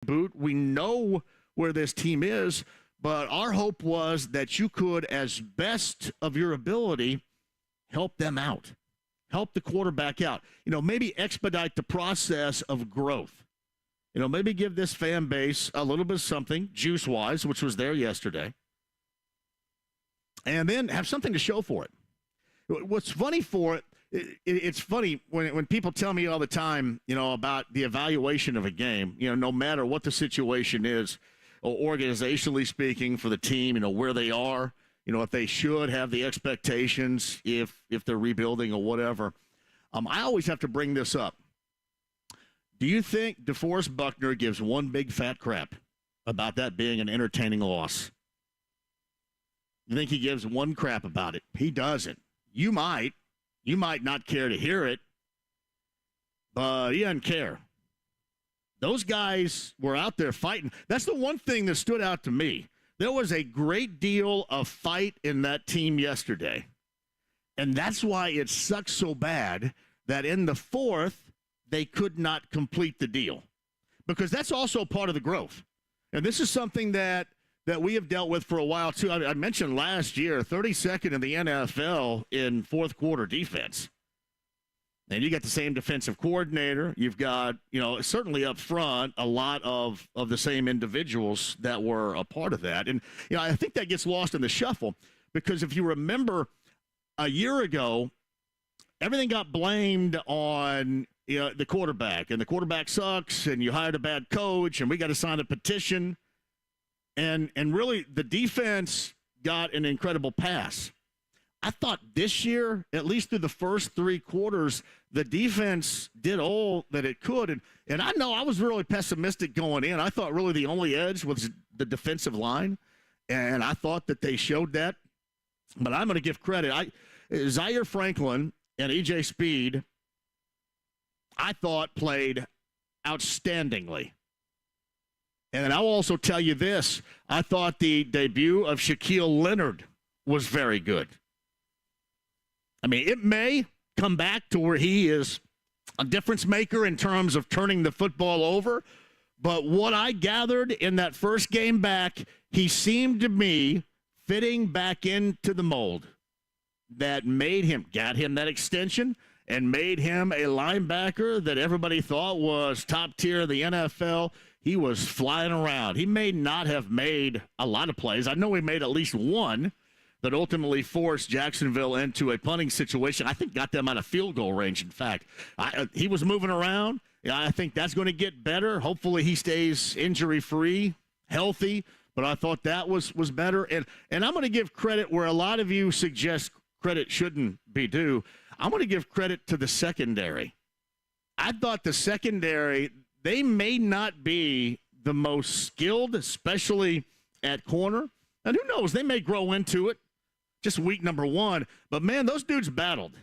boot. We know where this team is, but our hope was that you could, as best of your ability, help them out, help the quarterback out. Maybe expedite the process of growth. Maybe give this fan base a little bit of something, juice-wise, which was there yesterday, and then have something to show for it. What's funny for it, it's funny when people tell me all the time, about the evaluation of a game, no matter what the situation is, or organizationally speaking for the team, where they are, if they should have the expectations, if they're rebuilding or whatever. I always have to bring this up. Do you think DeForest Buckner gives one big fat crap about that being an entertaining loss? You think he gives one crap about it? He doesn't. You might not care to hear it, but he doesn't care. Those guys were out there fighting. That's the one thing that stood out to me. There was a great deal of fight in that team yesterday, and that's why it sucks so bad that in the fourth, they could not complete the deal, because that's also part of the growth. And this is something that we have dealt with for a while, too. I mentioned last year, 32nd in the NFL in fourth quarter defense. And you got the same defensive coordinator. You've got, certainly up front, a lot of the same individuals that were a part of that. And, I think that gets lost in the shuffle, because if you remember a year ago, everything got blamed on the quarterback, and the quarterback sucks, and you hired a bad coach, and we got to sign a petition. And really, the defense got an incredible pass. I thought this year, at least through the first three quarters, the defense did all that it could. And I know I was really pessimistic going in. I thought really the only edge was the defensive line, and I thought that they showed that. But I'm going to give credit. Zaire Franklin and E.J. Speed, I thought, played outstandingly. And I'll also tell you this. I thought the debut of Shaquille Leonard was very good. I mean, it may come back to where he is a difference maker in terms of turning the football over, but what I gathered in that first game back, he seemed to me fitting back into the mold that got him that extension and made him a linebacker that everybody thought was top tier of the NFL. He was flying around. He may not have made a lot of plays. I know he made at least one that ultimately forced Jacksonville into a punting situation. I think got them out of field goal range, in fact. He was moving around. I think that's going to get better. Hopefully he stays injury-free, healthy. But I thought that was better. And I'm going to give credit where a lot of you suggest credit shouldn't be due. I'm going to give credit to the secondary. I thought the secondary, they may not be the most skilled, especially at corner. And who knows, they may grow into it. Just week number one. But, man, those dudes battled.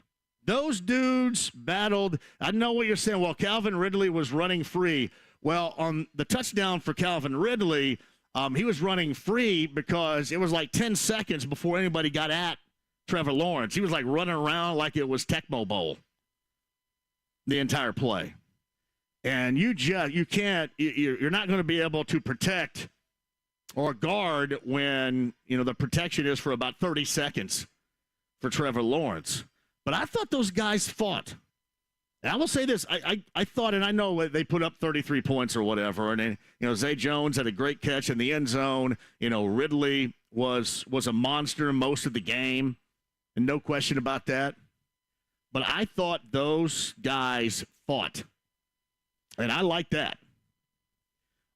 I know what you're saying. Well, Calvin Ridley was running free. Well, on the touchdown for Calvin Ridley, he was running free because it was like 10 seconds before anybody got at Trevor Lawrence. He was like running around like it was Tecmo Bowl the entire play. And you're not going to be able to protect or guard when, the protection is for about 30 seconds for Trevor Lawrence. But I thought those guys fought. And I will say this. I thought, and I know they put up 33 points or whatever, and Zay Jones had a great catch in the end zone. Ridley was a monster most of the game, and no question about that. But I thought those guys fought, and I like that.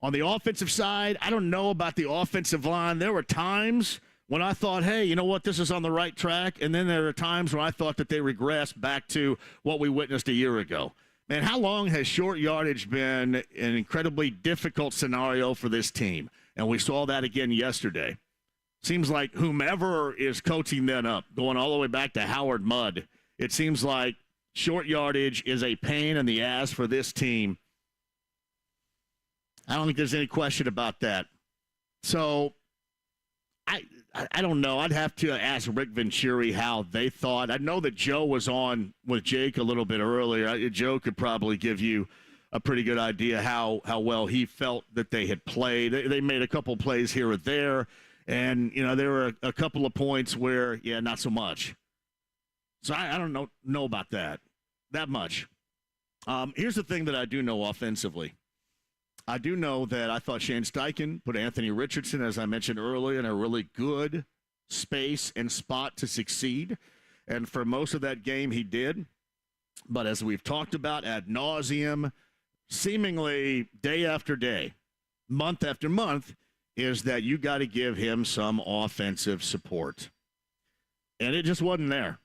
On the offensive side, I don't know about the offensive line. There were times when I thought, hey, you know what, this is on the right track. And then there are times when I thought that they regressed back to what we witnessed a year ago. Man, how long has short yardage been an incredibly difficult scenario for this team? And we saw that again yesterday. Seems like whomever is coaching them up, going all the way back to Howard Mudd, it seems like short yardage is a pain in the ass for this team. I don't think there's any question about that. So, I don't know. I'd have to ask Rick Venturi how they thought. I know that Joe was on with Jake a little bit earlier. Joe could probably give you a pretty good idea how well he felt that they had played. They made a couple plays here or there, and there were a couple of points where, not so much. So I don't know about that much. Here's the thing that I do know offensively. I do know that I thought Shane Steichen put Anthony Richardson, as I mentioned earlier, in a really good space and spot to succeed. And for most of that game, he did. But as we've talked about ad nauseum, seemingly day after day, month after month, is that you got to give him some offensive support. And it just wasn't there.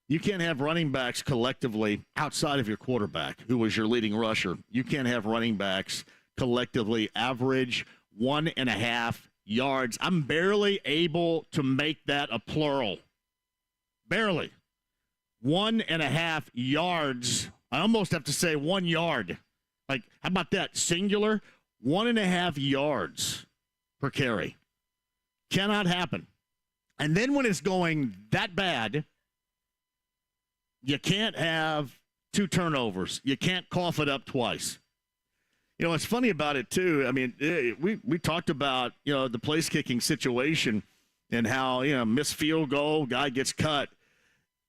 You can't have running backs collectively outside of your quarterback, who was your leading rusher. You can't have running backs collectively average 1.5 yards. I'm barely able to make that a plural. Barely. 1.5 yards. I almost have to say 1 yard. Like, how about that? Singular? 1.5 yards per carry. Cannot happen. And then when it's going that bad, you can't have 2 turnovers. You can't cough it up twice. What's funny about it, too, I mean, we talked about, the place-kicking situation and how, missed field goal, guy gets cut.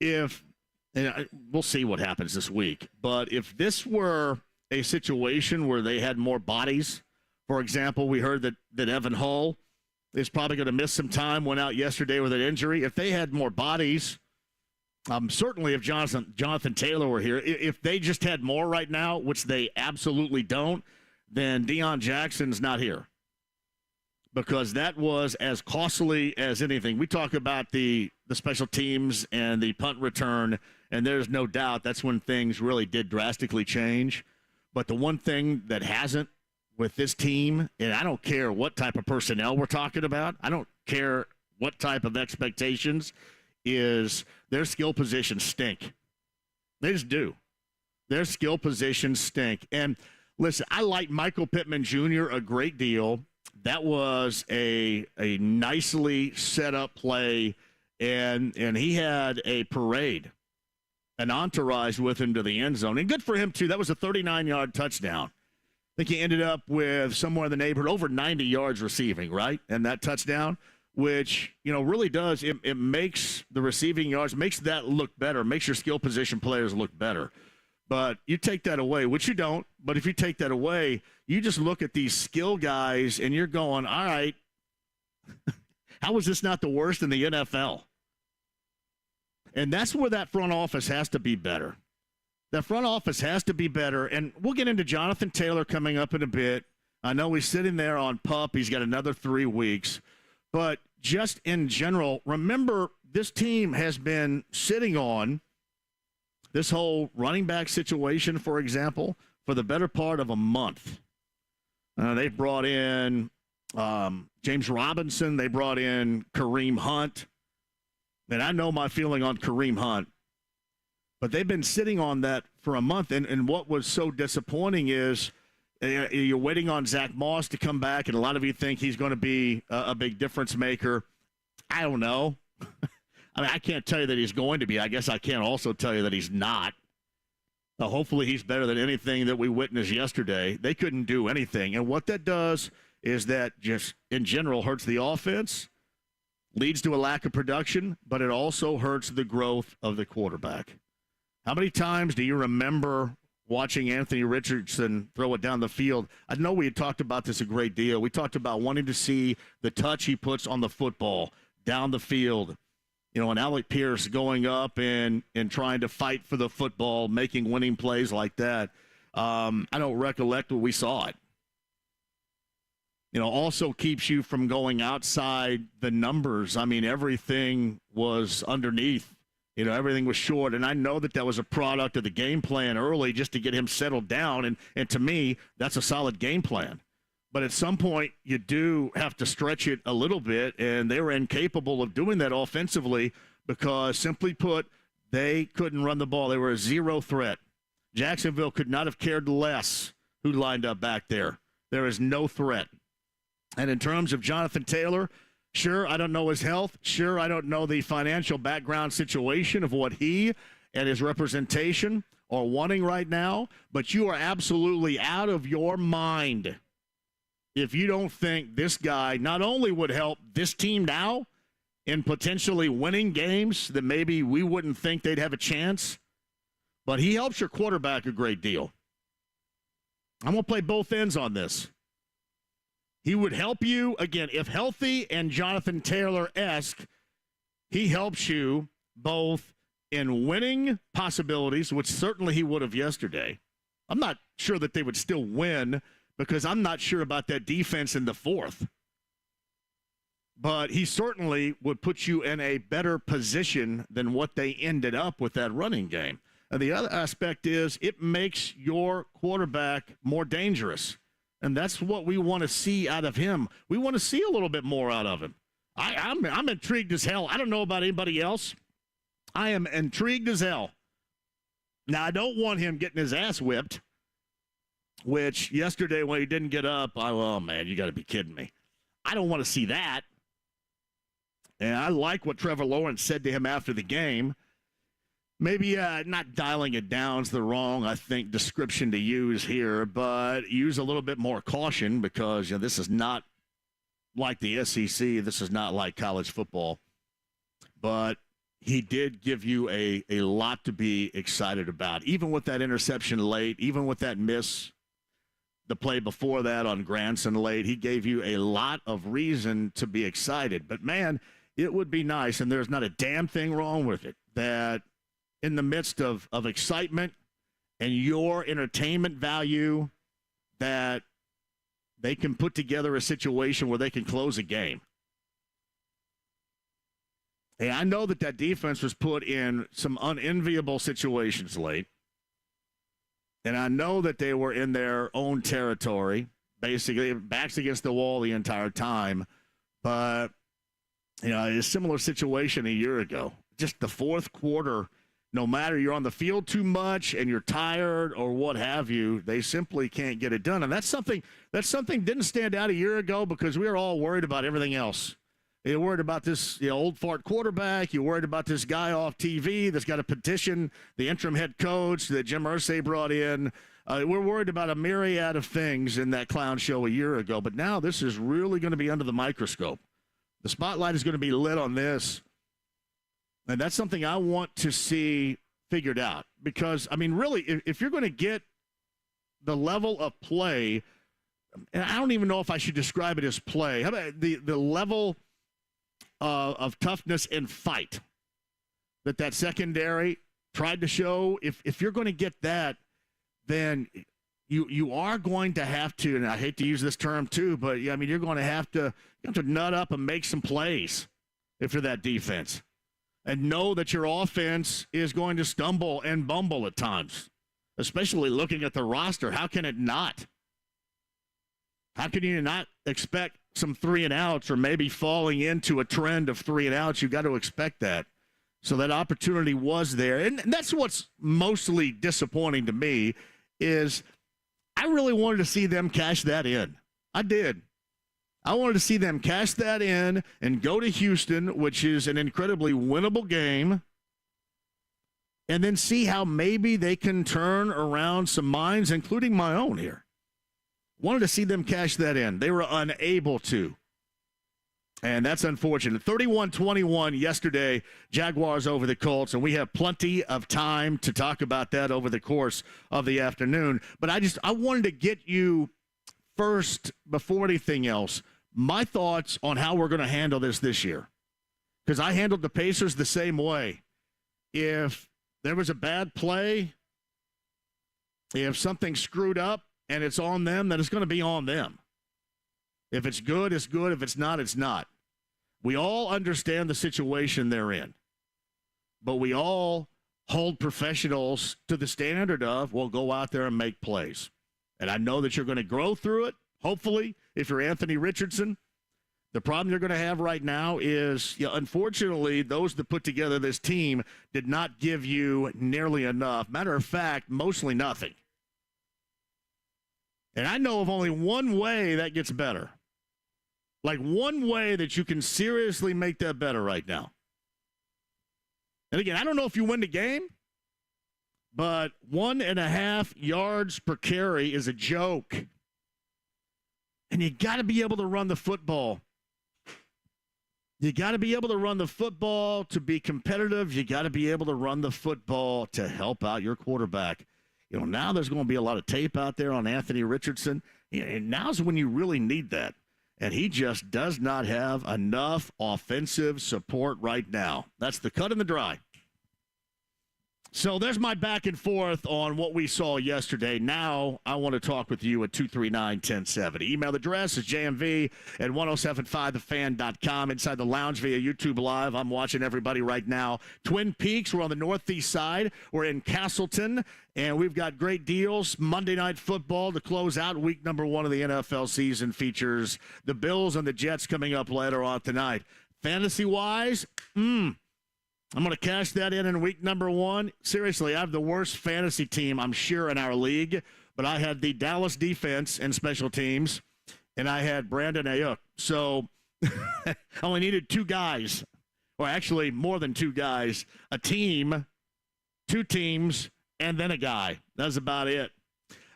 We'll see what happens this week, but if this were a situation where they had more bodies, for example, we heard that Evan Hull is probably going to miss some time, went out yesterday with an injury. If they had more bodies, certainly if Jonathan Taylor were here, if they just had more right now, which they absolutely don't, then Deion Jackson's not here, because that was as costly as anything. We talk about the special teams and the punt return, and there's no doubt that's when things really did drastically change. But the one thing that hasn't with this team, and I don't care what type of personnel we're talking about, I don't care what type of expectations, is their skill positions stink. They just do. Their skill positions stink. And listen, I like Michael Pittman Jr. a great deal. That was a nicely set up play, and he had a parade, an entourage with him to the end zone. And good for him, too. That was a 39-yard touchdown. I think he ended up with somewhere in the neighborhood, over 90 yards receiving, right? And that touchdown, which, really does, it makes the receiving yards, makes that look better, makes your skill position players look better. But you take that away, which you don't, but if you take that away, you just look at these skill guys and you're going, all right, how is this not the worst in the NFL? And that's where that front office has to be better. That front office has to be better, and we'll get into Jonathan Taylor coming up in a bit. I know he's sitting there on PUP. He's got another 3 weeks. But just in general, remember, this team has been sitting on this whole running back situation, for example, for the better part of a month. They brought in James Robinson. They brought in Kareem Hunt. And I know my feeling on Kareem Hunt. But they've been sitting on that for a month. And what was so disappointing is you're waiting on Zach Moss to come back, and a lot of you think he's going to be a big difference maker. I don't know. I mean, I can't tell you that he's going to be. I guess I can't also tell you that he's not. Hopefully he's better than anything that we witnessed yesterday. They couldn't do anything. And what that does is that just in general hurts the offense, leads to a lack of production, but it also hurts the growth of the quarterback. How many times do you remember watching Anthony Richardson throw it down the field? I know we had talked about this a great deal. We talked about wanting to see the touch he puts on the football down the field. And Alec Pierce going up and trying to fight for the football, making winning plays like that. I don't recollect what we saw it. Also keeps you from going outside the numbers. I mean, everything was underneath. Everything was short. And I know that was a product of the game plan early just to get him settled down. And to me, that's a solid game plan. But at some point, you do have to stretch it a little bit, and they were incapable of doing that offensively because, simply put, they couldn't run the ball. They were a zero threat. Jacksonville could not have cared less who lined up back there. There is no threat. And in terms of Jonathan Taylor, sure, I don't know his health. Sure, I don't know the financial background situation of what he and his representation or wanting right now, but you are absolutely out of your mind if you don't think this guy not only would help this team now in potentially winning games that maybe we wouldn't think they'd have a chance, but he helps your quarterback a great deal. I'm going to play both ends on this. He would help you, again, if healthy and Jonathan Taylor-esque, he helps you both in winning possibilities, which certainly he would have yesterday. I'm not sure that they would still win because I'm not sure about that defense in the fourth. But he certainly would put you in a better position than what they ended up with that running game. And the other aspect is it makes your quarterback more dangerous. And that's what we want to see out of him. We want to see a little bit more out of him. I'm intrigued as hell. I don't know about anybody else. I am intrigued as hell. Now, I don't want him getting his ass whipped, which yesterday when he didn't get up, oh, man, you got to be kidding me. I don't want to see that. And I like what Trevor Lawrence said to him after the game. Maybe not dialing it down is the wrong, I think, description to use here, but use a little bit more caution because this is not like the SEC. This is not like college football. But he did give you a lot to be excited about, even with that interception late, even with that miss, the play before that on Granson late. He gave you a lot of reason to be excited. But, man, it would be nice, and there's not a damn thing wrong with it, that in the midst of excitement and your entertainment value, that they can put together a situation where they can close a game. Hey, I know that defense was put in some unenviable situations late, and I know that they were in their own territory, basically backs against the wall the entire time, but a similar situation a year ago. Just the fourth quarter, no matter you're on the field too much and you're tired or what have you, they simply can't get it done. And that's something didn't stand out a year ago because we were all worried about everything else. You're worried about this old fart quarterback. You're worried about this guy off TV that's got to petition the interim head coach that Jim Irsay brought in. We're worried about a myriad of things in that clown show a year ago. But now this is really going to be under the microscope. The spotlight is going to be lit on this. And that's something I want to see figured out. Because, really, if you're going to get the level of play, and I don't even know if I should describe it as play. How about the level of toughness and fight that secondary tried to show? If you're going to get that, then you are going to have to, and I hate to use this term too, but you're going to have to nut up and make some plays if you're that defense. And know that your offense is going to stumble and bumble at times, especially looking at the roster. How can it not? How can you not expect some 3-and-outs or maybe falling into a trend of 3-and-outs? You got to expect that. So that opportunity was there. And that's what's mostly disappointing to me is I really wanted to see them cash that in. I did. I wanted to see them cash that in and go to Houston, which is an incredibly winnable game, and then see how maybe they can turn around some minds, including my own here. Wanted to see them cash that in. They were unable to. And that's unfortunate. 31-21 yesterday, Jaguars over the Colts, and we have plenty of time to talk about that over the course of the afternoon. But I wanted to get you first, before anything else, my thoughts on how we're going to handle this year. Because I handled the Pacers the same way. If there was a bad play, if something screwed up and it's on them, then it's going to be on them. If it's good, it's good. If it's not, it's not. We all understand the situation they're in. But we all hold professionals to the standard of, well, go out there and make plays. And I know that you're going to grow through it, hopefully, if you're Anthony Richardson. The problem you're going to have right now is, unfortunately, those that put together this team did not give you nearly enough. Matter of fact, mostly nothing. And I know of only one way that gets better. Like one way that you can seriously make that better right now. And again, I don't know if you win the game, but 1.5 yards per carry is a joke. And you got to be able to run the football. You got to be able to run the football to be competitive. You got to be able to run the football to help out your quarterback. Now there's going to be a lot of tape out there on Anthony Richardson. And now's when you really need that. And he just does not have enough offensive support right now. That's the cut in the dry. So there's my back and forth on what we saw yesterday. Now I want to talk with you at 239-1070. Email address is jmv at 1075thefan.com. Inside the lounge via YouTube Live. I'm watching everybody right now. Twin Peaks, we're on the northeast side. We're in Castleton, and we've got great deals. Monday Night Football to close out week number 1 of the NFL season features the Bills and the Jets coming up later on tonight. Fantasy-wise, I'm going to cash that in week number 1. Seriously, I have the worst fantasy team, I'm sure, in our league. But I had the Dallas defense and special teams, and I had Brandon Ayuk. So I only needed 2 guys, or actually more than 2 guys, a team, 2 teams, and then a guy. That's about it.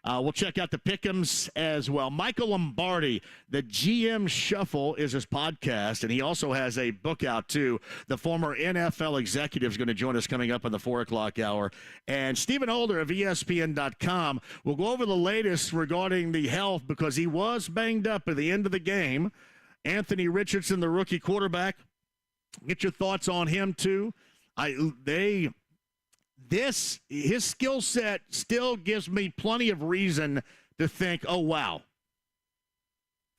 We'll check out the Pick'ems as well. Michael Lombardi, the GM Shuffle is his podcast, and he also has a book out, too. The former NFL executive is going to join us coming up in the 4 o'clock hour. And Stephen Holder of ESPN.com will go over the latest regarding the health because he was banged up at the end of the game. Anthony Richardson, the rookie quarterback, get your thoughts on him, too. His skill set still gives me plenty of reason to think, oh, wow.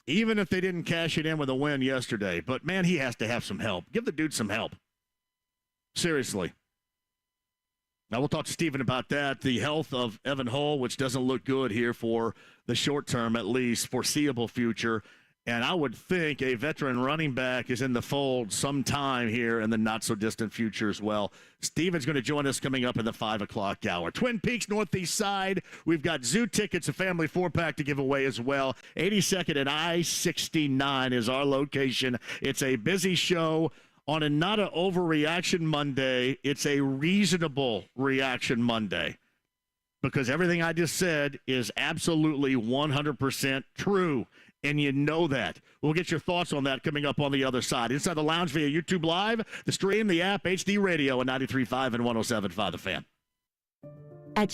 Even if they didn't cash it in with a win yesterday. But, man, he has to have some help. Give the dude some help. Seriously. Now, we'll talk to Stephen about that. The health of Evan Hull, which doesn't look good here for the short term, at least, foreseeable future. And I would think a veteran running back is in the fold sometime here in the not-so-distant future as well. Steven's going to join us coming up in the 5 o'clock hour. Twin Peaks, northeast side. We've got zoo tickets, a family 4-pack to give away as well. 82nd and I-69 is our location. It's a busy show on a not an overreaction Monday. It's a reasonable reaction Monday because everything I just said is absolutely 100% true. And you know that. We'll get your thoughts on that coming up on the other side. Inside the lounge via YouTube Live, the stream, the app, HD Radio, and 93.5 and 107.5 The Fan. At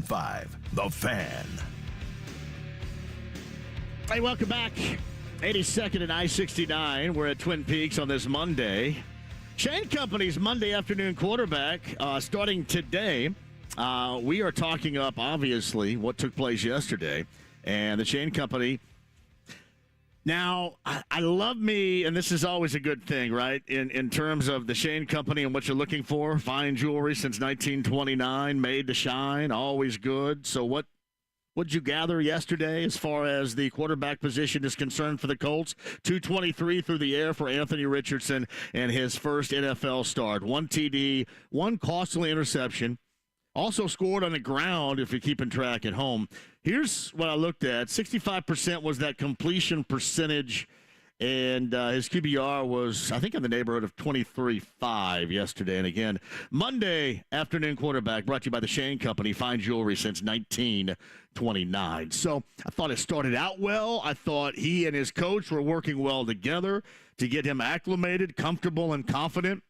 97.5, The Fan. Hey, welcome back. 82nd and I-69. We're at Twin Peaks on this Monday. Shane Company's Monday afternoon quarterback starting today. We are talking up, obviously, what took place yesterday. And the Shane Company. Now, I love me, and this is always a good thing, right, in terms of the Shane Company and what you're looking for. Fine jewelry since 1929, made to shine, always good. So what'd you gather yesterday as far as the quarterback position is concerned for the Colts? 223 through the air for Anthony Richardson and his first NFL start. 1 TD, 1 costly interception. Also scored on the ground, if you're keeping track at home. Here's what I looked at. 65% was that completion percentage, and his QBR was, I think, in the neighborhood of 23.5 yesterday. And again, Monday afternoon quarterback brought to you by the Shane Company. Fine jewelry since 1929. So I thought it started out well. I thought he and his coach were working well together to get him acclimated, comfortable, and confident.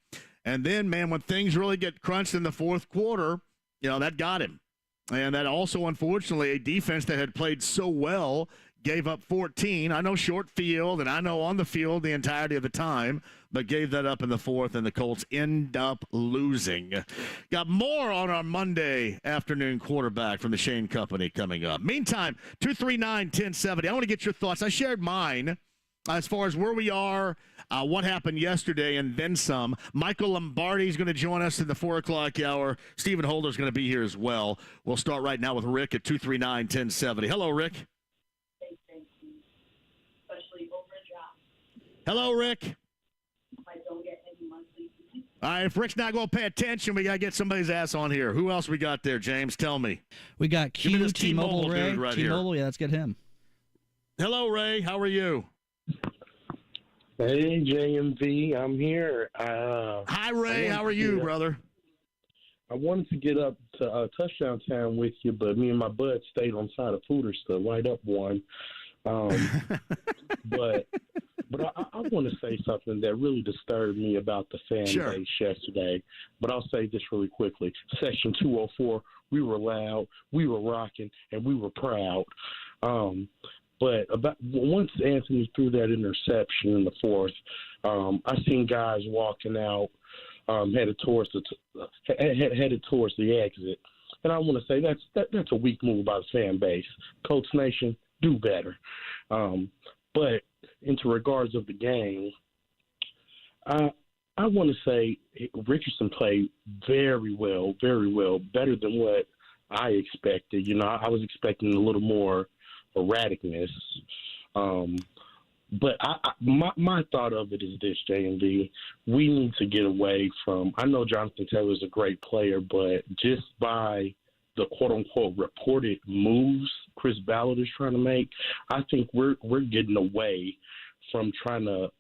And then, man, when things really get crunched in the fourth quarter, that got him. And that also, unfortunately, a defense that had played so well gave up 14. I know short field, and I know on the field the entirety of the time, but gave that up in the fourth, and the Colts end up losing. Got more on our Monday afternoon quarterback from the Shane Company coming up. Meantime, 239-1070. I want to get your thoughts. I shared mine as far as where we are, what happened yesterday, and then some. Michael Lombardi is going to join us in the 4 o'clock hour. Stephen Holder is going to be here as well. We'll start right now with Rick at 239-1070. Hello, Rick. Hello, Rick. All right, if Rick's not going to pay attention, we got to get somebody's ass on here. Who else we got there, James? Tell me. We got Q, T-Mobile Ray. Dude right T-Mobile, here. yeah, let's get him. Hello, Ray. How are you? Hey, JMV, I'm here. Hi, Ray. How are you, brother? I wanted to get up to Touchdown Town with you, but me and my bud stayed on side of Fooders to light up one. But I want to say something that really disturbed me about the fan base yesterday. But I'll say this really quickly. Section 204, we were loud, we were rocking, and we were proud. But once Anthony threw that interception in the fourth, I seen guys walking out, headed towards the exit, and I want to say that's a weak move by the fan base. Colts Nation, do better. But into regards of the game, I want to say Richardson played very well, better than what I expected. I was expecting a little more erraticness. But my thought of it is this, J&D. We need to get away from – I know Jonathan Taylor's a great player, but just by the quote-unquote reported moves Chris Ballard is trying to make, I think we're getting away from trying to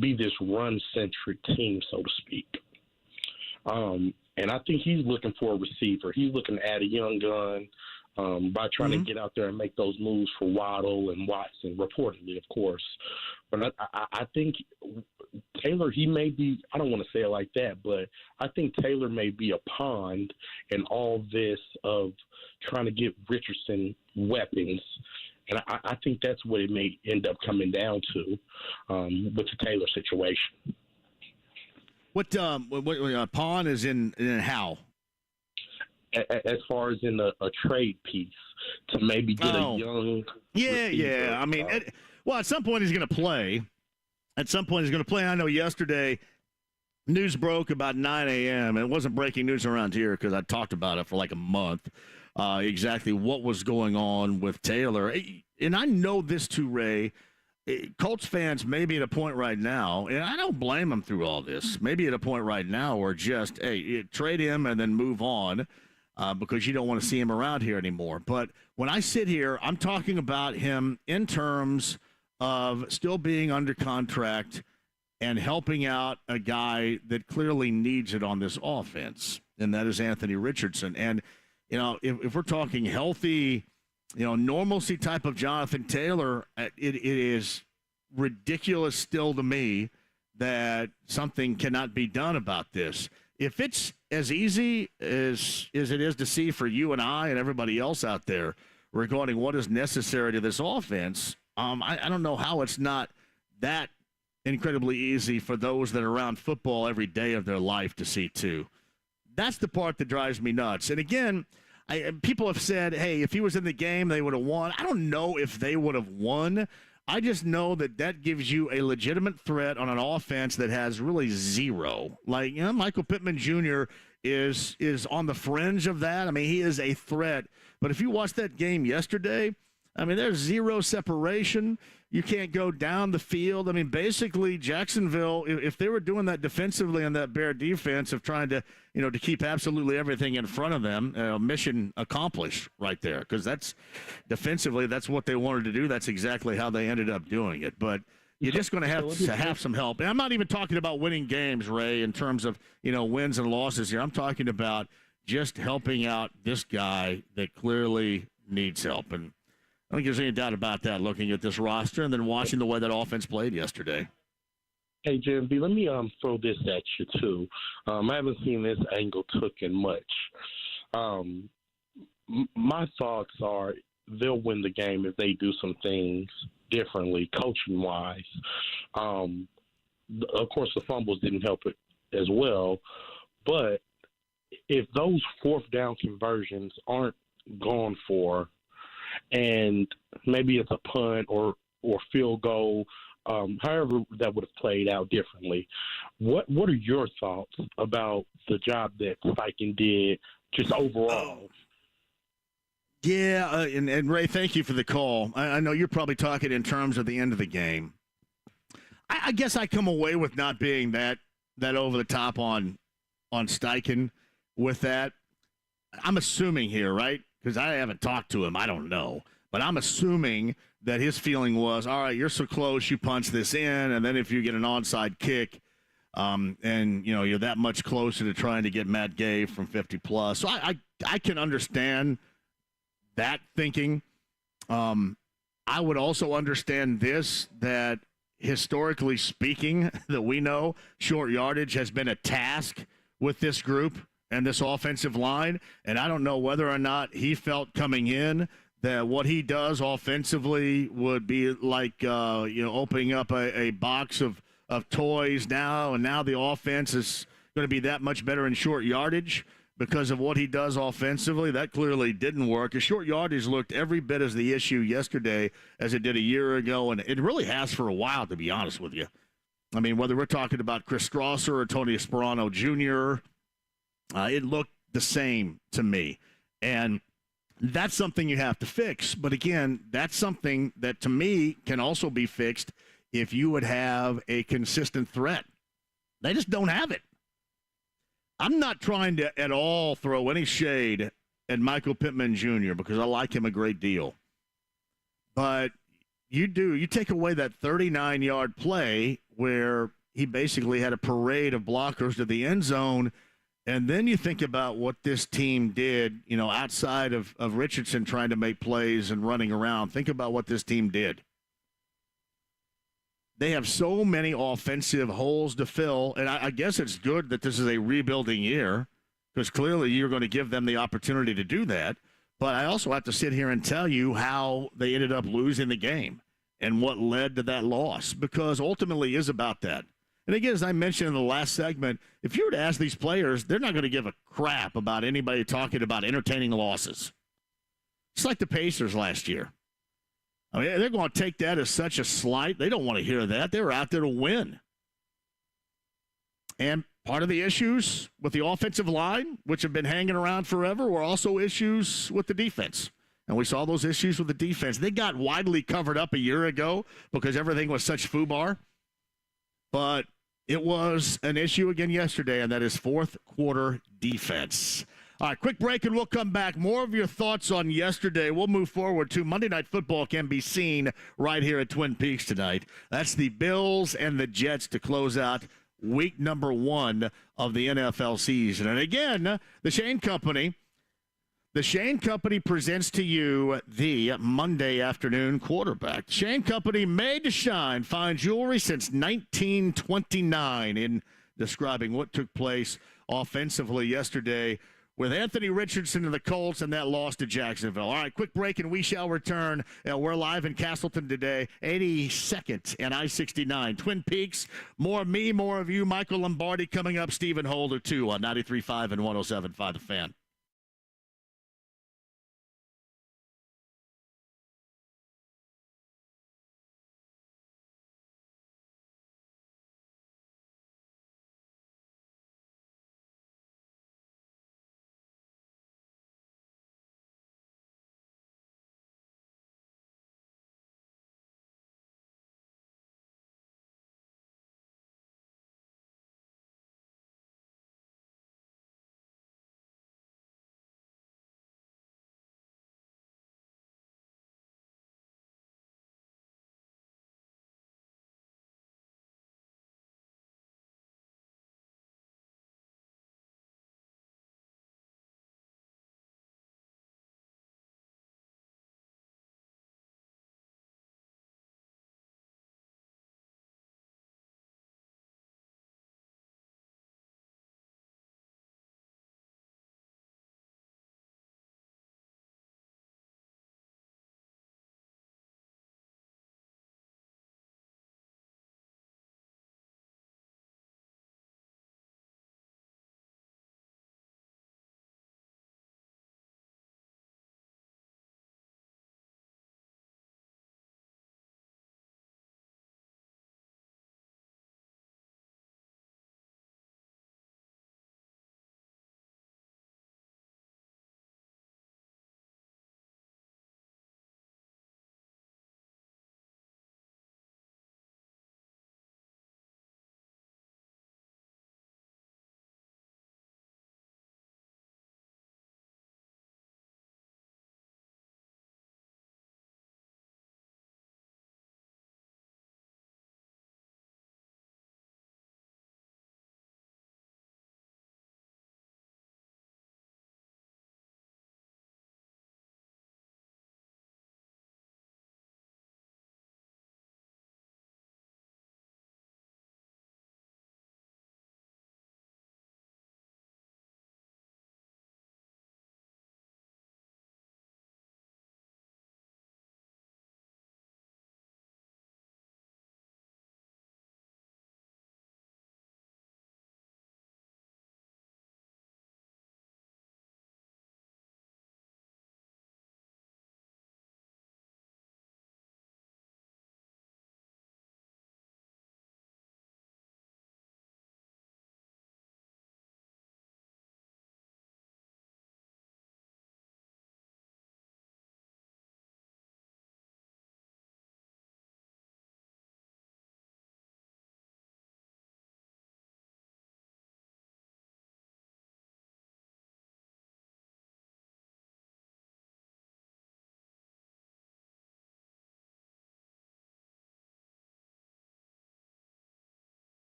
be this run-centric team, so to speak. And I think he's looking for a receiver. He's looking to add a young gun by trying to get out there and make those moves for Waddle and Watson, reportedly, of course. But I think Taylor, he may be, I don't want to say it like that, but I think Taylor may be a pawn in all this of trying to give Richardson weapons. And I think that's what it may end up coming down to with the Taylor situation. What pawn is in how? As far as in a trade piece to maybe get a young receiver. I mean, at some point he's going to play. I know yesterday news broke about 9 a.m. It wasn't breaking news around here because I talked about it for like a month, exactly what was going on with Taylor. And I know this too, Ray. Colts fans may be at a point right now, and I don't blame them through all this, maybe at a point right now where just, trade him and then move on. Because you don't want to see him around here anymore. But when I sit here, I'm talking about him in terms of still being under contract and helping out a guy that clearly needs it on this offense, and that is Anthony Richardson. And, if we're talking healthy, normalcy type of Jonathan Taylor, it is ridiculous still to me that something cannot be done about this. if it's as easy as it is to see for you and I and everybody else out there regarding what is necessary to this offense, I don't know how it's not that incredibly easy for those that are around football every day of their life to see too. That's the part that drives me nuts. And again, people have said, hey, if he was in the game, they would have won. I don't know if they would have won. I just know that gives you a legitimate threat on an offense that has really zero. Like, Michael Pittman Jr. is on the fringe of that. I mean, he is a threat. But if you watch that game yesterday, I mean, there's zero separation. You can't go down the field. I mean, basically, Jacksonville, if they were doing that defensively in that Bear defense of trying to, to keep absolutely everything in front of them, mission accomplished right there. Because that's defensively, that's what they wanted to do. That's exactly how they ended up doing it. But you're just going to have some help. And I'm not even talking about winning games, Ray, in terms of, wins and losses here. I'm talking about just helping out this guy that clearly needs help. And I don't think there's any doubt about that looking at this roster and then watching the way that offense played yesterday. Hey, JMV, let me throw this at you, too. I haven't seen this angle taken much. My thoughts are they'll win the game if they do some things differently, coaching-wise. Of course, the fumbles didn't help it as well. But if those fourth down conversions aren't gone for, and maybe it's a punt or field goal, however that would have played out differently. What are your thoughts about the job that Steichen did just overall? Yeah, and Ray, thank you for the call. I know you're probably talking in terms of the end of the game. I guess I come away with not being that over the top on Steichen with that. I'm assuming here, right? Because I haven't talked to him. I don't know. But I'm assuming that his feeling was, all right, you're so close, you punch this in, and then if you get an onside kick, and, you're that much closer to trying to get Matt Gay from 50+. So I can understand that thinking. I would also understand this, that historically speaking, that we know short yardage has been a task with this group and this offensive line, and I don't know whether or not he felt coming in that what he does offensively would be like, opening up a box of toys now, and now the offense is going to be that much better in short yardage because of what he does offensively. That clearly didn't work. His short yardage looked every bit as the issue yesterday as it did a year ago, and it really has for a while, to be honest with you. I mean, whether we're talking about Chris Strasser or Tony Esperano Jr., it looked the same to me. And that's something you have to fix. But again, that's something that to me can also be fixed if you would have a consistent threat. They just don't have it. I'm not trying to at all throw any shade at Michael Pittman Jr. because I like him a great deal. But you take away that 39-yard play where he basically had a parade of blockers to the end zone. And then you think about what this team did, outside of Richardson trying to make plays and running around. Think about what this team did. They have so many offensive holes to fill, and I guess it's good that this is a rebuilding year because clearly you're going to give them the opportunity to do that. But I also have to sit here and tell you how they ended up losing the game and what led to that loss, because ultimately it is about that. And again, as I mentioned in the last segment, if you were to ask these players, they're not going to give a crap about anybody talking about entertaining losses. It's like the Pacers last year. I mean, they're going to take that as such a slight. They don't want to hear that. They were out there to win. And part of the issues with the offensive line, which have been hanging around forever, were also issues with the defense. And we saw those issues with the defense. They got widely covered up a year ago because everything was such foobar. But it was an issue again yesterday, and that is fourth quarter defense. All right, quick break, and we'll come back. More of your thoughts on yesterday. We'll move forward to Monday Night Football can be seen right here at Twin Peaks tonight. That's the Bills and the Jets to close out week number 1 of the NFL season. And again, the Shane Company presents to you the Monday afternoon quarterback. The Shane Company, made to shine fine jewelry since 1929 in describing what took place offensively yesterday with Anthony Richardson and the Colts and that loss to Jacksonville. All right, quick break and we shall return. We're live in Castleton today, 82nd and I-69. Twin Peaks, more me, more of you. Michael Lombardi coming up, Stephen Holder too on 93.5 and 107.5 The Fan.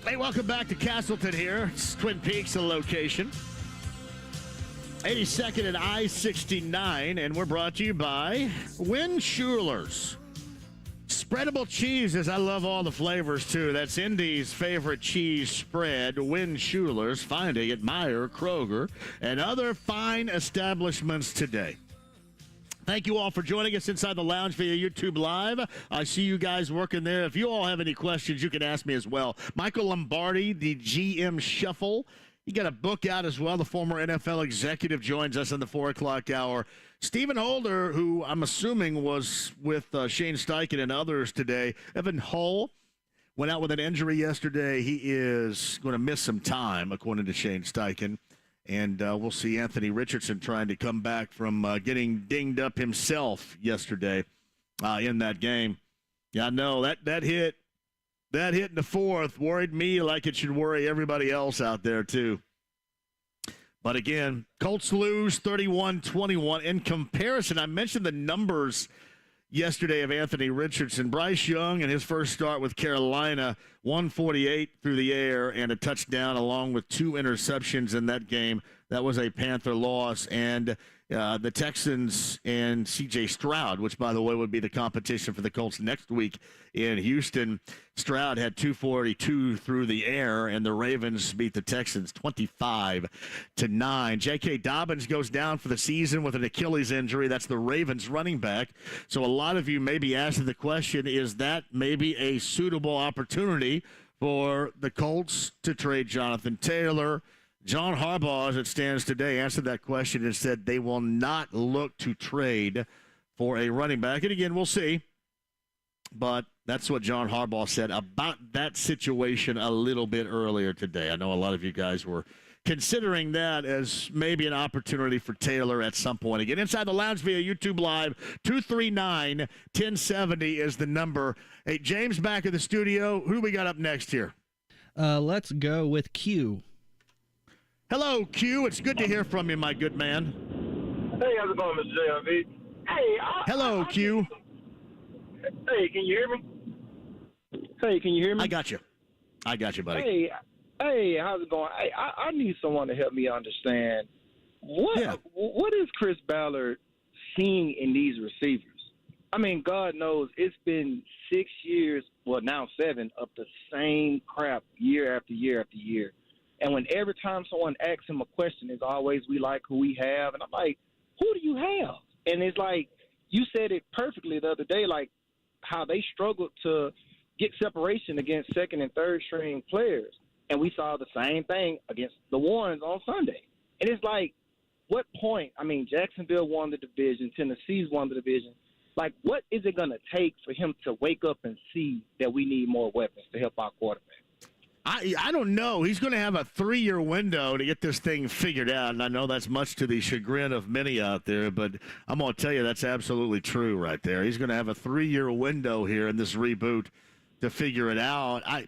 Hey, welcome back to Castleton here. It's Twin Peaks, the location. 82nd and I-69, and we're brought to you by Win Schulers. Spreadable cheeses. I love all the flavors, too. That's Indy's favorite cheese spread, Win Schulers. Find it at Meijer, Kroger, and other fine establishments today. Thank you all for joining us inside the lounge via YouTube Live. I see you guys working there. If you all have any questions, you can ask me as well. Michael Lombardi, the GM Shuffle. You got a book out as well. The former NFL executive joins us in the 4 o'clock hour. Stephen Holder, who I'm assuming was with Shane Steichen and others today. Evan Hull went out with an injury yesterday. He is going to miss some time, according to Shane Steichen. And we'll see Anthony Richardson trying to come back from getting dinged up himself yesterday in that game. Yeah, I know that hit in the fourth worried me like it should worry everybody else out there too. But again, Colts lose 31-21. In comparison, I mentioned the numbers yesterday of Anthony Richardson. Bryce Young in his first start with Carolina, 148 through the air and a touchdown along with 2 interceptions in that game. That was a Panther loss. And the Texans and C.J. Stroud, which, by the way, would be the competition for the Colts next week in Houston. Stroud had 242 through the air, and the Ravens beat the Texans 25-9. J.K. Dobbins goes down for the season with an Achilles injury. That's the Ravens running back. So a lot of you may be asking the question, is that maybe a suitable opportunity for the Colts to trade Jonathan Taylor? John Harbaugh, as it stands today, answered that question and said they will not look to trade for a running back. And again, we'll see. But that's what John Harbaugh said about that situation a little bit earlier today. I know a lot of you guys were considering that as maybe an opportunity for Taylor at some point. Again, inside the lounge via YouTube Live, 239-1070 is the number. Hey, James back in the studio. Who do we got up next here? Let's go with Q. Hello, Q. It's good to hear from you, my good man. Hey, how's it going, Mr. JMV? Hey, hello, Q. Hey, can you hear me? Hey, can you hear me? I got you, buddy. Hey, how's it going? Hey, I need someone to help me understand what is Chris Ballard seeing in these receivers? I mean, God knows it's been 6 years, well, now 7, of the same crap year after year after year. And when every time someone asks him a question, it's always, we like who we have. And I'm like, who do you have? And it's like, you said it perfectly the other day, like how they struggled to get separation against second and third string players. And we saw the same thing against the Warrens on Sunday. And it's like, what point? I mean, Jacksonville won the division. Tennessee's won the division. Like, what is it going to take for him to wake up and see that we need more weapons to help our quarterback? I don't know. He's going to have a 3-year window to get this thing figured out, and I know that's much to the chagrin of many out there, but I'm going to tell you that's absolutely true right there. He's going to have a 3-year window here in this reboot to figure it out. I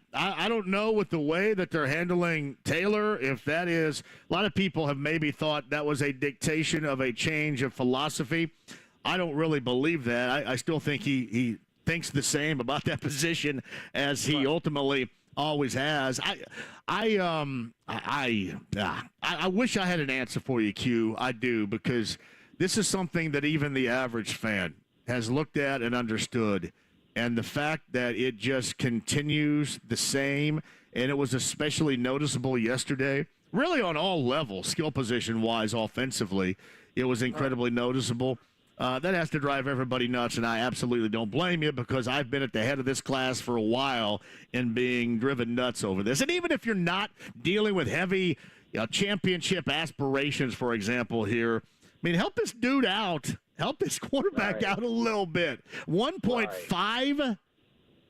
don't know with the way that they're handling Taylor, if that is – a lot of people have maybe thought that was a dictation of a change of philosophy. I don't really believe that. I still think he thinks the same about that position as he ultimately – always has. I wish I had an answer for you, Q. I do, because this is something that even the average fan has looked at and understood. And the fact that it just continues the same, and it was especially noticeable yesterday, really on all levels, skill position-wise, offensively, it was incredibly noticeable. That has to drive everybody nuts, and I absolutely don't blame you because I've been at the head of this class for a while and being driven nuts over this. And even if you're not dealing with heavy championship aspirations, for example, here, I mean, help this dude out. Help his quarterback out a little bit. 1.5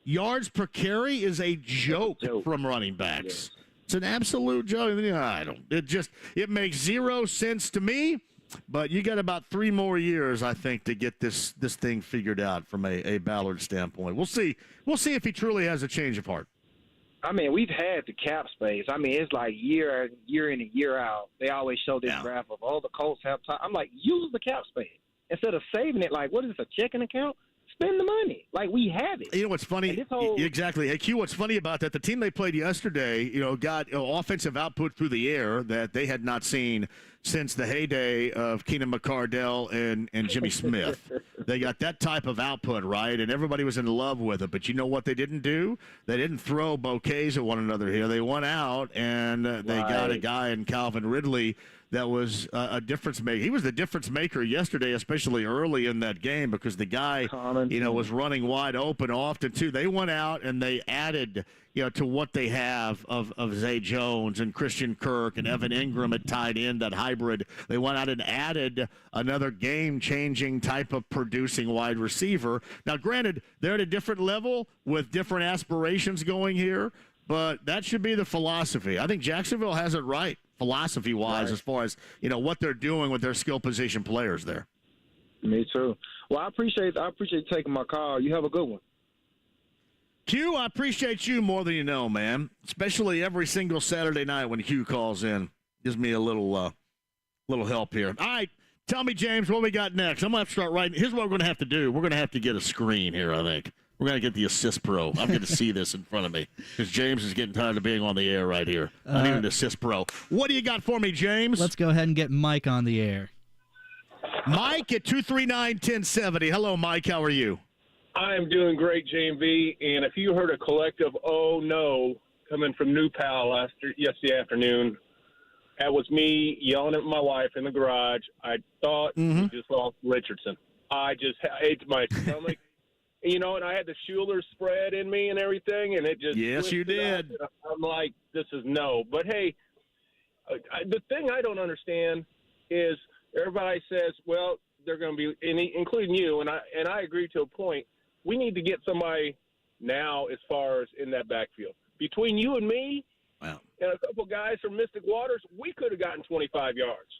yards per carry is a joke from running backs. Yes. It's an absolute joke. It makes zero sense to me. But you got about 3 more years, I think, to get this thing figured out from a Ballard standpoint. We'll see. We'll see if he truly has a change of heart. I mean, we've had the cap space. I mean, it's like year in and year out. They always show this graph of, the Colts have time. I'm like, use the cap space. Instead of saving it like, what is this, a checking account? spend the money. Like, we have it. You know what's funny? Exactly. Hey, Q, what's funny about that, the team they played yesterday, got offensive output through the air that they had not seen since the heyday of Keenan McCardell and Jimmy Smith. They got that type of output, right? And everybody was in love with it. But you know what they didn't do? They didn't throw bouquets at one another here. They went out and they got a guy in Calvin Ridley that was a difference maker. He was the difference maker yesterday, especially early in that game, because the guy, was running wide open often too. They went out and they added, to what they have of Zay Jones and Christian Kirk and Evan Ingram at tight end, that hybrid. They went out and added another game-changing type of producing wide receiver. Now, granted, they're at a different level with different aspirations going here, but that should be the philosophy. I think Jacksonville has it right, philosophy-wise, as far as, what they're doing with their skill position players there. Me too. Well, I appreciate taking my call. You have a good one. Q, I appreciate you more than you know, man, especially every single Saturday night when Q calls in. Gives me a little help here. All right, tell me, James, what we got next. I'm going to have to start writing. Here's what we're going to have to do. We're going to have to get a screen here, I think. We're going to get the Assist Pro. I'm going to see this in front of me because James is getting tired of being on the air right here. I need an Assist Pro. What do you got for me, James? Let's go ahead and get Mike on the air. Mike at 239-1070. Hello, Mike. How are you? I am doing great, JMV. And if you heard a collective "oh no" coming from New Pal yesterday afternoon, that was me yelling at my wife in the garage. I thought we just lost Richardson. I just ate my stomach. And I had the Schuler spread in me and everything, and it just yes, you did. I'm like, this is no. But hey, the thing I don't understand is everybody says, well, they're going to be, including you, and I agree to a point. We need to get somebody now as far as in that backfield. Between you and me and a couple guys from Mystic Waters, we could have gotten 25 yards.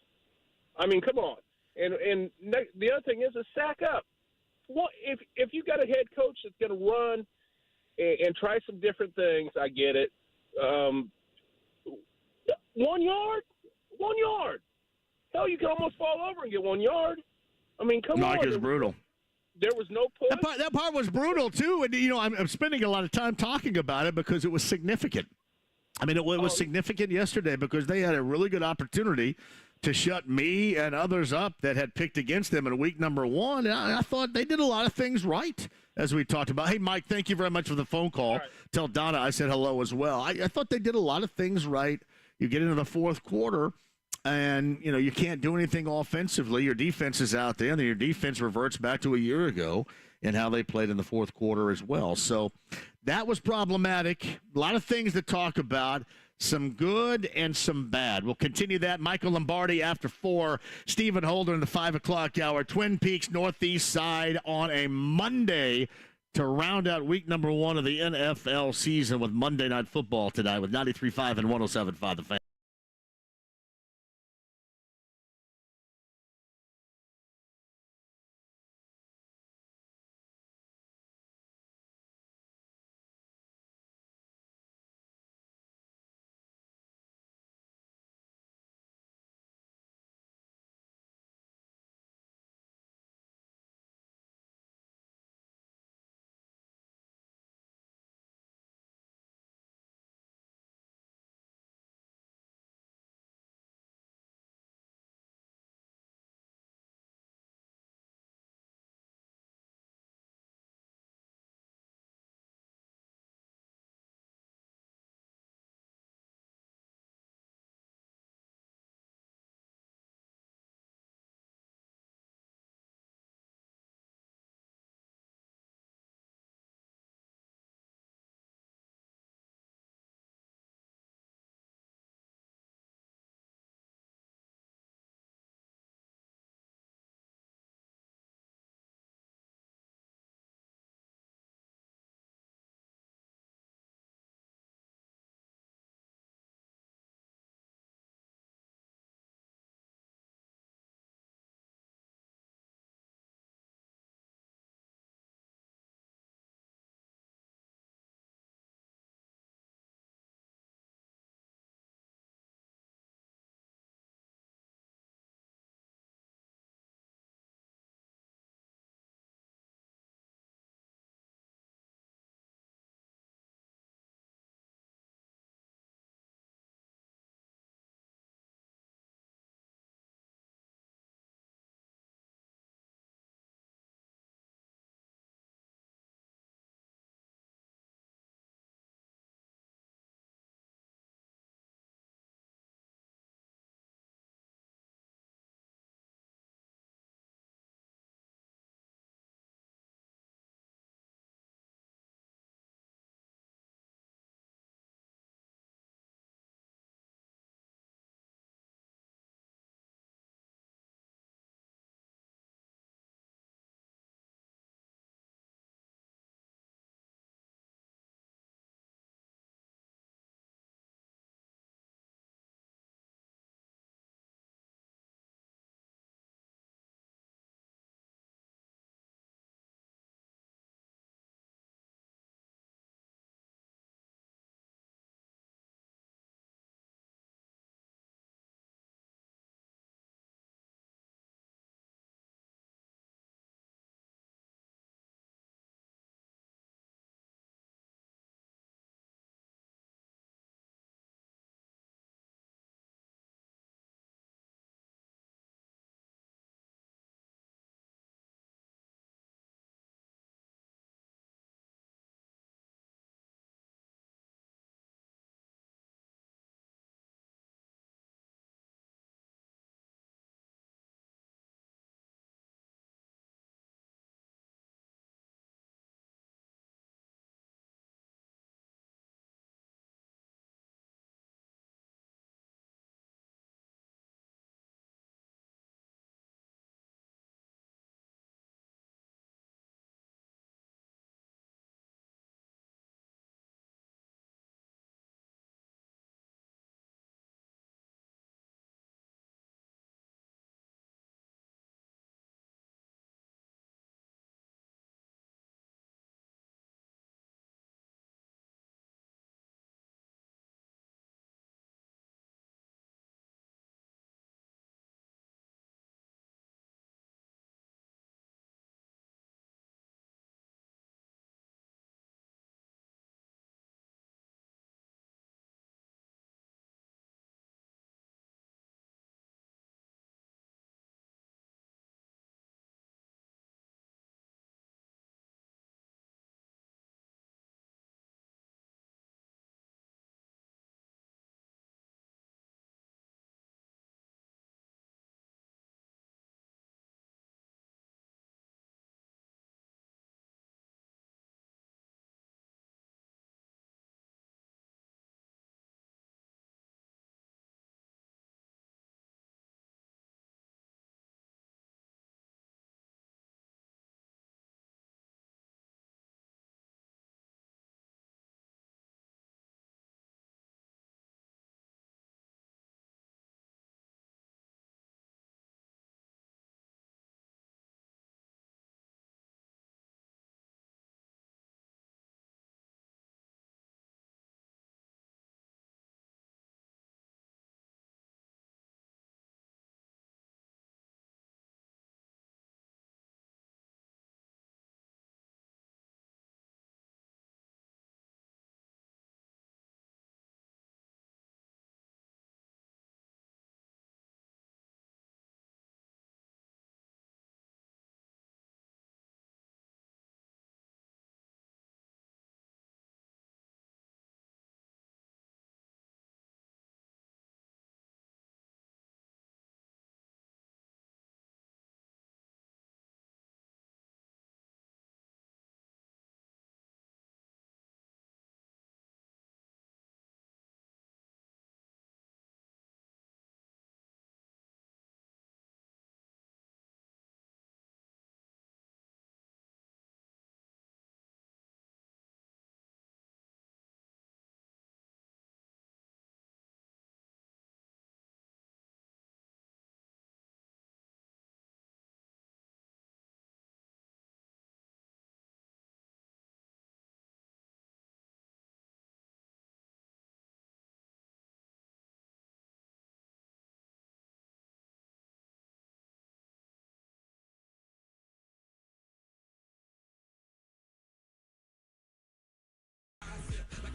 I mean, come on. And the other thing is sack up. Well, if you got a head coach that's going to run and try some different things, I get it. 1 yard? 1 yard. Hell, you can almost fall over and get 1 yard. I mean, come on. Mike is brutal. There was no push. That part was brutal, too. And, I'm spending a lot of time talking about it because it was significant. I mean, it was significant yesterday because they had a really good opportunity to shut me and others up that had picked against them in week number 1. And I thought they did a lot of things right, as we talked about. Hey, Mike, thank you very much for the phone call. Right. Tell Donna I said hello as well. I thought they did a lot of things right. You get into the fourth quarter, and, you can't do anything offensively. Your defense is out there, and then your defense reverts back to a year ago and how they played in the fourth quarter as well. So that was problematic. A lot of things to talk about. Some good and some bad. We'll continue that. Michael Lombardi after 4. Stephen Holder in the 5 o'clock hour. Twin Peaks Northeast Side on a Monday to round out week number 1 of the NFL season with Monday Night Football tonight with 93.5 and 107.5 The Fan.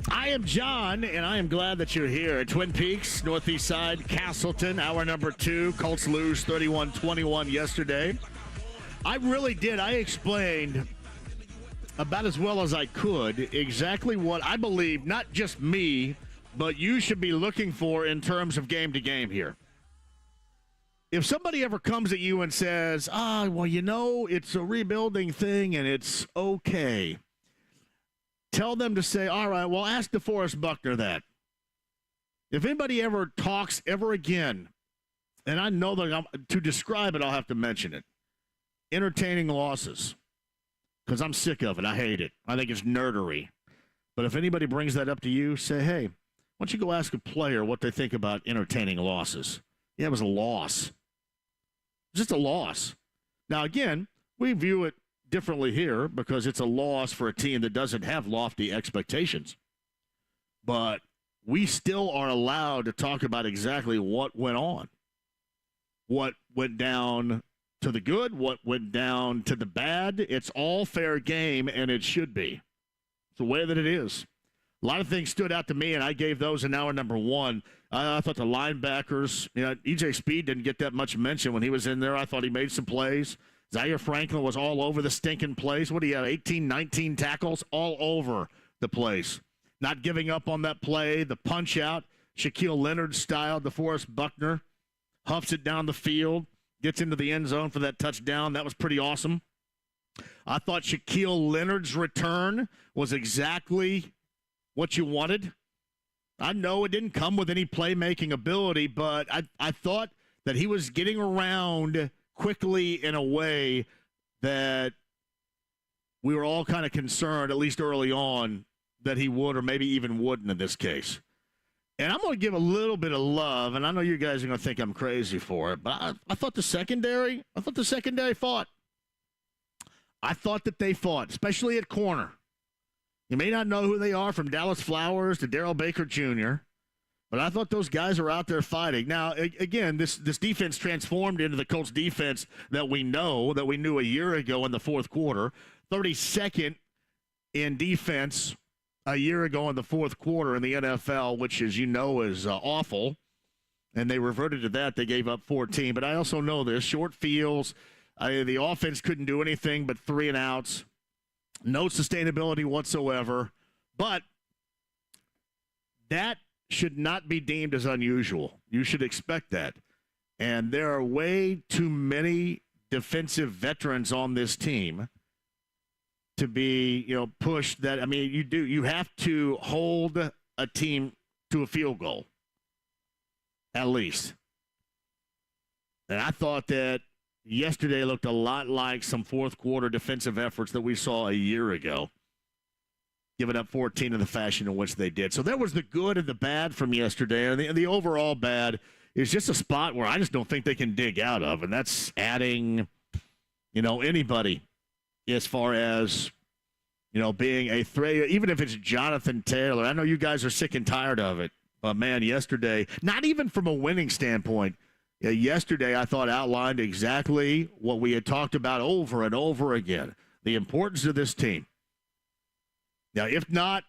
I am John, and I am glad that you're here. Twin Peaks, Northeast Side, Castleton, hour number 2. Colts lose 31-21 yesterday. I really did. I explained about as well as I could exactly what I believe, not just me, but you should be looking for in terms of game to game here. If somebody ever comes at you and says, well, it's a rebuilding thing and it's okay, tell them to say, all right, well, ask DeForest Buckner that. If anybody ever talks ever again, and I know that to describe it, I'll have to mention it, entertaining losses, because I'm sick of it. I hate it. I think it's nerdery. But if anybody brings that up to you, say, hey, why don't you go ask a player what they think about entertaining losses? Yeah, it was a loss. Just a loss. Now, again, we view it differently here because it's a loss for a team that doesn't have lofty expectations. But we still are allowed to talk about exactly what went on. What went down to the good, what went down to the bad. It's all fair game, and it should be. It's the way that it is. A lot of things stood out to me, and I gave those in hour number 1. I thought the linebackers, E.J. Speed didn't get that much mention when he was in there. I thought he made some plays. Zaire Franklin was all over the stinking place. What do you have, 18, 19 tackles? All over the place. Not giving up on that play, the punch-out, Shaquille Leonard style, DeForest Buckner, huffs it down the field, gets into the end zone for that touchdown. That was pretty awesome. I thought Shaquille Leonard's return was exactly what you wanted. I know it didn't come with any playmaking ability, but I thought that he was getting around quickly in a way that we were all kind of concerned, at least early on, that he would or maybe even wouldn't in this case. And I'm going to give a little bit of love, and I know you guys are going to think I'm crazy for it, but I thought the secondary fought. I thought that they fought, especially at corner. You may not know who they are, from Dallas Flowers to Darrell Baker Jr., but I thought those guys are out there fighting. Now, again, this defense transformed into the Colts defense that we knew a year ago in the fourth quarter. 32nd in defense a year ago in the fourth quarter in the NFL, which, as you know, is awful. And they reverted to that. They gave up 14. But I also know this. Short fields. The offense couldn't do anything but 3 and outs. No sustainability whatsoever. But that should not be deemed as unusual. You should expect that. And there are way too many defensive veterans on this team to be, pushed that. I mean, you have to hold a team to a field goal, at least. And I thought that yesterday looked a lot like some fourth quarter defensive efforts that we saw a year ago, giving up 14 in the fashion in which they did. So there was the good and the bad from yesterday. And the overall bad is just a spot where I just don't think they can dig out of. And that's adding, anybody as far as, being a threat, even if it's Jonathan Taylor. I know you guys are sick and tired of it. But, man, yesterday, not even from a winning standpoint, yesterday I thought outlined exactly what we had talked about over and over again, the importance of this team. Now, if not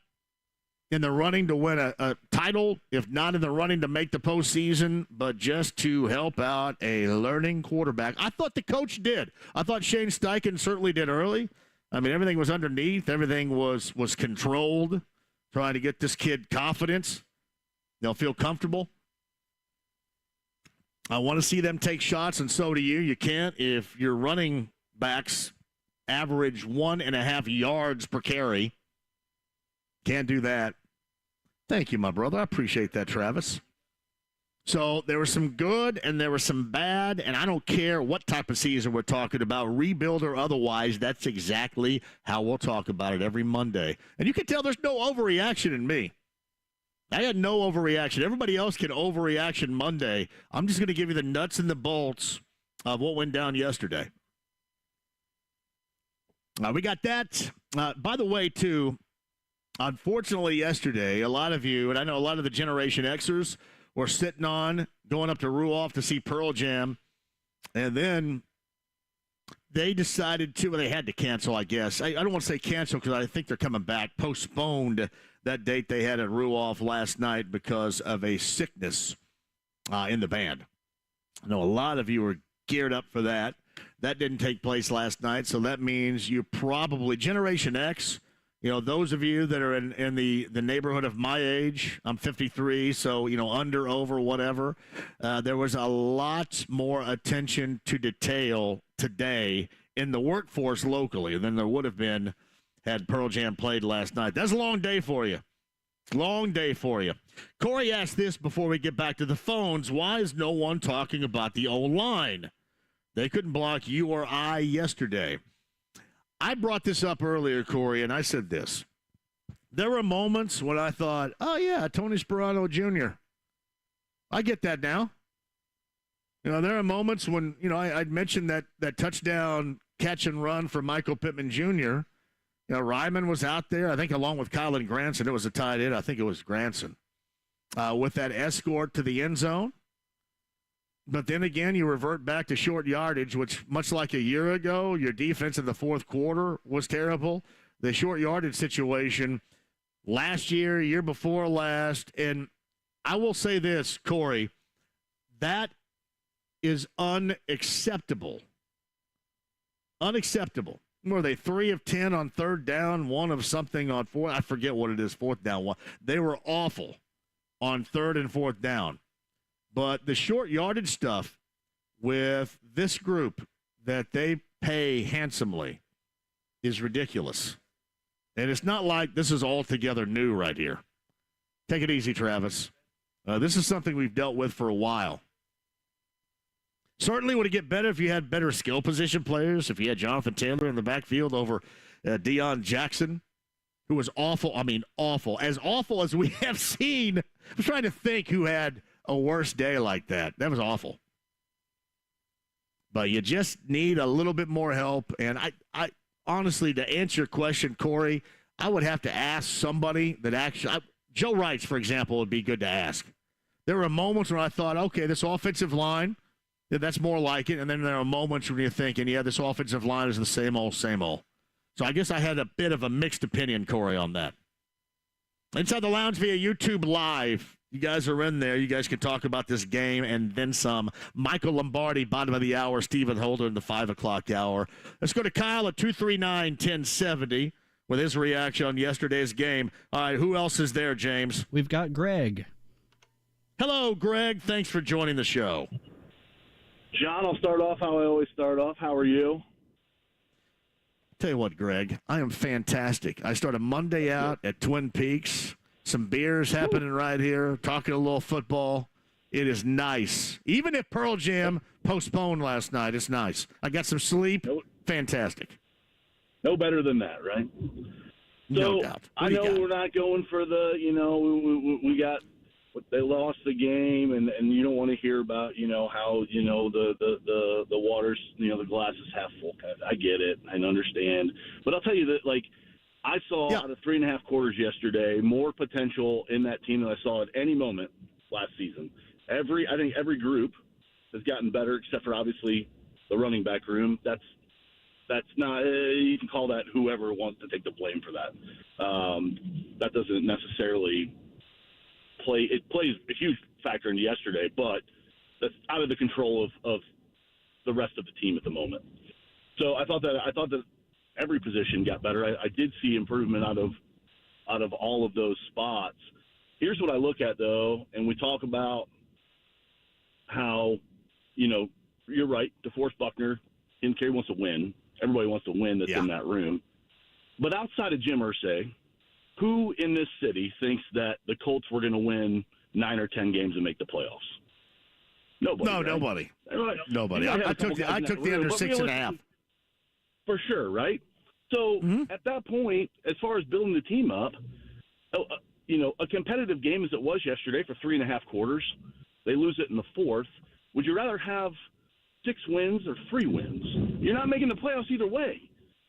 in the running to win a title, if not in the running to make the postseason, but just to help out a learning quarterback. I thought the coach did. I thought Shane Steichen certainly did early. I mean, everything was underneath. Everything was controlled, trying to get this kid confidence. They'll feel comfortable. I want to see them take shots, and so do you. You can't if your running backs average 1.5 yards per carry. Can't do that. Thank you, my brother. I appreciate that, Travis. So there was some good and there was some bad, and I don't care what type of season we're talking about, rebuild or otherwise. That's exactly how we'll talk about it every Monday. And you can tell there's no overreaction in me. I had no overreaction. Everybody else can overreaction Monday. I'm just going to give you the nuts and the bolts of what went down yesterday. We got that. By the way, too, unfortunately yesterday, a lot of you, and I know a lot of the Generation Xers, were sitting on going up to Ruoff to see Pearl Jam, and then they decided to, well, they had to cancel, I guess. I don't want to say cancel because I think they're coming back, postponed that date they had at Ruoff last night because of a sickness in the band. I know a lot of you were geared up for that. That didn't take place last night, so that means you probably, Generation X, those of you that are in the neighborhood of my age, I'm 53, so, under, over, whatever, there was a lot more attention to detail today in the workforce locally than there would have been had Pearl Jam played last night. That's a long day for you. Long day for you. Corey asked this before we get back to the phones. Why is no one talking about the O-line? They couldn't block you or I yesterday. I brought this up earlier, Corey, and I said this. There were moments when I thought, oh, yeah, Tony Sperano Jr. I get that now. There are moments when, I'd mentioned that touchdown catch and run for Michael Pittman Jr. Ryman was out there, I think, along with Kylan Granson. It was a tight end. I think it was Granson. With that escort to the end zone. But then again, you revert back to short yardage, which, much like a year ago, your defense in the fourth quarter was terrible. The short yardage situation last year before last, and I will say this, Corey, that is unacceptable. Unacceptable. Were they 3 of 10 on third down, 1 of something on fourth? I forget what it is, fourth down. 1. They were awful on third and fourth down. But the short yardage stuff with this group that they pay handsomely is ridiculous. And it's not like this is altogether new right here. Take it easy, Travis. This is something we've dealt with for a while. Certainly would it get better if you had better skill position players, if you had Jonathan Taylor in the backfield over Deion Jackson, who was awful. I mean, awful. As awful as we have seen. I'm trying to think who had a worse day like that. That was awful. But you just need a little bit more help. And I honestly, to answer your question, Corey, I would have to ask somebody that actually Joe Wrights, for example, would be good to ask. There were moments when I thought, okay, this offensive line, that's more like it. And then there are moments when you're thinking, yeah, this offensive line is the same old, same old. So I guess I had a bit of a mixed opinion, Corey, on that. Inside the Lounge via YouTube Live. You guys are in there. You guys can talk about this game and then some. Michael Lombardi, bottom of the hour. Stephen Holder in the 5 o'clock hour. Let's go to Kyle at 239-1070 with his reaction on yesterday's game. All right, who else is there, James? We've got Greg. Hello, Greg. Thanks for joining the show. John, I'll start off how I always start off. How are you? Tell you what, Greg, I am fantastic. I started Monday out at Twin Peaks. Some beers happening right here, talking a little football. It is nice. Even if Pearl Jam postponed last night, it's nice. I got some sleep. Fantastic. No better than that, right? No doubt. I know we're not going for the, we got, they lost the game, and you don't want to hear about, how, the water's, the glass is half full. I get it. I understand. But I'll tell you that, I saw out of 3.5 quarters yesterday more potential in that team than I saw at any moment last season. I think every group has gotten better, except for obviously the running back room. That's not you can call that whoever wants to take the blame for that. That doesn't necessarily play. It plays a huge factor into yesterday, but that's out of the control of the rest of the team at the moment. So I thought that every position got better. I did see improvement out of all of those spots. Here's what I look at, though, and we talk about how, you're right, DeForest Buckner, Tim Carey wants to win. Everybody wants to win that's in that room. But outside of Jim Irsay, who in this city thinks that the Colts were going to win 9 or 10 games and make the playoffs? Nobody. No, right? Nobody. I took the under 6.5. For sure, right? So at that point, as far as building the team up, a competitive game as it was yesterday for 3.5 quarters, they lose it in the fourth. Would you rather have 6 wins or 3 wins? You're not making the playoffs either way.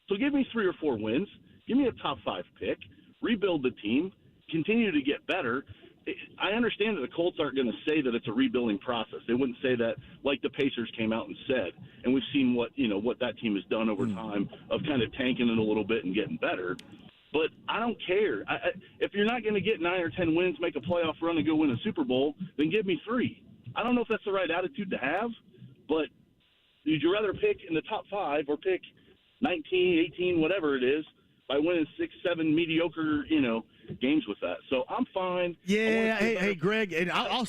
So give me 3 or 4 wins. Give me a top 5 pick. Rebuild the team. Continue to get better. I understand that the Colts aren't going to say that it's a rebuilding process. They wouldn't say that like the Pacers came out and said. And we've seen what that team has done over time of kind of tanking it a little bit and getting better. But I don't care. If you're not going to get 9 or 10 wins, make a playoff run, and go win a Super Bowl, then give me 3. I don't know if that's the right attitude to have, but would you rather pick in the top 5 or pick 19, 18, whatever it is, by winning 6, 7 mediocre, games with that? So I'm fine. Yeah. Hey, Greg, and I'm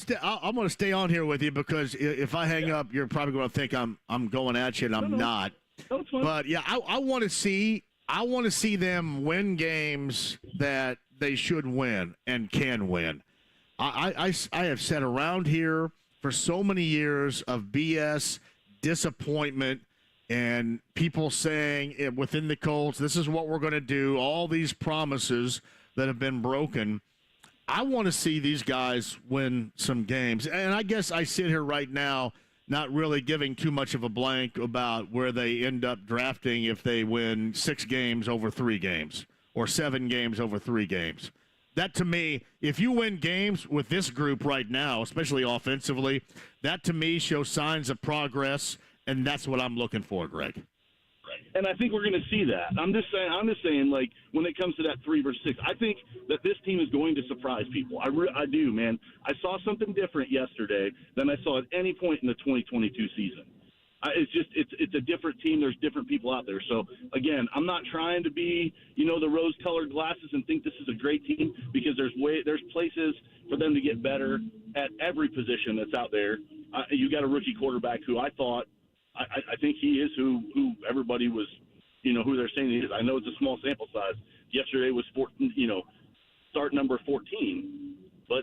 going to stay on here with you because if I hang up, you're probably going to think I'm going at you, and I'm not. No, it's fine. But yeah, I want to see them win games that they should win and can win. I have sat around here for so many years of BS, disappointment, and people saying within the Colts, this is what we're going to do, all these promises that have been broken. I want to see these guys win some games. And I guess I sit here right now not really giving too much of a blank about where they end up drafting if they win 6 games over 3 games or 7 games over 3 games. That, to me, if you win games with this group right now, especially offensively, that, to me, shows signs of progress, and that's what I'm looking for, Greg. And I think we're going to see that. I'm just saying, like, when it comes to that 3 versus 6, I think that this team is going to surprise people. I do, man. I saw something different yesterday than I saw at any point in the 2022 season. It's a different team. There's different people out there. So, again, I'm not trying to be, the rose-colored glasses and think this is a great team, because there's places for them to get better at every position that's out there. You got a rookie quarterback who I think he is who everybody was, who they're saying he is. I know it's a small sample size. Yesterday was start number 14, but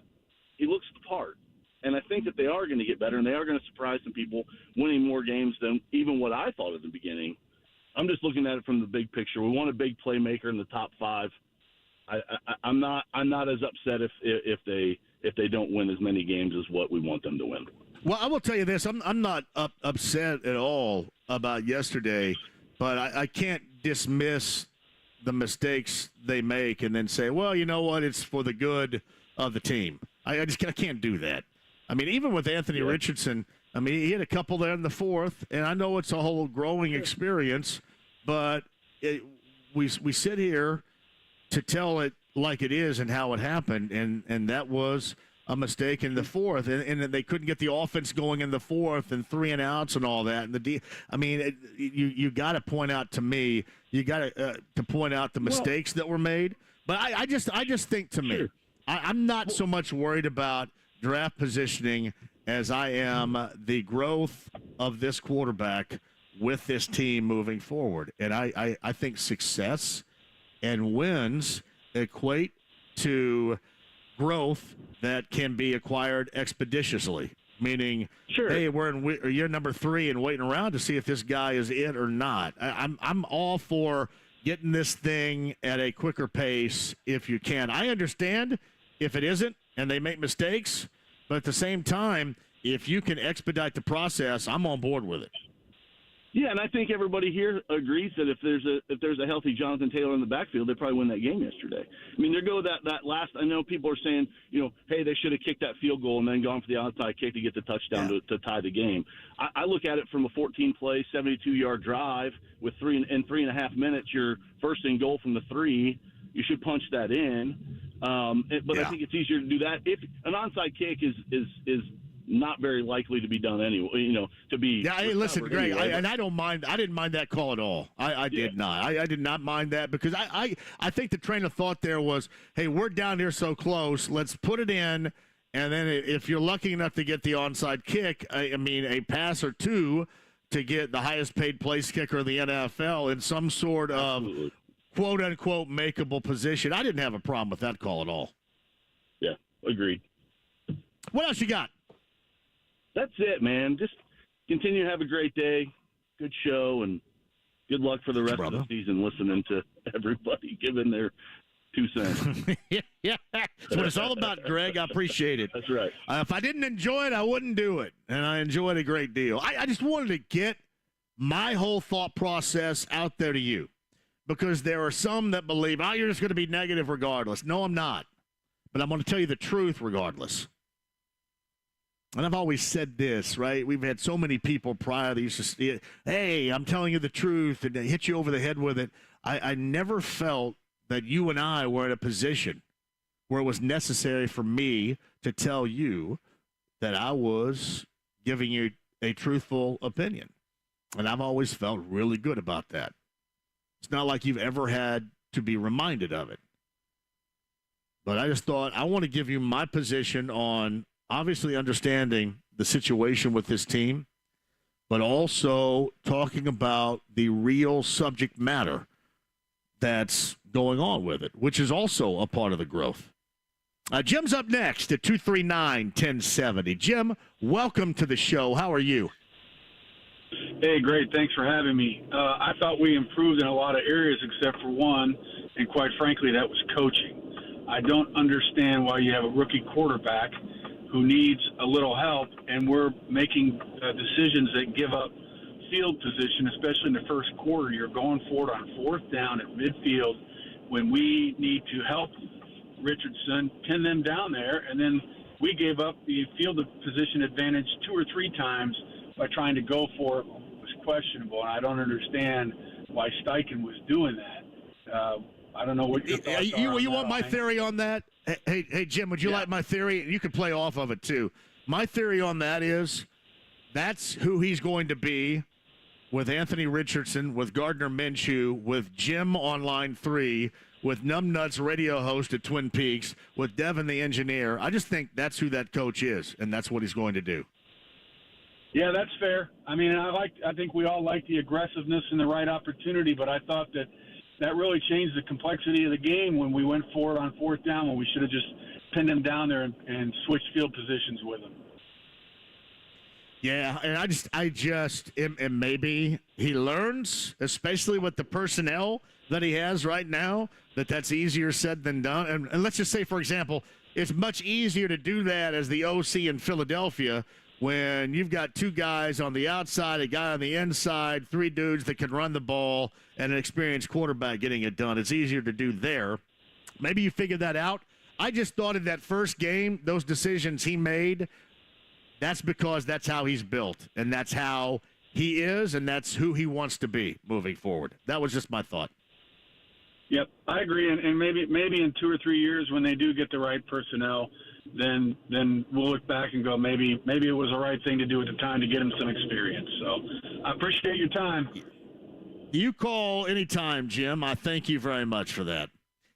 he looks the part. And I think that they are going to get better, and they are going to surprise some people, winning more games than even what I thought at the beginning. I'm just looking at it from the big picture. We want a big playmaker in the top 5. I'm not as upset if they don't win as many games as what we want them to win. Well, I will tell you this. I'm not upset at all about yesterday, but I can't dismiss the mistakes they make and then say, well, you know what, it's for the good of the team. I can't do that. I mean, even with Anthony Richardson, I mean, he had a couple there in the 4th, and I know it's a whole growing experience, but we sit here to tell it like it is and how it happened, and that was a mistake in the 4th, and they couldn't get the offense going in the 4th, and 3 and outs and all that. And you got to point out to me, you got to point out the mistakes that were made. But I just think, to me, I'm not so much worried about draft positioning as I am the growth of this quarterback with this team moving forward. And I think success and wins equate to growth that can be acquired expeditiously, meaning, hey, we're in year number 3 and waiting around to see if this guy is it or not. I'm all for getting this thing at a quicker pace if you can. I understand if it isn't and they make mistakes, but at the same time, if you can expedite the process, I'm on board with it. Yeah, and I think everybody here agrees that if there's a healthy Jonathan Taylor in the backfield, they probably win that game yesterday. I mean, they go that last. I know people are saying, hey, they should have kicked that field goal and then gone for the onside kick to get the touchdown to tie the game. I look at it from a 14-play, 72-yard drive with 3.5 minutes. You're first and goal from the 3. You should punch that in. But I think it's easier to do that if an onside kick is not very likely to be done anyway, to be. Yeah, hey, listen, Greg, anyway. I don't mind. I didn't mind that call at all. I did not. I did not mind that because I think the train of thought there was, hey, we're down here so close. Let's put it in, and then if you're lucky enough to get the onside kick, I mean, a pass or two to get the highest paid place kicker in the NFL in some sort of quote unquote makeable position. I didn't have a problem with that call at all. Yeah, agreed. What else you got? That's it, man. Just continue to have a great day. Good show, and good luck for the rest of the season listening to everybody giving their 2 cents. Yeah, that's what it's all about, Greg. I appreciate it. That's right. If I didn't enjoy it, I wouldn't do it, and I enjoyed it a great deal. I just wanted to get my whole thought process out there to you because there are some that believe, you're just going to be negative regardless. No, I'm not. But I'm going to tell you the truth regardless. And I've always said this, right? We've had so many people prior that used to say, hey, I'm telling you the truth, and they hit you over the head with it. I never felt that you and I were in a position where it was necessary for me to tell you that I was giving you a truthful opinion. And I've always felt really good about that. It's not like you've ever had to be reminded of it. But I just thought I want to give you my position on obviously understanding the situation with this team, but also talking about the real subject matter that's going on with it, which is also a part of the growth. Jim's up next at 239-1070. Jim, welcome to the show. How are you? Hey, great. Thanks for having me. I thought we improved in a lot of areas except for one, and quite frankly, that was coaching. I don't understand why you have a rookie quarterback who needs a little help, and we're making decisions that give up field position, especially in the first quarter. You're going for it on fourth down at midfield when we need to help Richardson, pin them down there, and then we gave up the field position advantage 2 or 3 times by trying to go for it. It was questionable, and I don't understand why Steichen was doing that. I don't know what your thoughts are. You want my theory on that? Hey, Jim, would you like my theory? You can play off of it, too. My theory on that is that's who he's going to be with Anthony Richardson, with Gardner Minshew, with Jim on line 3, with Numbnuts radio host at Twin Peaks, with Devin the engineer. I just think that's who that coach is, and that's what he's going to do. Yeah, that's fair. I mean, I think we all like the aggressiveness and the right opportunity, but I thought that really changed the complexity of the game when we went for it on fourth down, when we should have just pinned him down there and switched field positions with him. Yeah, and and maybe he learns, especially with the personnel that he has right now, that's easier said than done. And let's just say, for example, it's much easier to do that as the OC in Philadelphia when you've got 2 guys on the outside, a guy on the inside, 3 dudes that can run the ball, and an experienced quarterback getting it done. It's easier to do there. Maybe you figured that out. I just thought in that first game, those decisions he made, that's because that's how he's built, and that's how he is, and that's who he wants to be moving forward. That was just my thought. Yep, I agree, and maybe in 2 or 3 years when they do get the right personnel, then we'll look back and go, maybe it was the right thing to do at the time to get him some experience. So I appreciate your time. You call anytime, Jim. I thank you very much for that.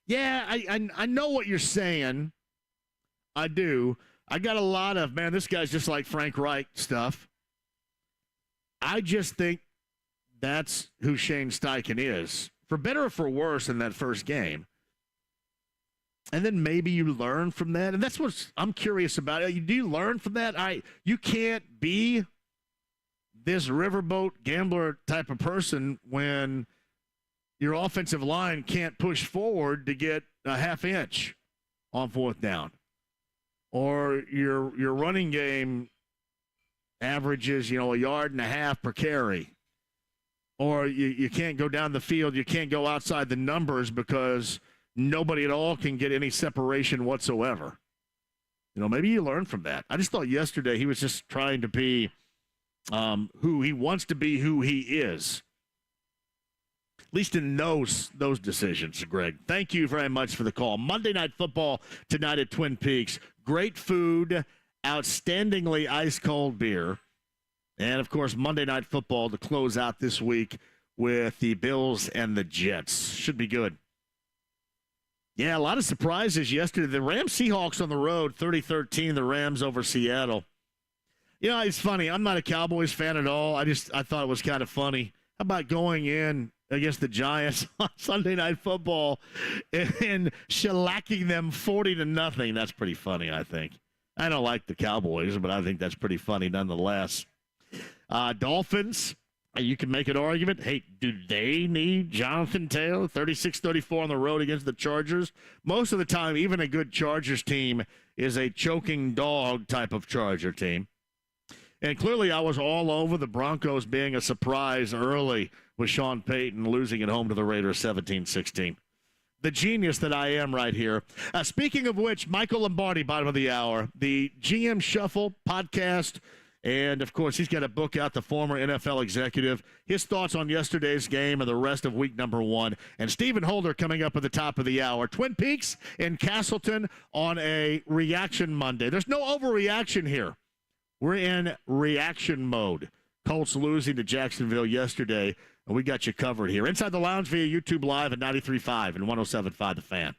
Yeah, I know what you're saying. I do. I got a lot of, man, this guy's just like Frank Reich stuff. I just think that's who Shane Steichen is, for better or for worse in that first game. And then maybe you learn from that. And that's what I'm curious about. Do you learn from that? You can't be this riverboat gambler type of person when your offensive line can't push forward to get a half inch on fourth down. Or your running game averages, 1.5 yards per carry. Or you can't go down the field. You can't go outside the numbers because nobody at all can get any separation whatsoever. Maybe you learn from that. I just thought yesterday he was just trying to be who he wants to be, who he is. At least in those decisions, Greg. Thank you very much for the call. Monday Night Football tonight at Twin Peaks. Great food, outstandingly ice-cold beer. And, of course, Monday Night Football to close out this week with the Bills and the Jets. Should be good. Yeah, a lot of surprises yesterday. The Rams-Seahawks on the road, 30-13, the Rams over Seattle. It's funny. I'm not a Cowboys fan at all. I thought it was kind of funny. How about going in against the Giants on Sunday Night Football and shellacking them 40-0? That's pretty funny, I think. I don't like the Cowboys, but I think that's pretty funny nonetheless. Dolphins, you can make an argument. Hey, do they need Jonathan Taylor? 36-34 on the road against the Chargers. Most of the time, even a good Chargers team is a choking dog type of Charger team. And clearly I was all over the Broncos being a surprise early with Sean Payton losing at home to the Raiders 17-16. The genius that I am right here. Speaking of which, Michael Lombardi, bottom of the hour, the GM Shuffle podcast And, of course, he's got a book out, the former NFL executive, his thoughts on yesterday's game and the rest of week number 1. And Stephen Holder coming up at the top of the hour. Twin Peaks and Castleton on a reaction Monday. There's no overreaction here. We're in reaction mode. Colts losing to Jacksonville yesterday, and we got you covered here. Inside the Lounge via YouTube Live at 93.5 and 107.5 The Fan.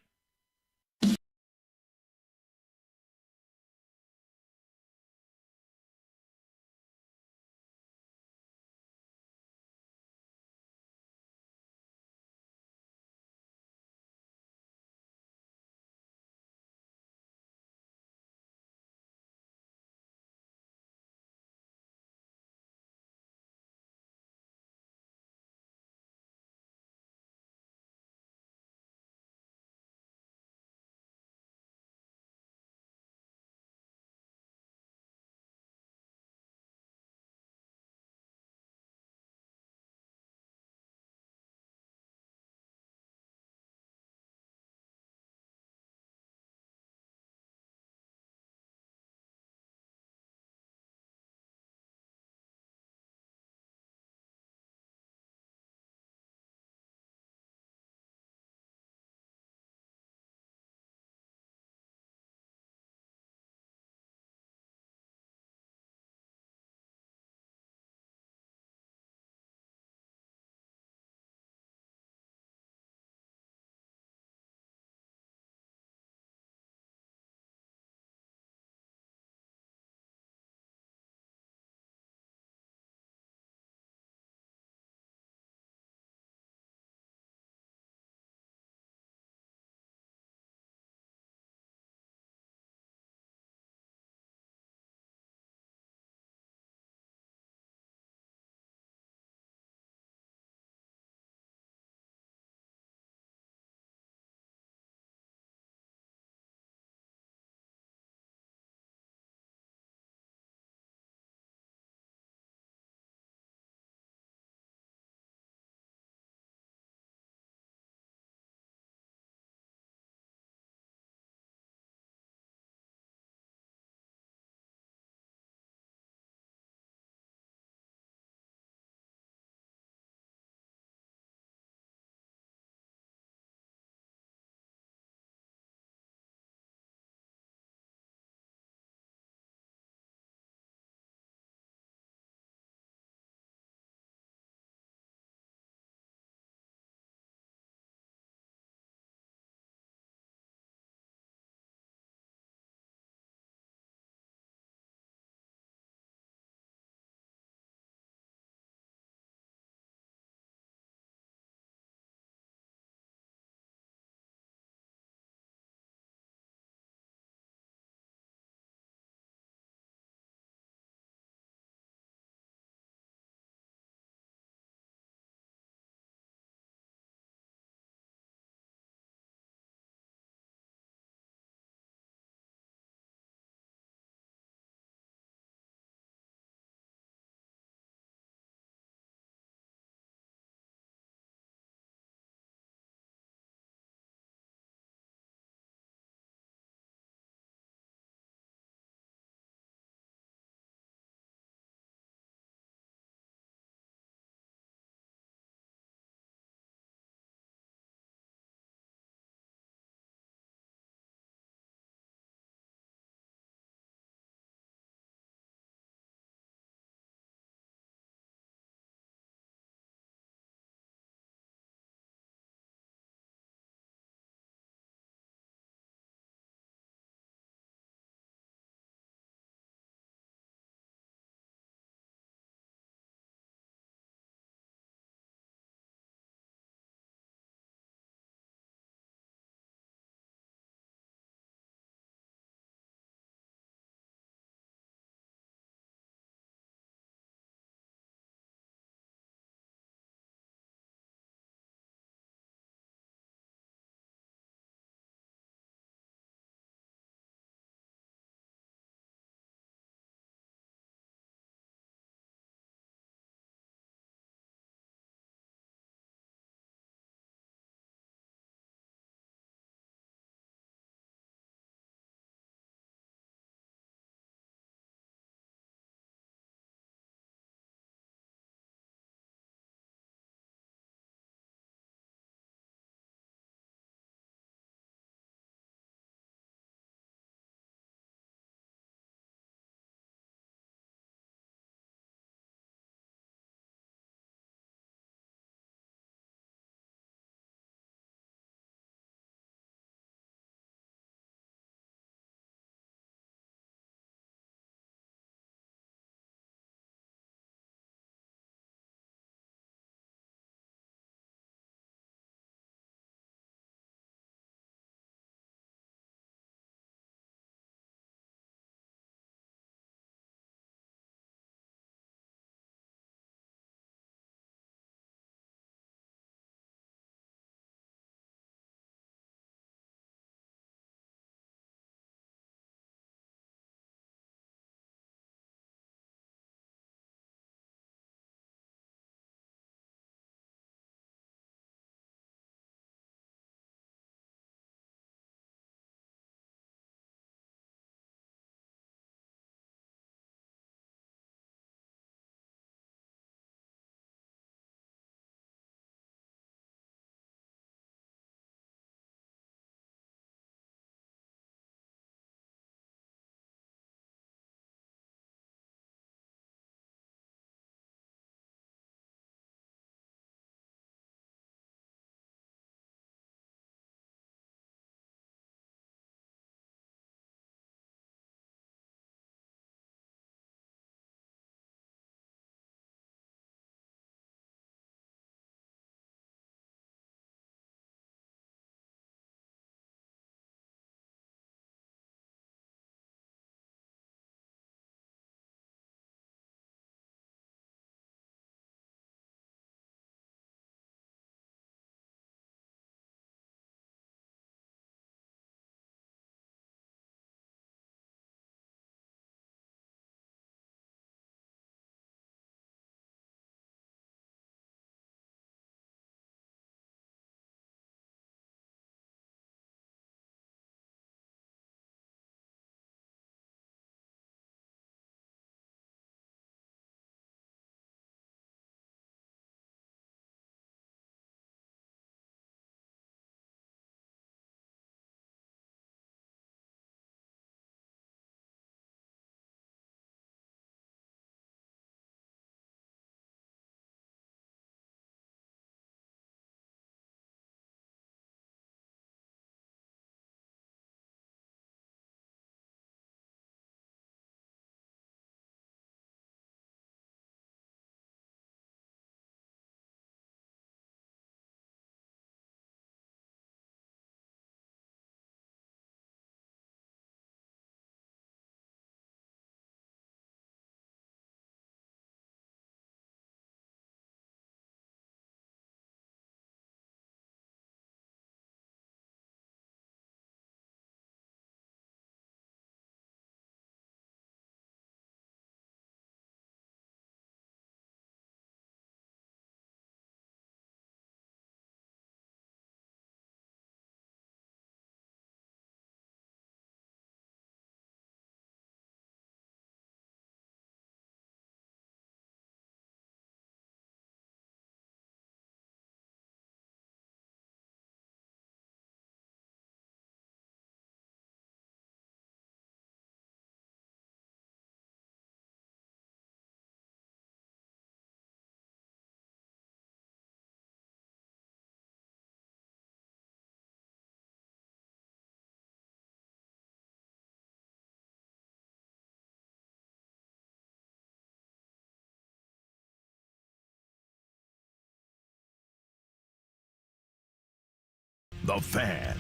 The Fan.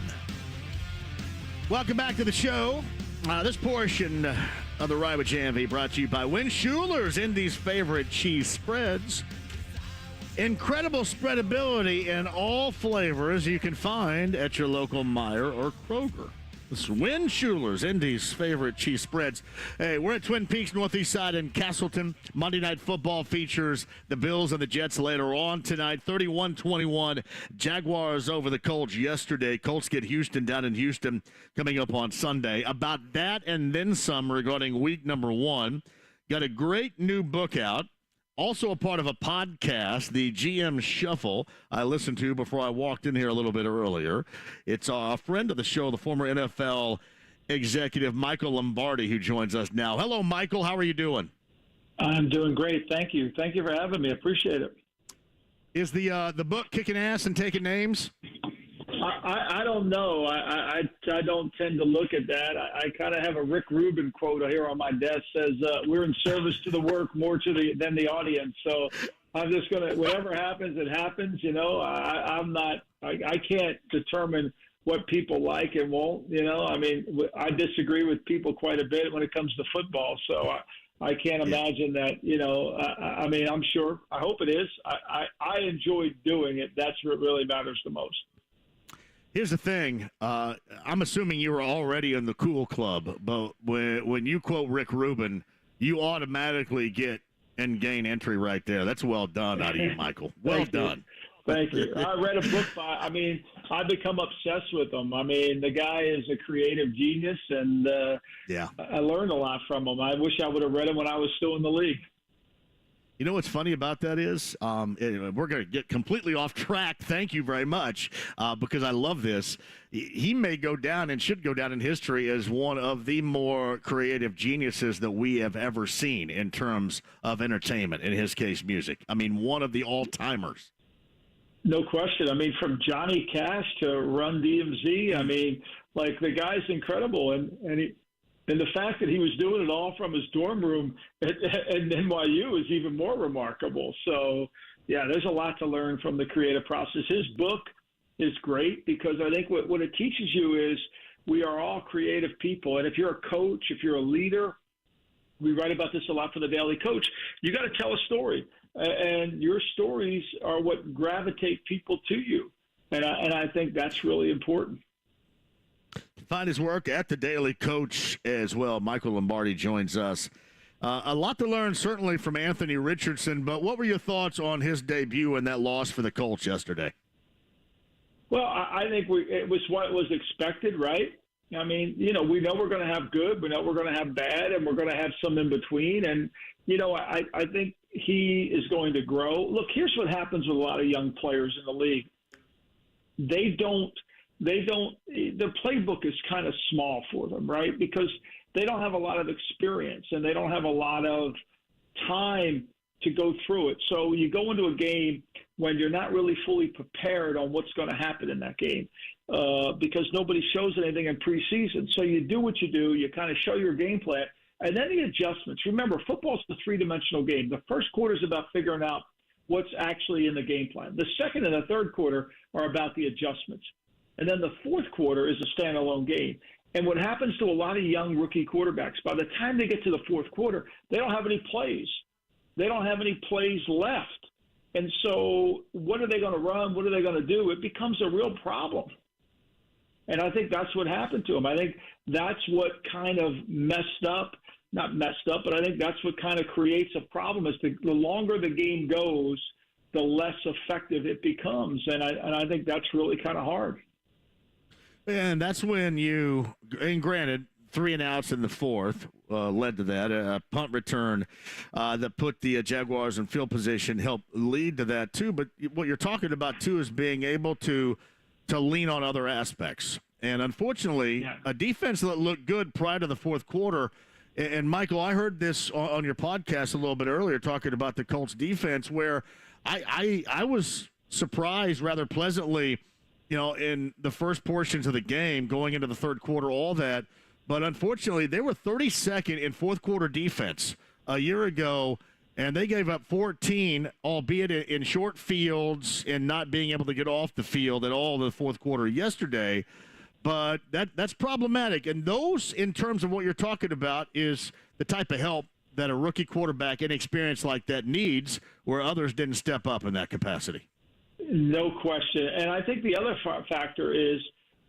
Welcome back to the show. This portion of the Ride with JMV brought to you by Win Schuler's, Indy's favorite cheese spreads. Incredible spreadability in all flavors you can find at your local Meijer or Kroger. This is Win Schuler's, Indy's favorite cheese spreads. Hey, we're at Twin Peaks, Northeast Side in Castleton. Monday Night Football features the Bills and the Jets later on tonight. 31-21, Jaguars over the Colts yesterday. Colts get Houston down in Houston coming up on Sunday. About that and then some regarding week number 1. Got a great new book out. Also a part of a podcast, the GM Shuffle, I listened to before I walked in here a little bit earlier. It's a friend of the show, the former NFL executive Michael Lombardi, who joins us now. Hello, Michael. How are you doing? I'm doing great. Thank you. Thank you for having me. Appreciate it. Is the book kicking ass and taking names? I don't know. I don't tend to look at that. I kind of have a Rick Rubin quote here on my desk says, we're in service to the work more than the audience. So I'm just going to, whatever happens, it happens. You know, I can't determine what people like and won't, you know. I mean, I disagree with people quite a bit when it comes to football. So I can't imagine that, you know, I mean, I'm sure, I hope it is. I enjoy doing it. That's what really matters the most. Here's the thing. I'm assuming you were already in the cool club, but when you quote Rick Rubin, you automatically get and gain entry right there. That's well done out of you, Michael. Well done. Thank you. I read a book I've become obsessed with him. I mean, the guy is a creative genius, and I learned a lot from him. I wish I would have read him when I was still in the league. You know what's funny about that is we're going to get completely off track. Thank you very much, because I love this. He may go down and should go down in history as one of the more creative geniuses that we have ever seen in terms of entertainment, in his case, music. I mean, one of the all-timers. No question. I mean, from Johnny Cash to Run DMC, I mean, like, the guy's incredible. And the fact that he was doing it all from his dorm room at NYU is even more remarkable. So, yeah, there's a lot to learn from the creative process. His book is great because I think what it teaches you is we are all creative people. And if you're a coach, if you're a leader, we write about this a lot for the Daily Coach, you got to tell a story. And your stories are what gravitate people to you. And I think that's really important. Find his work at the Daily Coach as well. Michael Lombardi joins us. A lot to learn, certainly, from Anthony Richardson, but what were your thoughts on his debut and that loss for the Colts yesterday? Well, I think it was what was expected, right? I mean, you know, we know we're going to have good, we know we're going to have bad, and we're going to have some in between. And, you know, I think he is going to grow. Look, here's what happens with a lot of young players in the league. The playbook is kind of small for them, right? Because they don't have a lot of experience and they don't have a lot of time to go through it. So you go into a game when you're not really fully prepared on what's going to happen in that game because nobody shows anything in preseason. So you do what you do, you kind of show your game plan, and then the adjustments. Remember, football's a three-dimensional game. The first quarter is about figuring out what's actually in the game plan. The second and the third quarter are about the adjustments. And then the fourth quarter is a standalone game. And what happens to a lot of young rookie quarterbacks, by the time they get to the fourth quarter, they don't have any plays. They don't have any plays left. And so what are they going to run? What are they going to do? It becomes a real problem. And I think that's what happened to him. I think that's what kind of not messed up, but I think that's what kind of creates a problem is the longer the game goes, the less effective it becomes. And I think that's really kind of hard. And that's when and granted, 3 and outs in the fourth led to that. A punt return that put the Jaguars in field position helped lead to that, too. But what you're talking about, too, is being able to lean on other aspects. And unfortunately, a defense that looked good prior to the fourth quarter. And, Michael, I heard this on your podcast a little bit earlier talking about the Colts defense where I was surprised rather pleasantly, you know, in the first portions of the game, going into the third quarter, all that. But unfortunately, they were 32nd in fourth quarter defense a year ago. And they gave up 14, albeit in short fields and not being able to get off the field at all in the fourth quarter yesterday. But that's problematic. And those, in terms of what you're talking about, is the type of help that a rookie quarterback inexperienced like that needs, where others didn't step up in that capacity. No question. And I think the other factor is,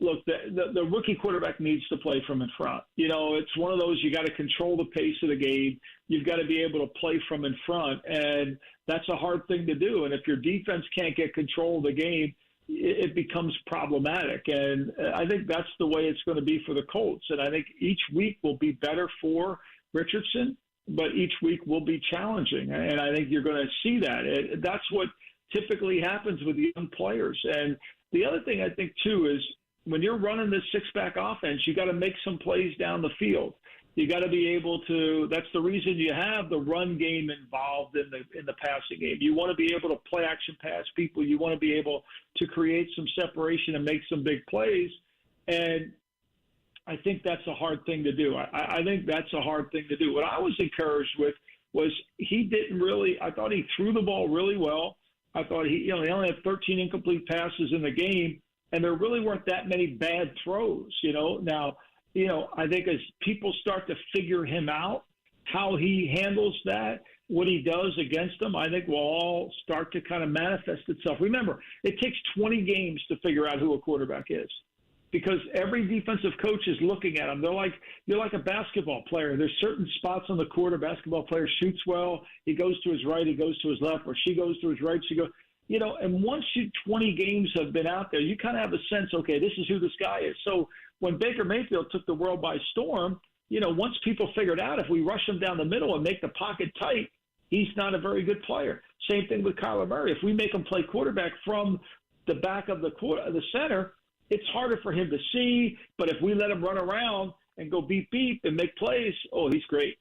look, the rookie quarterback needs to play from in front. You know, it's one of those, you got to control the pace of the game. You've got to be able to play from in front, and that's a hard thing to do. And if your defense can't get control of the game, it becomes problematic. And I think that's the way it's going to be for the Colts. And I think each week will be better for Richardson, but each week will be challenging. And I think you're going to see that. That's what typically happens with young players. And the other thing I think, too, is when you're running this six-back offense, you got to make some plays down the field. You got to be able to. That's the reason you have the run game involved in the passing game. You want to be able to play action pass people. You want to be able to create some separation and make some big plays. And I think that's a hard thing to do. I think that's a hard thing to do. What I was encouraged with was he didn't really. I thought he threw the ball really well. I thought he only had 13 incomplete passes in the game, and there really weren't that many bad throws. Now. I think as people start to figure him out, how he handles that, what he does against them, I think will all start to kind of manifest itself. Remember, it takes 20 games to figure out who a quarterback is, because every defensive coach is looking at him. You're like a basketball player. There's certain spots on the court a basketball player shoots well. He goes to his right, he goes to his left, or she goes to his right, she goes. And once 20 games have been out there, you kind of have a sense, okay, this is who this guy is. So when Baker Mayfield took the world by storm, once people figured out if we rush him down the middle and make the pocket tight, he's not a very good player. Same thing with Kyler Murray. If we make him play quarterback from the back of the center, it's harder for him to see. But if we let him run around and go beep, beep and make plays, oh, he's great.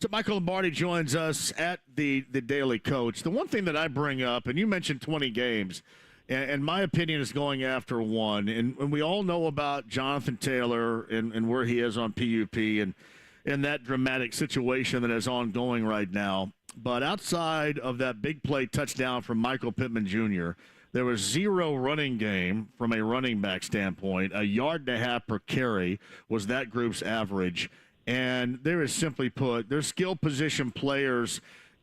So Michael Lombardi joins us at the Daily Coach. The one thing that I bring up, and you mentioned 20 games, and my opinion is going after one. And we all know about Jonathan Taylor and where he is on PUP and that dramatic situation that is ongoing right now. But outside of that big play touchdown from Michael Pittman Jr., there was zero running game from a running back standpoint. 1.5 yards per carry was that group's average. And there is, simply put, their skill position players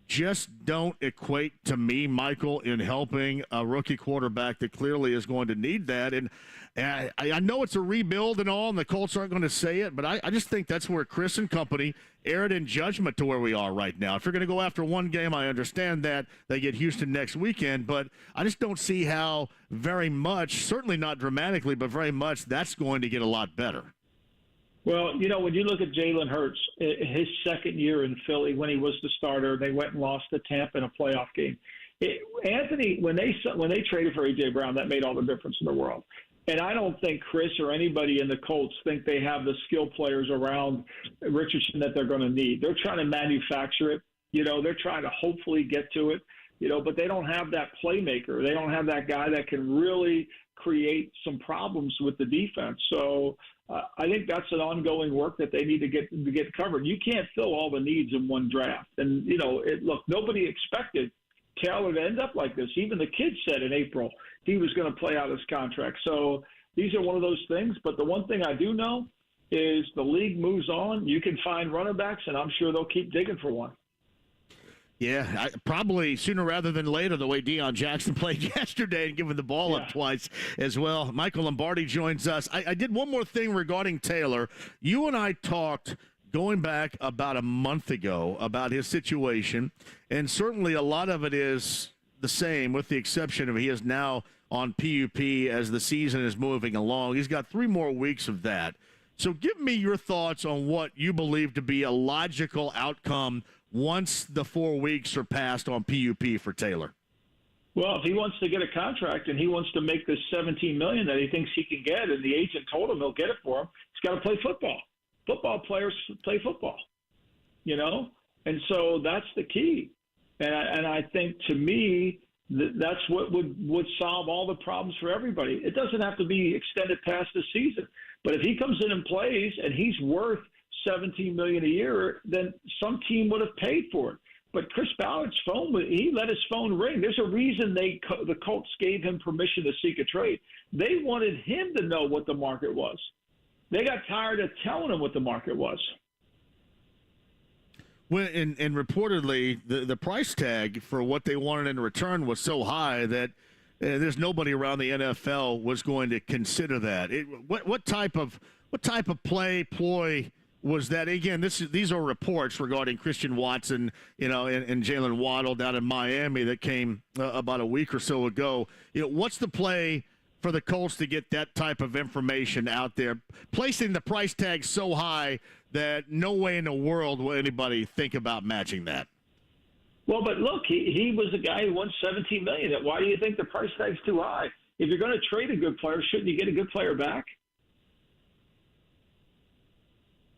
just don't equate to me, Michael, in helping a rookie quarterback that clearly is going to need that. And I know it's a rebuild and all, and the Colts aren't going to say it, but I just think that's where Chris and company erred in judgment to where we are right now. If you're going to go after one game, I understand that. They get Houston next weekend, but I just don't see how very much, certainly not dramatically, but very much, that's going to get a lot better. Well, when you look at Jalen Hurts, his second year in Philly when he was the starter, they went and lost to Tampa in a playoff game. Anthony, when they traded for A.J. Brown, that made all the difference in the world. And I don't think Chris or anybody in the Colts think they have the skill players around Richardson that they're going to need. They're trying to manufacture it. They're trying to hopefully get to it, but they don't have that playmaker. They don't have that guy that can really create some problems with the defense. So I think that's an ongoing work that they need to get covered. You can't fill all the needs in one draft. And, look, nobody expected Taylor to end up like this. Even the kid said in April he was going to play out his contract. So these are one of those things. But the one thing I do know is the league moves on. You can find running backs, and I'm sure they'll keep digging for one. Yeah, probably sooner rather than later, the way Deion Jackson played yesterday and giving the ball up twice as well. Michael Lombardi joins us. I did one more thing regarding Taylor. You and I talked going back about a month ago about his situation, and certainly a lot of it is the same with the exception of he is now on PUP as the season is moving along. He's got 3 more weeks of that. So give me your thoughts on what you believe to be a logical outcome once the 4 weeks are passed on PUP for Taylor. Well, if he wants to get a contract and he wants to make this $17 million that he thinks he can get, and the agent told him he'll get it for him, he's got to play football. Football players play football, and so that's the key. And I think, to me, that's what would solve all the problems for everybody. It doesn't have to be extended past the season, but if he comes in and plays and he's worth $17 million a year, then some team would have paid for it. But Chris Ballard's phone, he let his phone ring. There's a reason the Colts gave him permission to seek a trade. They wanted him to know what the market was. They got tired of telling him what the market was. Well, and reportedly, the price tag for what they wanted in return was so high that there's nobody around the NFL was going to consider that. What type of ploy was that? Again, these are reports regarding Christian Watson, and Jalen Waddle down in Miami that came about a week or so ago. What's the play for the Colts to get that type of information out there, placing the price tag so high that no way in the world will anybody think about matching that? Well, but look, he was a guy who won $17 million. Why do you think the price tag's too high? If you're going to trade a good player, shouldn't you get a good player back?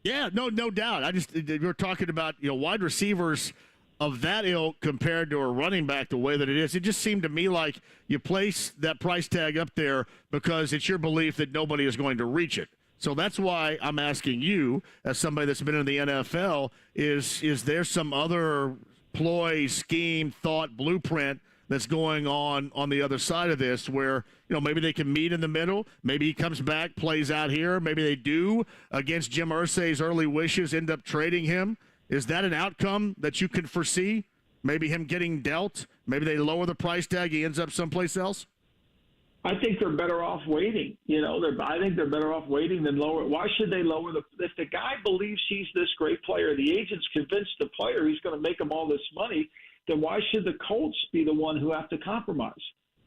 Yeah, no doubt. We're talking about wide receivers of that ilk compared to a running back the way that it is. It just seemed to me like you place that price tag up there because it's your belief that nobody is going to reach it. So that's why I'm asking you, as somebody that's been in the NFL, is there some other ploy, scheme, thought, blueprint that's going on the other side of this where, maybe they can meet in the middle. Maybe he comes back, plays out here. Maybe they do, against Jim Irsay's early wishes, end up trading him. Is that an outcome that you can foresee? Maybe him getting dealt? Maybe they lower the price tag, he ends up someplace else? I think they're better off waiting. I think they're better off waiting than lower. Why should they lower if the guy believes he's this great player, the agent's convinced the player he's going to make him all this money, then why should the Colts be the one who have to compromise?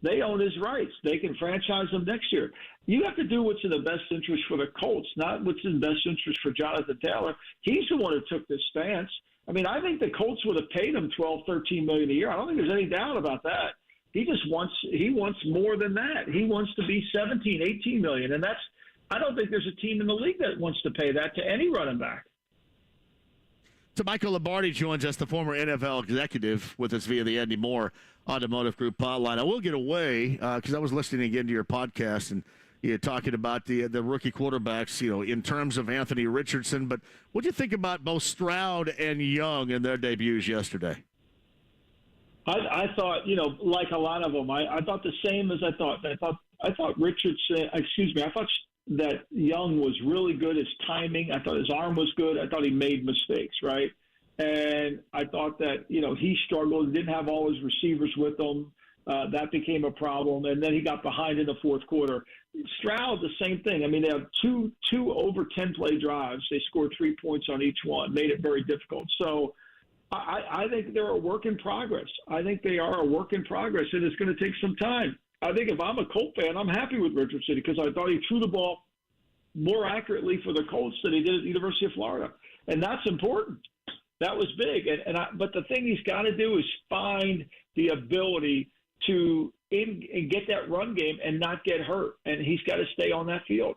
They own his rights. They can franchise him next year. You have to do what's in the best interest for the Colts, not what's in the best interest for Jonathan Taylor. He's the one who took this stance. I mean, I think the Colts would have paid him $12, $13 million a year. I don't think there's any doubt about that. He wants more than that. He wants to be $17, $18 million, and I don't think there's a team in the league that wants to pay that to any running back. So Michael Lombardi joins us, the former NFL executive, with us via the Andy Moore Automotive Group hotline. I will get away because I was listening again to your podcast and you're talking about the rookie quarterbacks, in terms of Anthony Richardson. But what do you think about both Stroud and Young in their debuts yesterday? I thought, like a lot of them, I thought the same as I thought. I thought Richardson, I thought that Young was really good. His timing, I thought his arm was good. I thought he made mistakes, right? And I thought that, he struggled, didn't have all his receivers with him. That became a problem. And then he got behind in the fourth quarter. Stroud, the same thing. I mean, they have two over 10-play drives. They scored 3 points on each one, made it very difficult. So I think they're a work in progress. I think they are a work in progress, and it's going to take some time. I think if I'm a Colt fan, I'm happy with Richardson because I thought he threw the ball more accurately for the Colts than he did at the University of Florida. And that's important. That was big. But the thing he's got to do is find the ability to and get that run game and not get hurt. And he's got to stay on that field.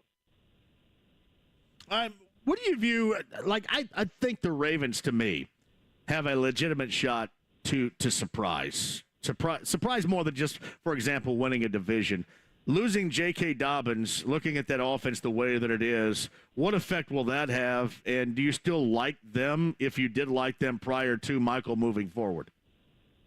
What do you view? I think the Ravens, to me, have a legitimate shot to surprise more than just, for example, winning a division. Losing J.K. Dobbins, looking at that offense the way that it is, what effect will that have? And do you still like them if you did like them prior to Michael moving forward?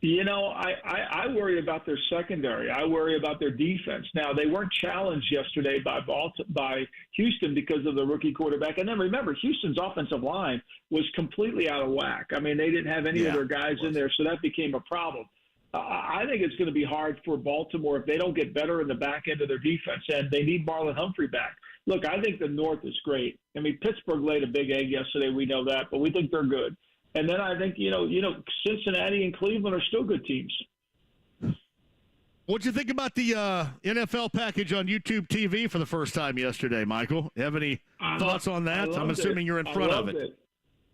I worry about their secondary. I worry about their defense. Now, they weren't challenged yesterday by Houston because of the rookie quarterback. And then remember, Houston's offensive line was completely out of whack. I mean, they didn't have any of their guys in there, so that became a problem. I think it's going to be hard for Baltimore if they don't get better in the back end of their defense, and they need Marlon Humphrey back. Look, I think the North is great. I mean, Pittsburgh laid a big egg yesterday. We know that, but we think they're good. And then I think, Cincinnati and Cleveland are still good teams. What'd you think about the NFL package on YouTube TV for the first time yesterday, Michael? You have any thoughts on that? I'm assuming you're in front of it.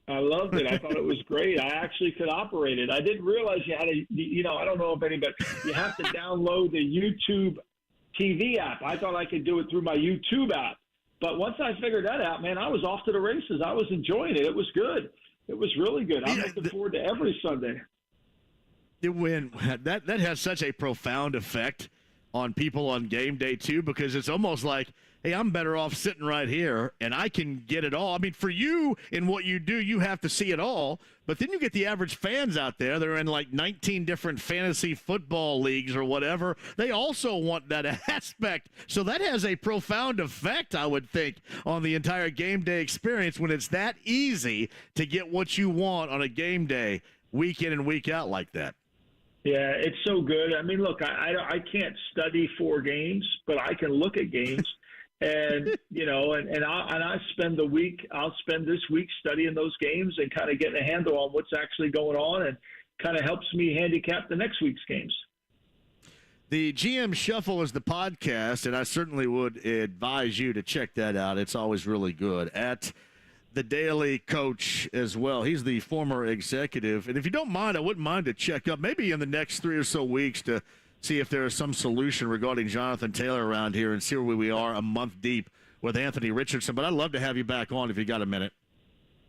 I loved it. I thought it was great. I actually could operate it. I didn't realize you had I don't know if anybody, you have to download the YouTube TV app. I thought I could do it through my YouTube app. But once I figured that out, man, I was off to the races. I was enjoying it. It was good. It was really good. I'm looking forward to every Sunday. That has such a profound effect on people on game day, too, because it's almost like, hey, I'm better off sitting right here, and I can get it all. I mean, for you and what you do, you have to see it all. But then you get the average fans out there. They're in like 19 different fantasy football leagues or whatever. They also want that aspect. So that has a profound effect, I would think, on the entire game day experience when it's that easy to get what you want on a game day week in and week out like that. Yeah, it's so good. I mean, look, I can't study 4 games, but I can look at games. And I spend the week. I'll spend this week studying those games and kind of getting a handle on what's actually going on, and kind of helps me handicap the next week's games. The GM Shuffle is the podcast, and I certainly would advise you to check that out. It's always really good. At the Daily Coach as well. He's the former executive, and if you don't mind, I wouldn't mind to check up maybe in the next 3 or so weeks to see if there is some solution regarding Jonathan Taylor around here and see where we are a month deep with Anthony Richardson. But I'd love to have you back on if you got a minute.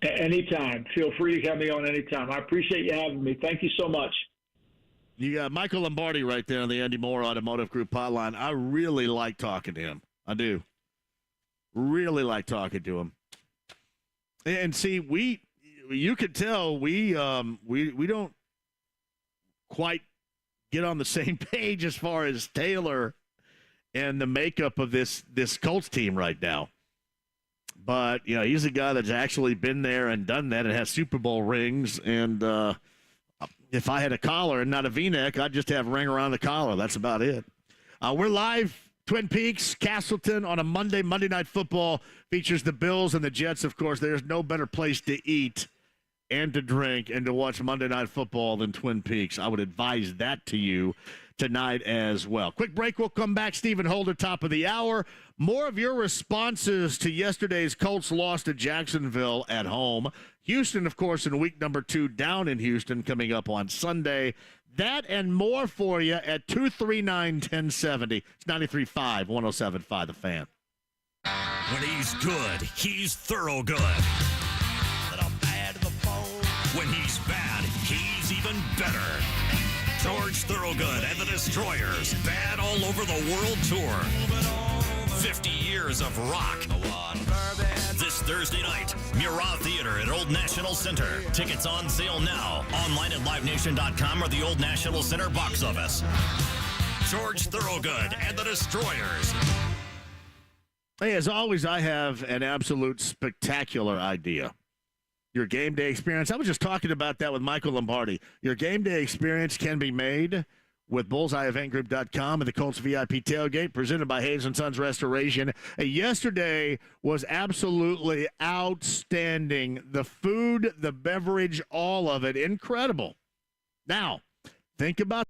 Anytime. Feel free to have me on anytime. I appreciate you having me. Thank you so much. You got Michael Lombardi right there on the Andy Moore Automotive Group hotline. I really like talking to him. I do. Really like talking to him. And see, you could tell we don't quite get on the same page as far as Taylor and the makeup of this Colts team right now. But, he's a guy that's actually been there and done that and has Super Bowl rings. And if I had a collar and not a V-neck, I'd just have a ring around the collar. That's about it. We're live, Twin Peaks, Castleton on a Monday. Monday Night Football features the Bills and the Jets, of course. There's no better place to eat and to drink and to watch Monday Night Football than Twin Peaks. I would advise that to you tonight as well. Quick break. We'll come back. Stephen Holder, top of the hour. More of your responses to yesterday's Colts loss to Jacksonville at home. Houston, of course, in week number 2, down in Houston, coming up on Sunday. That and more for you at 239-1070. It's 93.5, 107.5, The Fan. When he's good, he's thorough good. When he's bad, he's even better. George Thorogood and the Destroyers, bad all over the world tour. 50 years of rock. This Thursday night, Murat Theater at Old National Center. Tickets on sale now. Online at livenation.com or the Old National Center box office. George Thorogood and the Destroyers. Hey, as always, I have an absolute spectacular idea. Your game day experience. I was just talking about that with Michael Lombardi. Your game day experience can be made with bullseyeeventgroup.com and the Colts VIP tailgate presented by Hayes & Sons Restoration. Yesterday was absolutely outstanding. The food, the beverage, all of it, incredible. Now, think about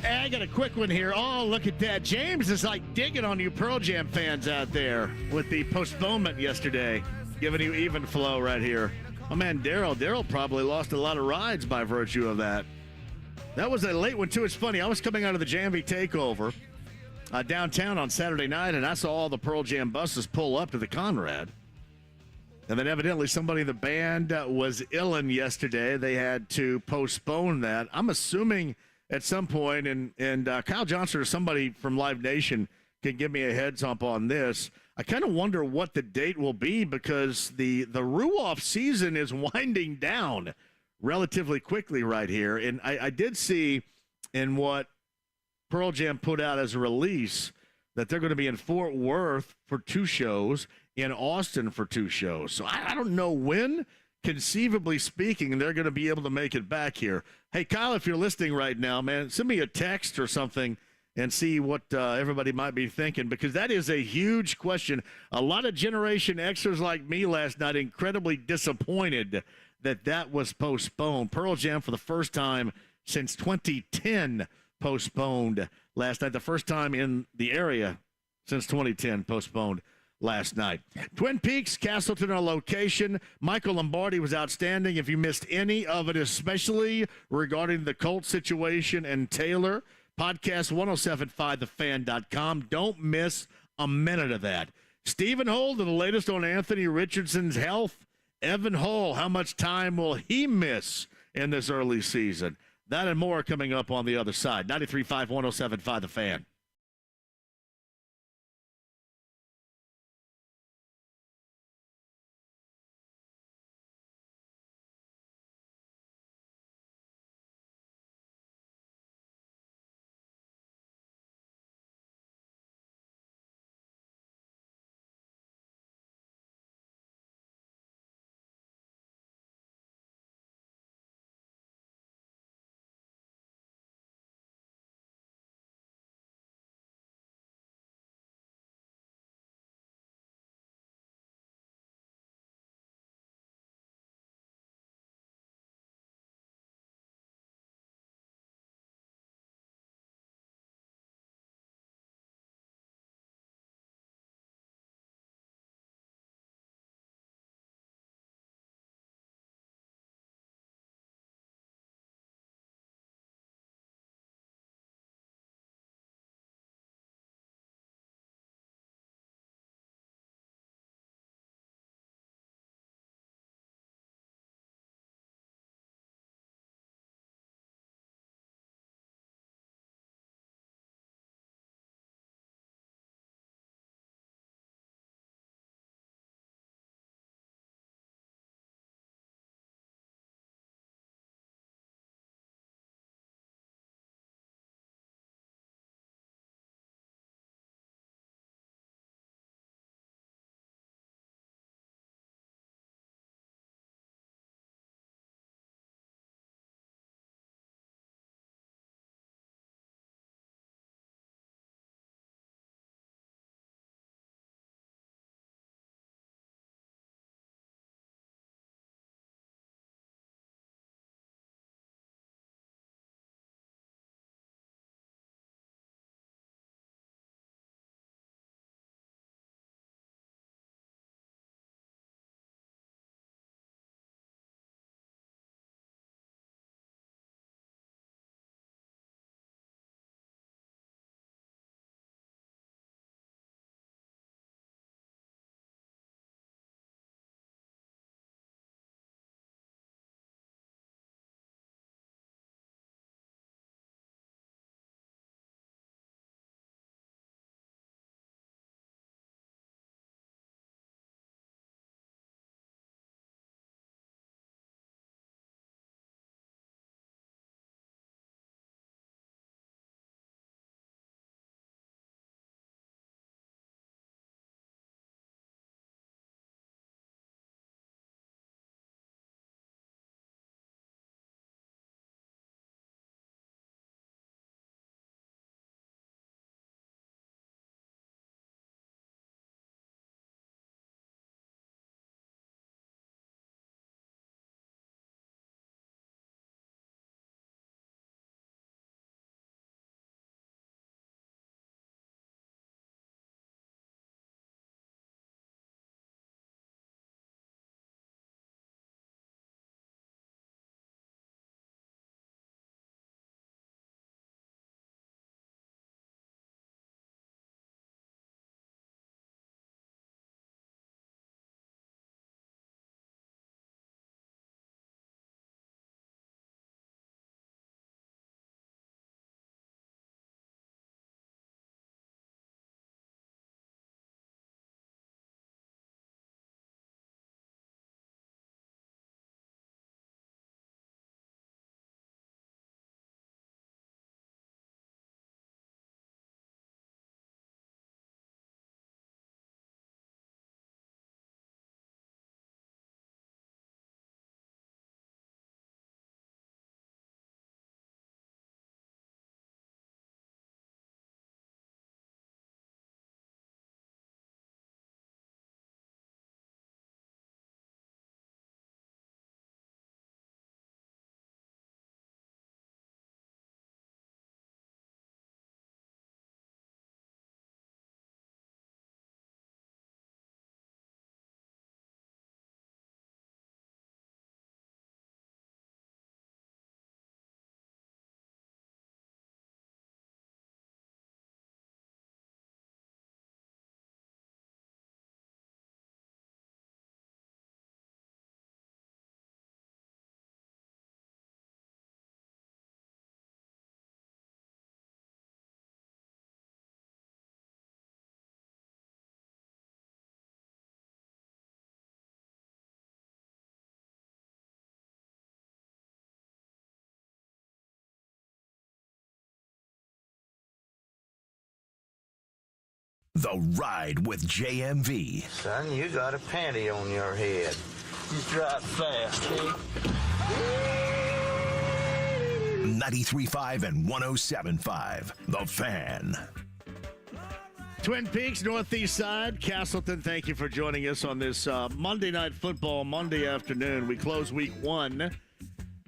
I got a quick one here. Oh, look at that. James is like digging on you Pearl Jam fans out there with the postponement yesterday, giving you even flow right here. My man Daryl probably lost a lot of rides by virtue of that. That was a late one, too. It's funny. I was coming out of the JMV takeover downtown on Saturday night, and I saw all the Pearl Jam buses pull up to the Conrad. And then evidently somebody in the band was illin yesterday. They had to postpone that. I'm assuming at some point, and Kyle Johnson or somebody from Live Nation can give me a heads up on this. I kind of wonder what the date will be because the Ruoff season is winding down relatively quickly right here. And I did see in what Pearl Jam put out as a release that they're going to be in Fort Worth for 2 shows, in Austin for 2 shows. So I don't know when, conceivably speaking, they're going to be able to make it back here. Hey, Kyle, if you're listening right now, man, send me a text or something and see what everybody might be thinking, because that is a huge question. A lot of Generation Xers like me last night incredibly disappointed that was postponed. Pearl Jam for the first time since 2010 postponed last night. The first time in the area since 2010 postponed last night. Twin Peaks, Castleton, our location. Michael Lombardi was outstanding. If you missed any of it, especially regarding the Colts situation and Taylor, podcast 1075thefan.com. Don't miss a minute of that. Stephen Holder, the latest on Anthony Richardson's health. Evan Hull, how much time will he miss in this early season? That and more coming up on the other side. 93.5, 1075 The Fan. The Ride with JMV. Son, you got a panty on your head. You drive fast, eh? 93.5 and 107.5. The Fan. Twin Peaks, Northeast Side, Castleton, thank you for joining us on this Monday Night Football, Monday afternoon. We close week one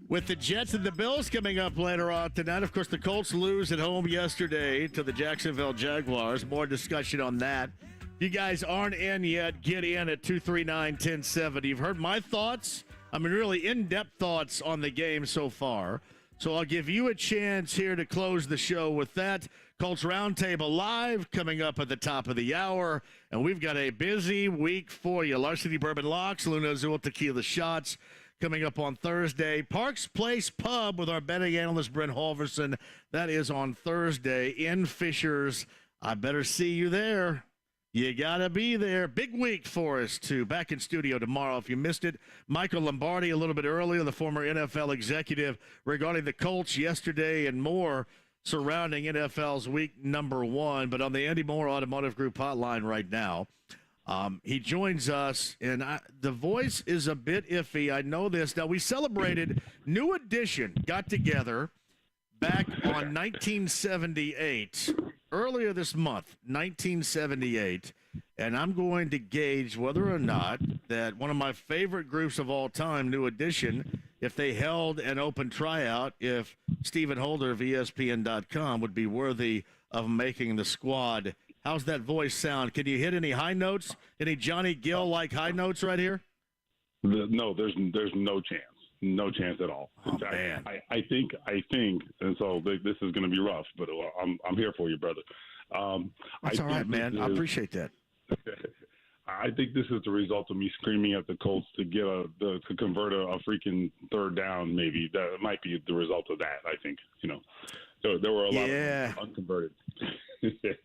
with the Jets and the Bills coming up later on tonight. Of course, the Colts lose at home yesterday to the Jacksonville Jaguars. More discussion on that. If you guys aren't in yet, get in at 239-1070. You've heard my thoughts. I mean, really in-depth thoughts on the game so far. So I'll give you a chance here to close the show with that. Colts Roundtable Live coming up at the top of the hour. And we've got a busy week for you. Larceny Bourbon Locks, Luna Azul Tequila Shots coming up on Thursday. Parks Place Pub with our betting analyst, Brent Halverson. That is on Thursday in Fishers. I better see you there. You got to be there. Big week for us, too. Back in studio tomorrow. If you missed it, Michael Lombardi a little bit earlier, the former NFL executive, regarding the Colts yesterday and more surrounding NFL's week number one. But on the Andy Moore Automotive Group hotline right now, he joins us, and the voice is a bit iffy. I know this. Now, we celebrated New Edition, got together back on 1978. Earlier this month, 1978, and I'm going to gauge whether or not that one of my favorite groups of all time, New Edition, if they held an open tryout, if Stephen Holder of ESPN.com would be worthy of making the squad. How's that voice sound? Can you hit any high notes? Any Johnny Gill-like high notes right here? No, there's no chance. No chance at all. Oh, man. I think, and so this is going to be rough, but I'm here for you, brother. That's all right, man. I appreciate that. I think this is the result of me screaming at the Colts to get to convert a freaking third down. Maybe that might be the result of that. I think there were a lot of unconverted.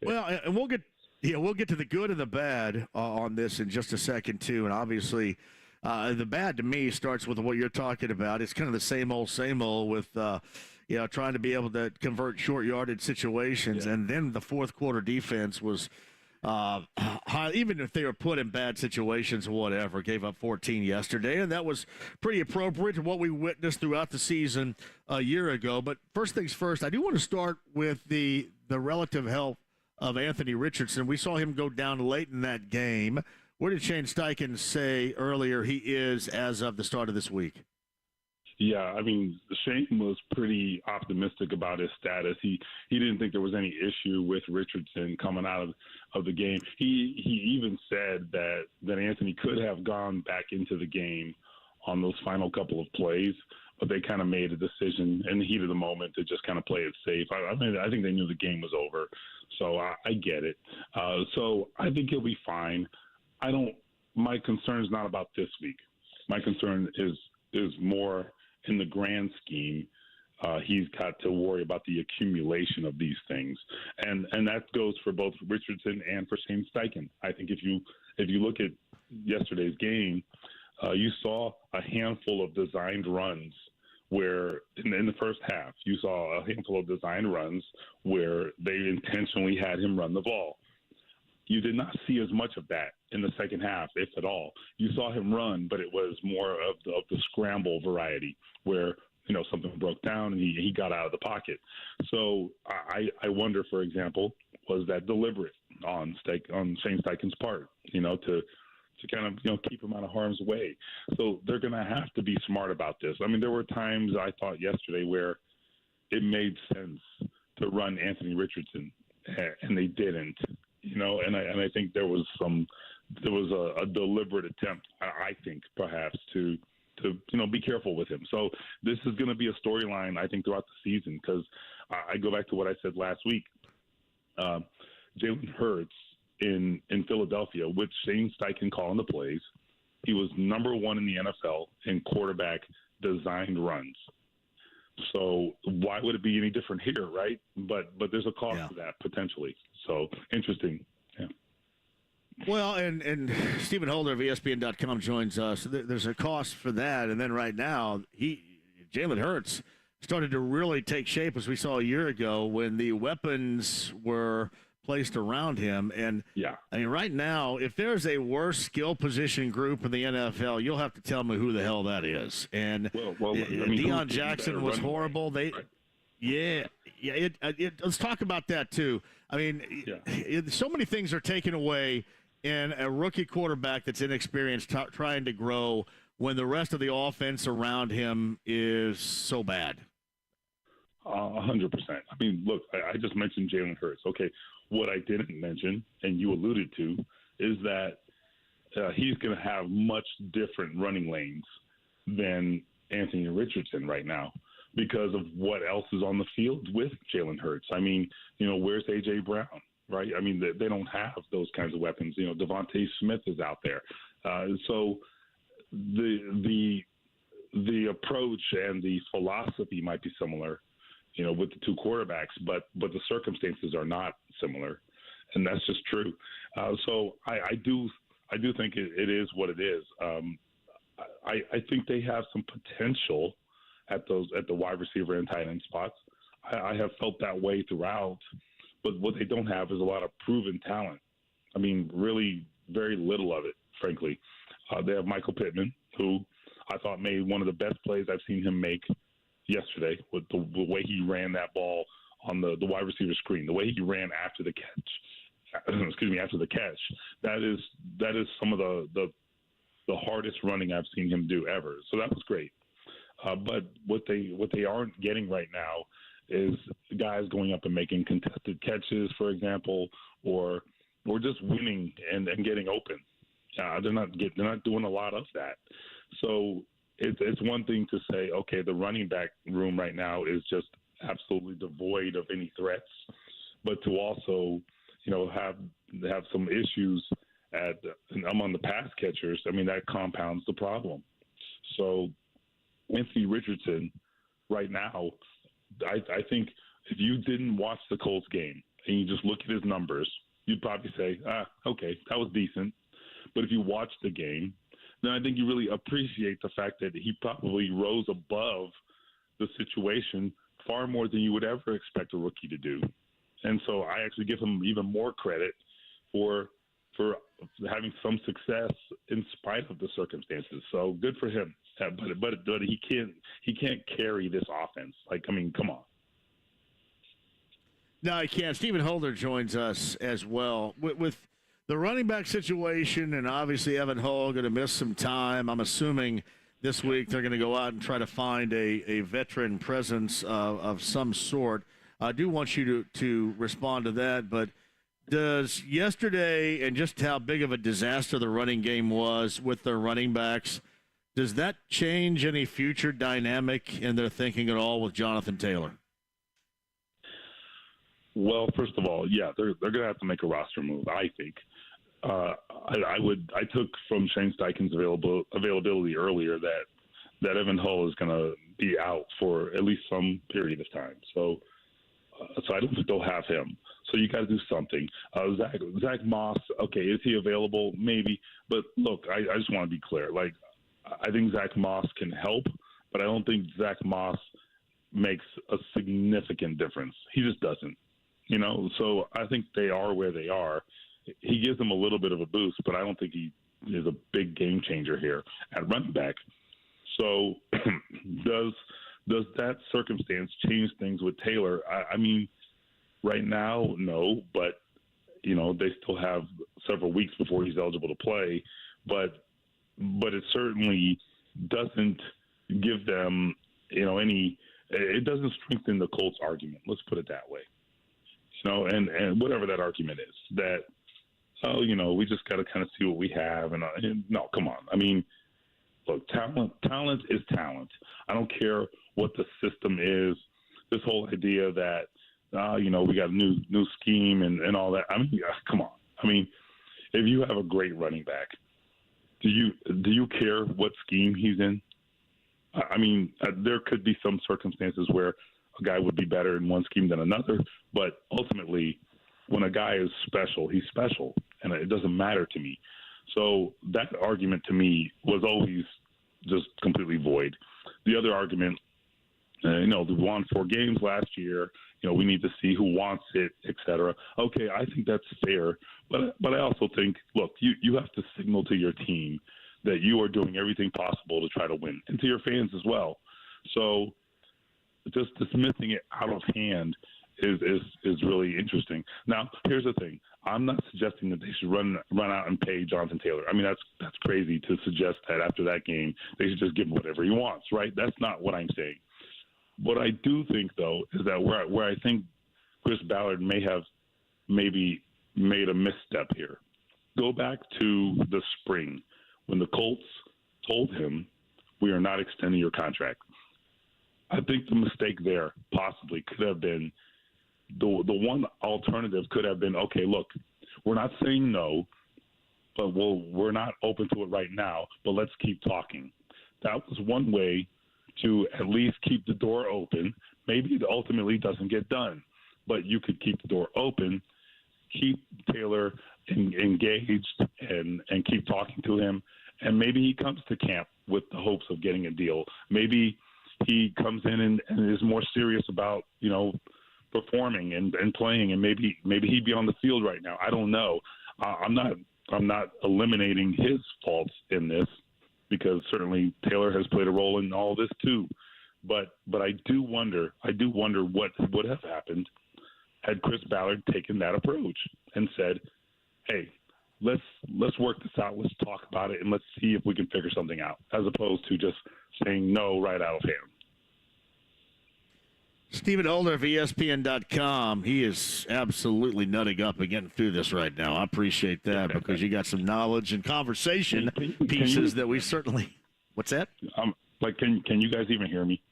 Well, and we'll get to the good and the bad on this in just a second too, and obviously. The bad to me starts with what you're talking about. It's kind of the same old with, trying to be able to convert short yardage situations. Yeah. And then the fourth quarter defense was, even if they were put in bad situations or whatever, gave up 14 yesterday. And that was pretty appropriate to what we witnessed throughout the season a year ago. But first things first, I do want to start with the relative health of Anthony Richardson. We saw him go down late in that game. Where did Shane Steichen say earlier he is as of the start of this week? Yeah, I mean, Shane was pretty optimistic about his status. He didn't think there was any issue with Richardson coming out of the game. He even said that Anthony could have gone back into the game on those final couple of plays, but they kind of made a decision in the heat of the moment to just kind of play it safe. I think they knew the game was over, so I get it. So I think he'll be fine. My concern is not about this week. My concern is more in the grand scheme. He's got to worry about the accumulation of these things, and that goes for both Richardson and for Shane Steichen. I think if you look at yesterday's game, you saw a handful of designed runs where in the first half you saw a handful of designed runs where they intentionally had him run the ball. You did not see as much of that in the second half, if at all. You saw him run, but it was more of the scramble variety where, something broke down and he got out of the pocket. So I wonder, for example, was that deliberate on Shane Steichen's part, to kind of, keep him out of harm's way. So they're going to have to be smart about this. I mean, there were times I thought yesterday where it made sense to run Anthony Richardson, and they didn't. And I think there was a deliberate attempt, I think, perhaps to be careful with him. So this is going to be a storyline, I think, throughout the season, because I go back to what I said last week. Jalen Hurts in Philadelphia, with Shane Steichen calling the plays, he was number one in the NFL in quarterback designed runs. So why would it be any different here, right? But there's a cost to that potentially. So interesting. Yeah. Well, and Stephen Holder of ESPN.com joins us. There's a cost for that, and then right now Jalen Hurts started to really take shape, as we saw a year ago when the weapons were placed around him. And I mean, right now, if there's a worse skill position group in the NFL, you'll have to tell me who the hell that is. And Deion Jackson was horrible. Let's talk about that too. I mean, so many things are taken away in a rookie quarterback that's inexperienced trying to grow when the rest of the offense around him is so bad. 100%. I mean, look, I just mentioned Jalen Hurts. Okay, what I didn't mention, and you alluded to, is that he's going to have much different running lanes than Anthony Richardson right now because of what else is on the field with Jalen Hurts. I mean, where's A.J. Brown, right? I mean, they don't have those kinds of weapons. Devontae Smith is out there. So the approach and the philosophy might be similar, with the two quarterbacks, but the circumstances are not similar, and that's just true. So I do think it is what it is. I think they have some potential at the wide receiver and tight end spots. I have felt that way throughout, but what they don't have is a lot of proven talent. I mean, really very little of it, frankly. They have Michael Pittman, who I thought made one of the best plays I've seen him make yesterday with the way he ran that ball on the wide receiver screen, the way he ran after the catch. After the catch. That is some of the hardest running I've seen him do ever. So that was great. But what they aren't getting right now is guys going up and making contested catches, for example, or just winning and getting open. They're not doing a lot of that. So it's one thing to say, okay, the running back room right now is just absolutely devoid of any threats, but to also, have some issues among the pass catchers. I mean, that compounds the problem. So Anthony Richardson right now, I think if you didn't watch the Colts game and you just look at his numbers, you'd probably say, okay, that was decent. But if you watch the game, then I think you really appreciate the fact that he probably rose above the situation far more than you would ever expect a rookie to do. And so I actually give him even more credit for having some success in spite of the circumstances. So good for him. But he can't carry this offense. Like, I mean, come on. No, he can't. Stephen Holder joins us as well. With the running back situation, and obviously Evan Hull going to miss some time. I'm assuming this week they're going to go out and try to find a veteran presence of some sort. I do want you to respond to that, but does yesterday and just how big of a disaster the running game was with their running backs, does that change any future dynamic in their thinking at all with Jonathan Taylor? Well, first of all, yeah, they're going to have to make a roster move, I think. I took from Shane Steichen's availability earlier that Evan Hull is going to be out for at least some period of time. So I don't think they'll have him. So you got to do something. Zach Moss, okay, is he available? Maybe. But look, I just want to be clear. Like, I think Zach Moss can help, but I don't think Zach Moss makes a significant difference. He just doesn't. So I think they are where they are. He gives them a little bit of a boost, but I don't think he is a big game changer here at running back. So does that circumstance change things with Taylor? I mean, right now, no, but, they still have several weeks before he's eligible to play. But it certainly doesn't give them, it doesn't strengthen the Colts argument. Let's put it that way. And whatever that argument is, that, we just got to kind of see what we have. And no, come on. I mean, look, talent is talent. I don't care what the system is. This whole idea that, we got a new scheme and all that. I mean, come on. I mean, if you have a great running back, do you care what scheme he's in? I mean, there could be some circumstances where a guy would be better in one scheme than another, but ultimately, when a guy is special, he's special, and it doesn't matter to me. So that argument to me was always just completely void. The other argument, They won 4 games last year. We need to see who wants it, et cetera. Okay, I think that's fair. But I also think, look, you have to signal to your team that you are doing everything possible to try to win, and to your fans as well. So just dismissing it out of hand is really interesting. Now, here's the thing. I'm not suggesting that they should run out and pay Jonathan Taylor. I mean, that's crazy to suggest that after that game they should just give him whatever he wants, right? That's not what I'm saying. What I do think, though, is that where I think Chris Ballard may have maybe made a misstep here. Go back to the spring when the Colts told him, we are not extending your contract. I think the mistake there possibly could have been the one alternative could have been, okay, look, we're not saying no, but we're not open to it right now, but let's keep talking. That was one way to at least keep the door open. Maybe it ultimately doesn't get done, but you could keep the door open, keep Taylor engaged, and keep talking to him. And maybe he comes to camp with the hopes of getting a deal. Maybe he comes in and is more serious about, performing and playing, and maybe he'd be on the field right now. I don't know. I'm not eliminating his faults in this, because certainly Taylor has played a role in all this too. But I do wonder what would have happened had Chris Ballard taken that approach and said, hey, let's work this out, let's talk about it, and let's see if we can figure something out, as opposed to just saying no right out of hand. Stephen Holder of ESPN.com, he is absolutely nutting up and getting through this right now. I appreciate that, because you got some knowledge and conversation pieces that we certainly – what's that? Can you guys even hear me?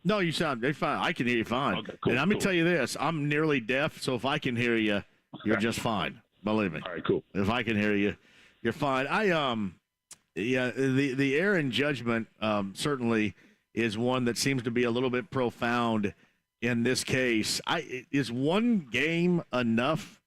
No, you sound fine. I can hear you fine. Okay, cool, and let me tell you this. I'm nearly deaf, so if I can hear you, you're just fine. Believe me. All right, cool. If I can hear you, you're fine. The error in judgment certainly – is one that seems to be a little bit profound in this case. Is one game enough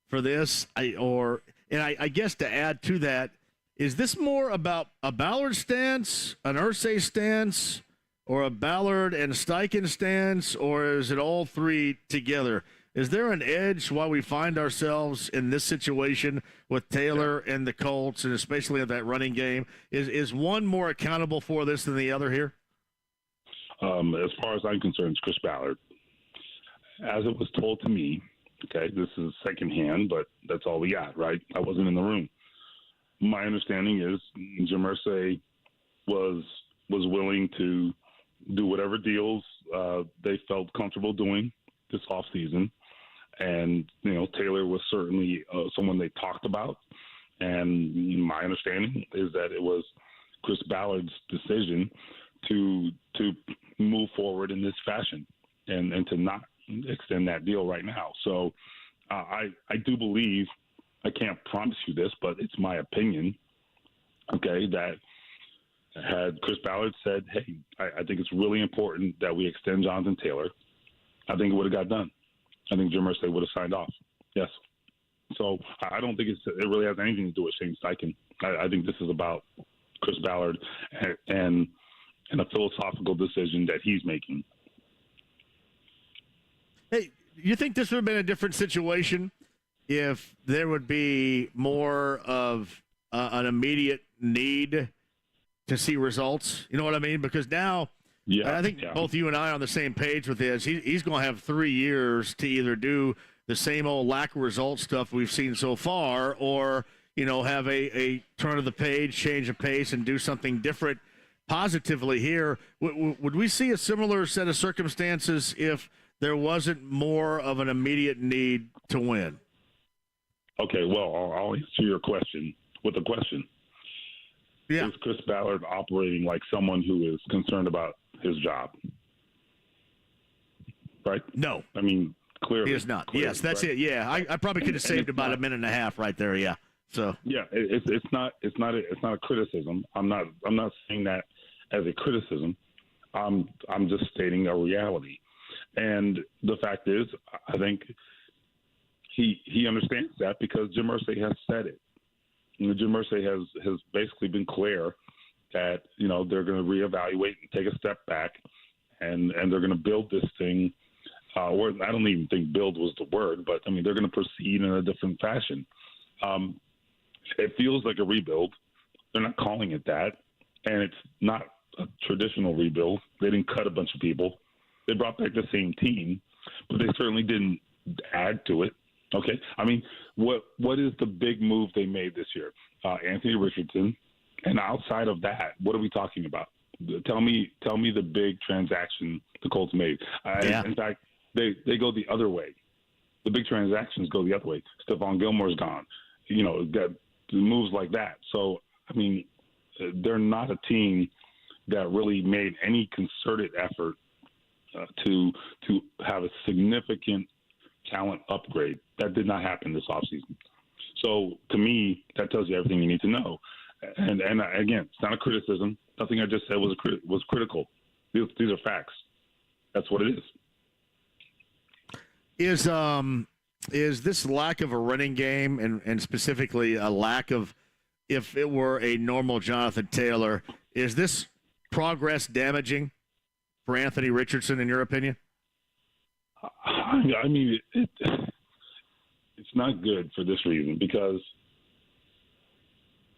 for this? I guess to add to that, is this more about a Ballard stance, an Irsay stance, or a Ballard and Steichen stance, or is it all three together? Is there an edge while we find ourselves in this situation with Taylor and the Colts, and especially in that running game? Is one more accountable for this than the other here? As far as I'm concerned, it's Chris Ballard. As it was told to me, okay, this is secondhand, but that's all we got, right? I wasn't in the room. My understanding is Jim Irsay was willing to do whatever deals they felt comfortable doing this offseason. And, Taylor was certainly someone they talked about. And my understanding is that it was Chris Ballard's decision to move forward in this fashion and to not extend that deal right now. So I do believe, I can't promise you this, but it's my opinion, okay, that had Chris Ballard said, hey, I think it's really important that we extend Jonathan Taylor, I think it would have got done. I think Jim Irsay would have signed off. Yes. So I don't think it really has anything to do with Shane Steichen. I think this is about Chris Ballard and a philosophical decision that he's making. Hey, you think this would have been a different situation if there would be more of an immediate need to see results? You know what I mean? Because now, I think both you and I are on the same page with this. He's going to have 3 years to either do the same old lack of result stuff we've seen so far, or have a turn of the page, change of pace, and do something different positively here. Would we see a similar set of circumstances if there wasn't more of an immediate need to win? Okay, well, I'll answer your question with a question. Yeah. Is Chris Ballard operating like someone who is concerned about his job? Right? No. I mean, clearly. He is not. Clearly, yes, that's right? it. Yeah, I probably could have saved about a minute and a half right there. Yeah. So. Yeah, it's not a criticism. I'm not saying that as a criticism. I'm just stating a reality. And the fact is, I think he understands that because Jim Irsay has said it. Jim Irsay has basically been clear that they're going to reevaluate and take a step back and they're going to build this thing. Or I don't even think build was the word, but I mean, they're going to proceed in a different fashion. It feels like a rebuild. They're not calling it that, and it's not a traditional rebuild. They didn't cut a bunch of people. They brought back the same team, but they certainly didn't add to it. Okay, I mean, what is the big move they made this year? Anthony Richardson, and outside of that, what are we talking about? Tell me the big transaction the Colts made. In fact, they go the other way. The big transactions go the other way. Stephon Gilmore's gone. That moves like that. So, I mean, they're not a team that really made any concerted effort to have a significant talent upgrade. That did not happen this offseason. So, to me, that tells you everything you need to know. And again, it's not a criticism. Nothing I just said was critical. These are facts. That's what it is. Is this lack of a running game and specifically a lack of, if it were a normal Jonathan Taylor, is this progress damaging for Anthony Richardson, in your opinion? I mean, it's not good for this reason, because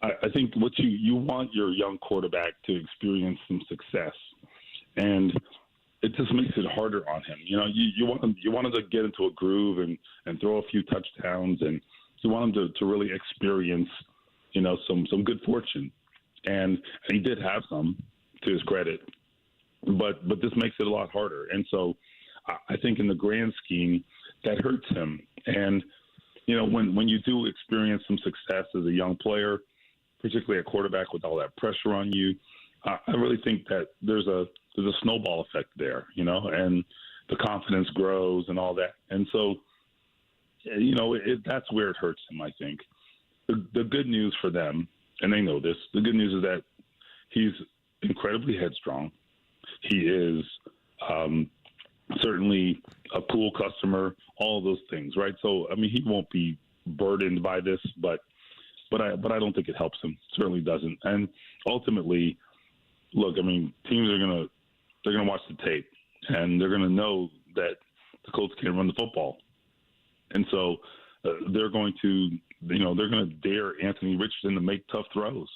I think what you want your young quarterback to experience some success, and it just makes it harder on him. You want him to get into a groove and throw a few touchdowns, and you want him to really experience, some good fortune. And he did have some, to his credit, but this makes it a lot harder. And so I think in the grand scheme, that hurts him. And, when you do experience some success as a young player, particularly a quarterback with all that pressure on you, I really think that there's a snowball effect there, and the confidence grows and all that. And so, that's where it hurts him, I think. The good news for them, and they know this, the good news is that he's incredibly headstrong. He is certainly a cool customer, all of those things, right? So, I mean, he won't be burdened by this, but I don't think it helps him. Certainly doesn't. And ultimately, look, I mean, teams are they're gonna watch the tape, and they're gonna know that the Colts can't run the football, and so they're going to, they're gonna dare Anthony Richardson to make tough throws,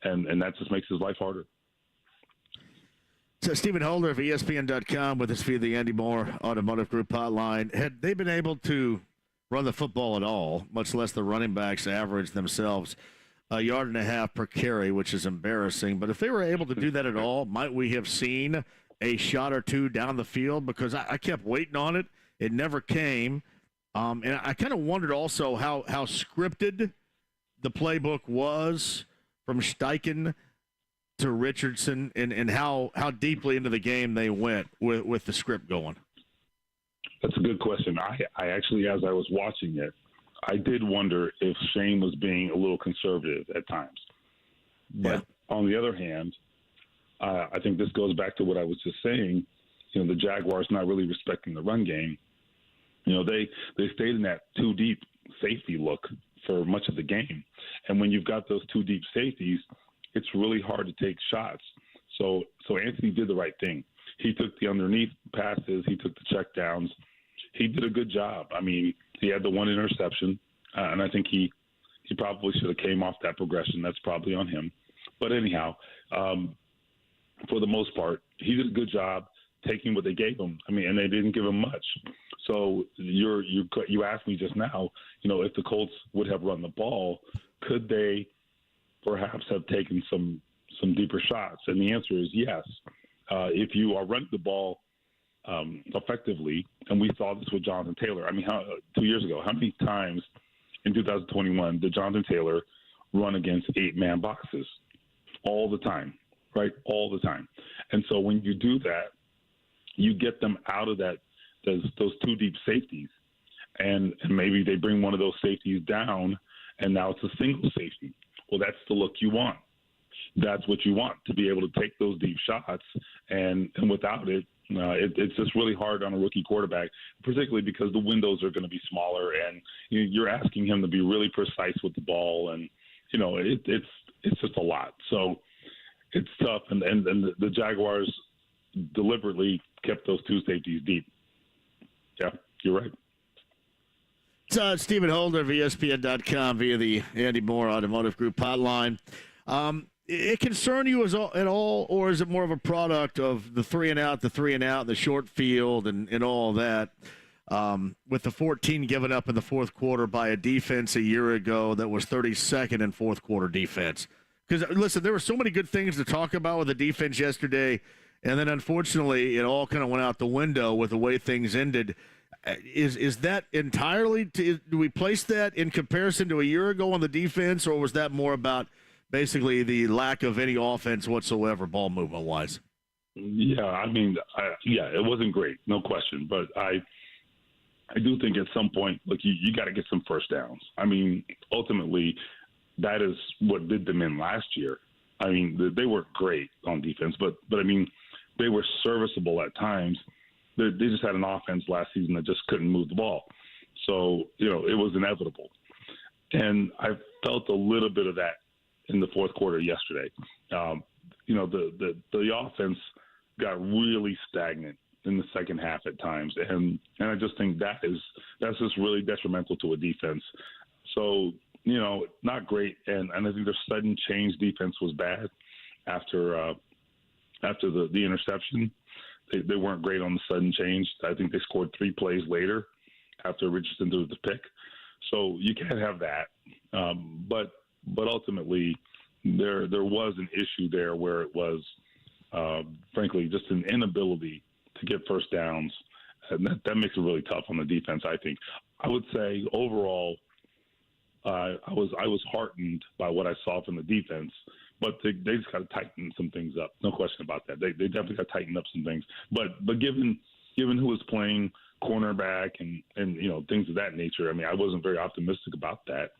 and that just makes his life harder. So Stephen Holder of ESPN.com with us via the Andy Moore Automotive Group hotline. Had they been able to run the football at all, much less the running backs average themselves 1.5 yards per carry, which is embarrassing. But if they were able to do that at all, might we have seen a shot or two down the field? Because I kept waiting on it. It never came. And I kind of wondered also how scripted the playbook was from Steichen to Richardson, and how deeply into the game they went with the script going. That's a good question. I actually, as I was watching it, I did wonder if Shane was being a little conservative at times. But on the other hand, I think this goes back to what I was just saying. The Jaguars not really respecting the run game. They stayed in that too deep safety look for much of the game. And when you've got those two deep safeties, it's really hard to take shots. So Anthony did the right thing. He took the underneath passes. He took the checkdowns. He did a good job. I mean, he had the one interception, and I think he probably should have came off that progression. That's probably on him. But anyhow, for the most part, he did a good job taking what they gave him. I mean, and they didn't give him much. So you asked me just now, if the Colts would have run the ball, could they perhaps have taken some deeper shots? And the answer is yes. If you are running the ball effectively, and we saw this with Jonathan Taylor. I mean, 2 years ago, how many times in 2021 did Jonathan Taylor run against 8-man boxes? All the time, right? All the time. And so when you do that, you get them out of those two deep safeties, and maybe they bring one of those safeties down, and now it's a single safety. Well, that's the look you want. That's what you want, to be able to take those deep shots, and without it, it's just really hard on a rookie quarterback, particularly because the windows are going to be smaller, and you're asking him to be really precise with the ball, and it's just a lot. So it's tough, and the Jaguars, deliberately kept those two safeties deep. Yeah, you're right. It's Stephen Holder of ESPN.com via the Andy Moore Automotive Group hotline. It concern you at all, or is it more of a product of the three and out, and the short field and all that? With the 14 given up in the fourth quarter by a defense a year ago that was 32nd in fourth quarter defense. Because, listen, there were so many good things to talk about with the defense yesterday, and then unfortunately it all kind of went out the window with the way things ended. Is that entirely do we place that in comparison to a year ago on the defense, or was that more about basically the lack of any offense whatsoever, ball movement wise? Yeah, I mean, it wasn't great, no question. But I do think at some point, look, you got to get some first downs. I mean, ultimately, that is what did them in last year. I mean, they weren't great on defense, but I mean, they were serviceable at times. They just had an offense last season that just couldn't move the ball. So, it was inevitable. And I felt a little bit of that in the fourth quarter yesterday. The offense got really stagnant in the second half at times. And I just think that's just really detrimental to a defense. So, not great. And I think their sudden change defense was bad after the interception. They weren't great on the sudden change. I think they scored 3 plays later after Richardson threw the pick. So you can't have that. But ultimately, there was an issue there where it was, frankly, just an inability to get first downs. And that makes it really tough on the defense, I think. I would say overall, I was heartened by what I saw from the defense. But they just got to tighten some things up. No question about that. They definitely got to tighten up some things. But given who was playing cornerback and things of that nature, I mean, I wasn't very optimistic about that.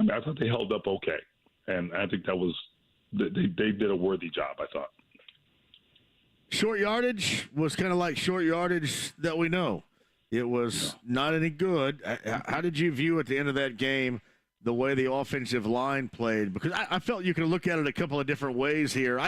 I mean, I thought they held up okay, and I think they did a worthy job, I thought. Short yardage was kind of like short yardage that we know. It was not any good. How did you view at the end of that game the way the offensive line played? Because I felt you could look at it a couple of different ways here.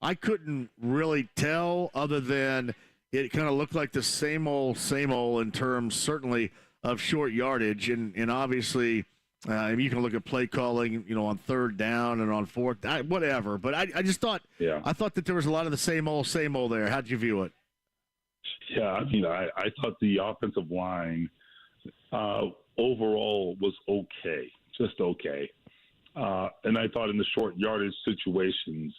I couldn't really tell other than it kind of looked like the same old in terms certainly of short yardage. And obviously you can look at play calling, on third down and on fourth, whatever. But I just thought, I thought that there was a lot of the same old there. How'd you view it? Yeah, I mean, I thought the offensive line overall was okay. Just okay. And I thought in the short yardage situations,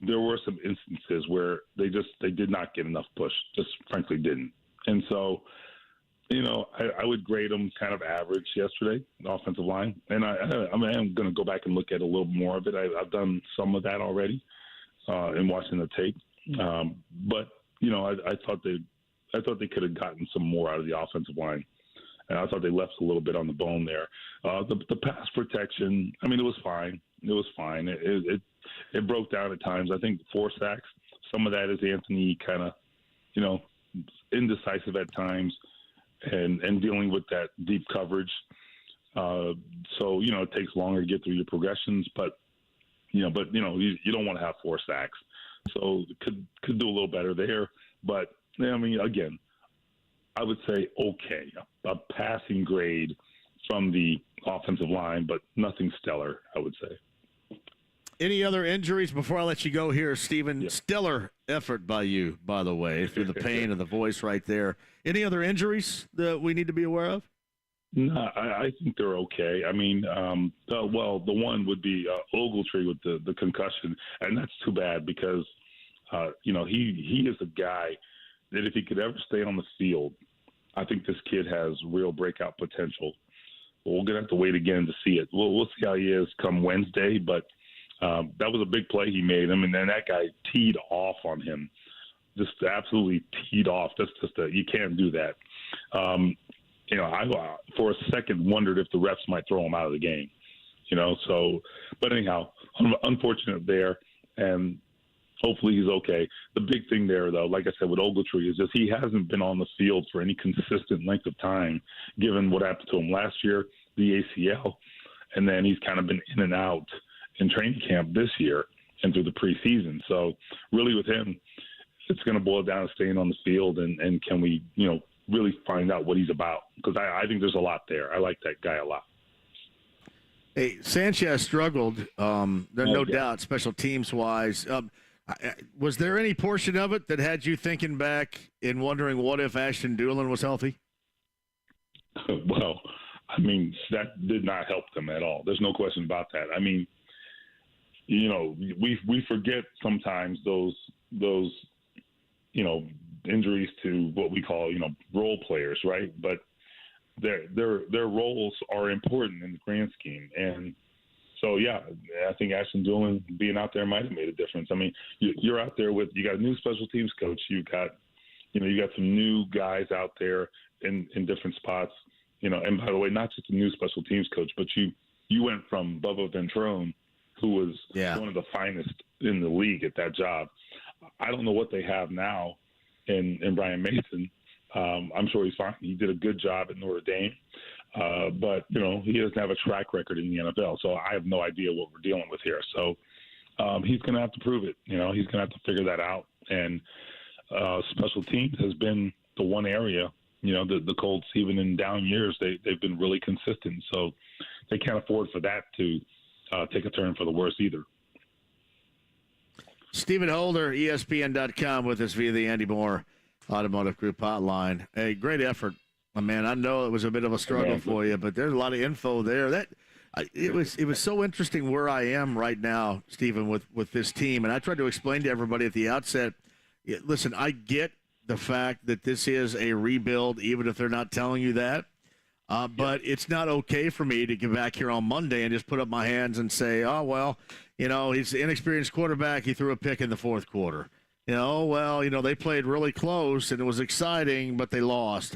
there were some instances where they did not get enough push, just frankly didn't. And so, I would grade them kind of average yesterday, the offensive line. And I'm going to go back and look at a little more of it. I've done some of that already in watching the tape. But, I thought they could have gotten some more out of the offensive line. And I thought they left a little bit on the bone there. The pass protection, I mean, it was fine. It broke down at times. I think 4 sacks, some of that is Anthony kind of, indecisive at times and dealing with that deep coverage. So, it takes longer to get through your progressions, but you don't want to have 4 sacks. So could do a little better there. But, I mean, again, I would say okay, a passing grade from the offensive line, but nothing stellar, I would say. Any other injuries before I let you go here, Stephen? Yeah. Stellar effort by you, by the way, through the pain of the voice right there. Any other injuries that we need to be aware of? No, I think they're okay. I mean, the one would be Ogletree with the concussion, and that's too bad because, he is a guy that if he could ever stay on the field, I think this kid has real breakout potential. We're going to have to wait again to see it. We'll see how he is come Wednesday, but that was a big play he made. I mean, and that guy teed off on him, just absolutely teed off. That's just you can't do that. I for a second wondered if the refs might throw him out of the game. But anyhow, unfortunate there, and hopefully he's okay. The big thing there, though, like I said, with Ogletree is just he hasn't been on the field for any consistent length of time, given what happened to him last year, the ACL, and then he's kind of been in and out in training camp this year and through the preseason. So really with him, it's going to boil down to staying on the field and can we, really find out what he's about? Because I think there's a lot there. I like that guy a lot. Hey, Sanchez struggled, no doubt, special teams-wise. Was there any portion of it that had you thinking back and wondering what if Ashton Dulin was healthy? Well, I mean, that did not help them at all. There's no question about that. I mean, we forget sometimes those injuries to what we call, role players, right? But their roles are important in the grand scheme. And so, yeah, I think Ashton Dulin being out there might have made a difference. I mean, you're out there you got a new special teams coach. You got some new guys out there in different spots, and by the way, not just a new special teams coach, but you went from Bubba Ventrone, who was one of the finest in the league at that job. I don't know what they have now in Brian Mason. I'm sure he's fine. He did a good job at Notre Dame, but he doesn't have a track record in the NFL. So I have no idea what we're dealing with here. So he's going to have to prove it. He's going to have to figure that out. And special teams has been the one area. The Colts, even in down years, they've been really consistent. So they can't afford for that to take a turn for the worse either. Stephen Holder, ESPN.com, with us via the Andy Moore Automotive Group hotline. A great effort, my man. I know it was a bit of a struggle for you, but there's a lot of info there. It was so interesting where I am right now, Stephen, with this team. And I tried to explain to everybody at the outset, listen, I get the fact that this is a rebuild, even if they're not telling you that. But it's not okay for me to get back here on Monday and just put up my hands and say, oh, well, he's an inexperienced quarterback. He threw a pick in the fourth quarter. They played really close and it was exciting, but they lost.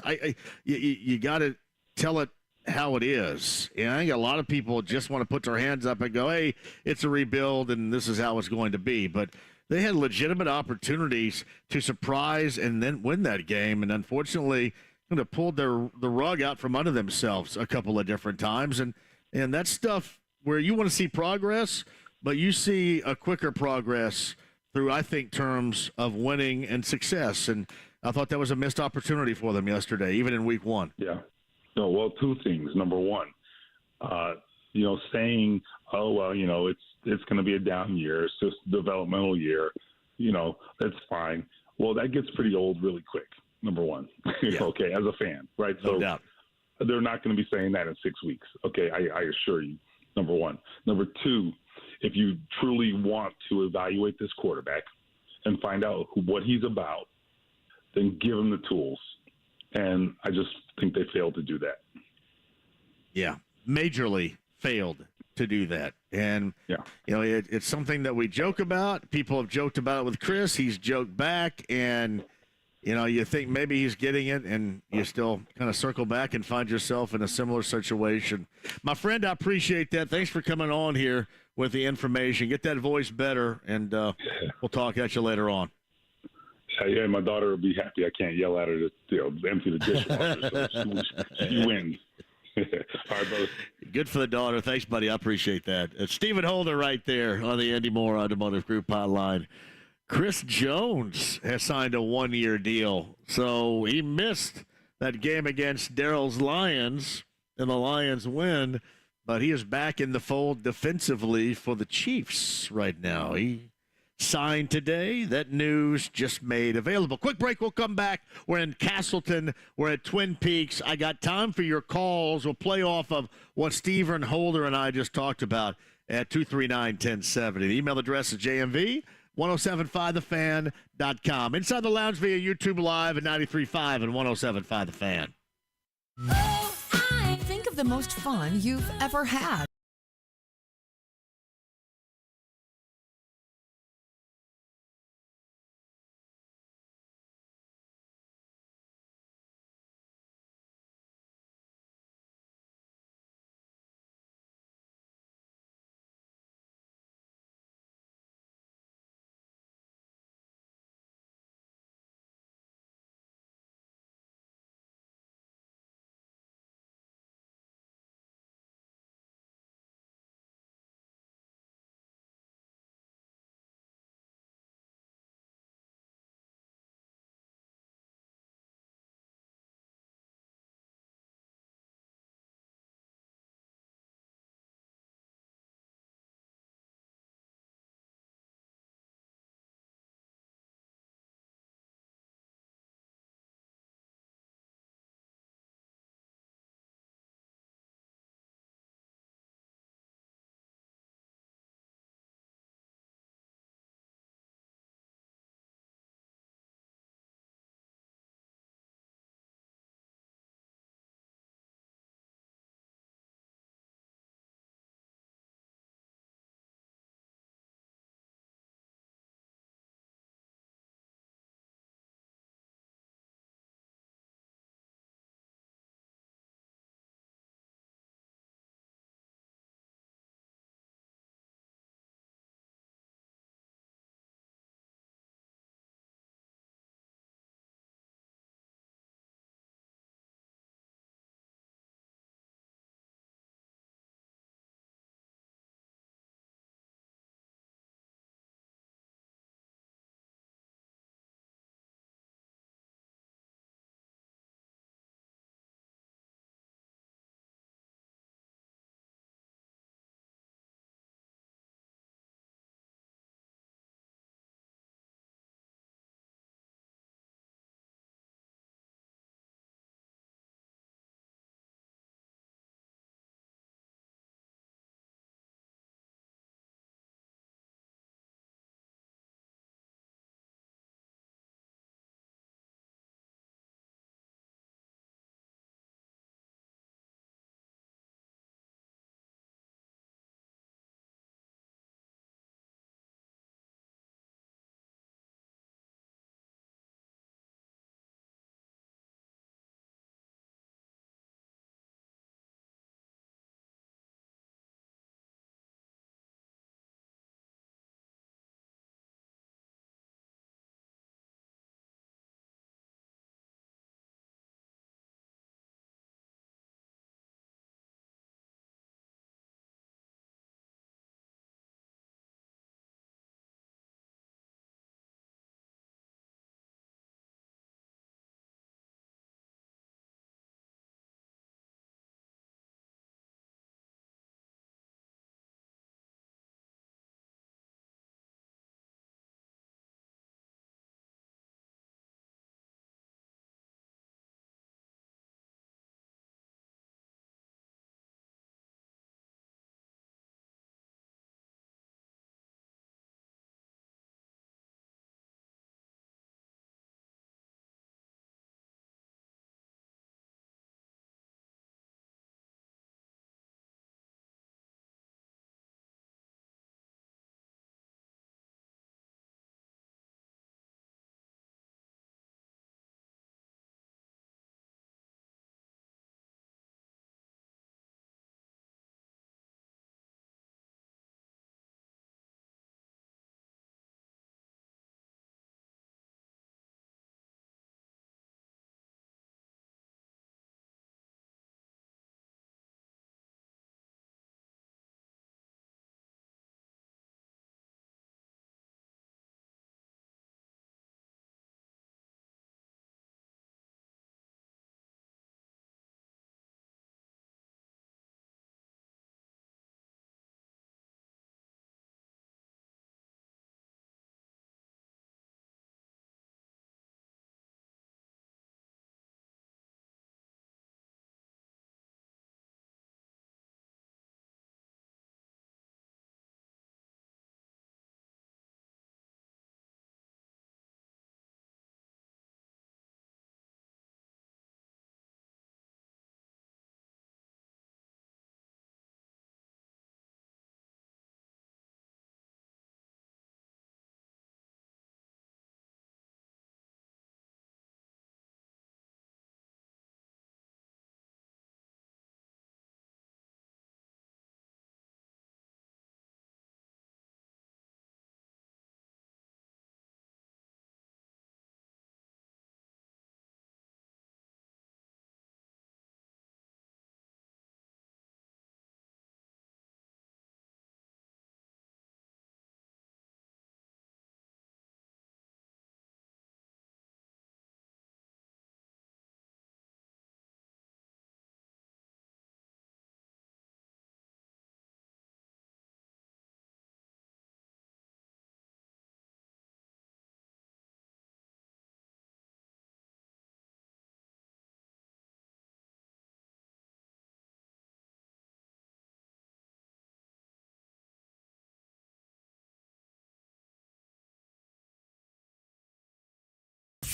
You got to tell it how it is. And I think a lot of people just want to put their hands up and go, hey, it's a rebuild and this is how it's going to be. But they had legitimate opportunities to surprise and then win that game. And unfortunately, kind of pulled the rug out from under themselves a couple of different times. And that's stuff where you want to see progress, but you see a quicker progress through, I think, terms of winning and success. And I thought that was a missed opportunity for them yesterday, even in week one. Yeah. No, well, two things. Number one, saying, oh, well, it's going to be a down year. It's just a developmental year. That's fine. Well, that gets pretty old really quick. Number one, okay, as a fan, right? No doubt. They're not going to be saying that in 6 weeks, okay? I assure you, number one. Number two, if you truly want to evaluate this quarterback and find out what he's about, then give him the tools. And I just think they failed to do that. Yeah, majorly failed to do that. And, it's something that we joke about. People have joked about it with Chris. He's joked back, and you think maybe he's getting it, and you still kind of circle back and find yourself in a similar situation. My friend, I appreciate that. Thanks for coming on here with the information. Get that voice better, and we'll talk at you later on. Yeah, my daughter will be happy. I can't yell at her to empty the dishwasher, so she wins. All right, brother. Good for the daughter. Thanks, buddy. I appreciate that. It's Stephen Holder right there on the Andy Moore Automotive Group hotline. Chris Jones has signed a one-year deal, so he missed that game against Daryl's Lions, and the Lions win, but he is back in the fold defensively for the Chiefs right now. He signed today. That news just made available. Quick break. We'll come back. We're in Castleton. We're at Twin Peaks. I got time for your calls. We'll play off of what Stephen Holder and I just talked about at 239-1070. The email address is JMV. 1075thefan.com. Inside the Lounge via YouTube Live at 93.5 and 107.5 The Fan. Think of the most fun you've ever had.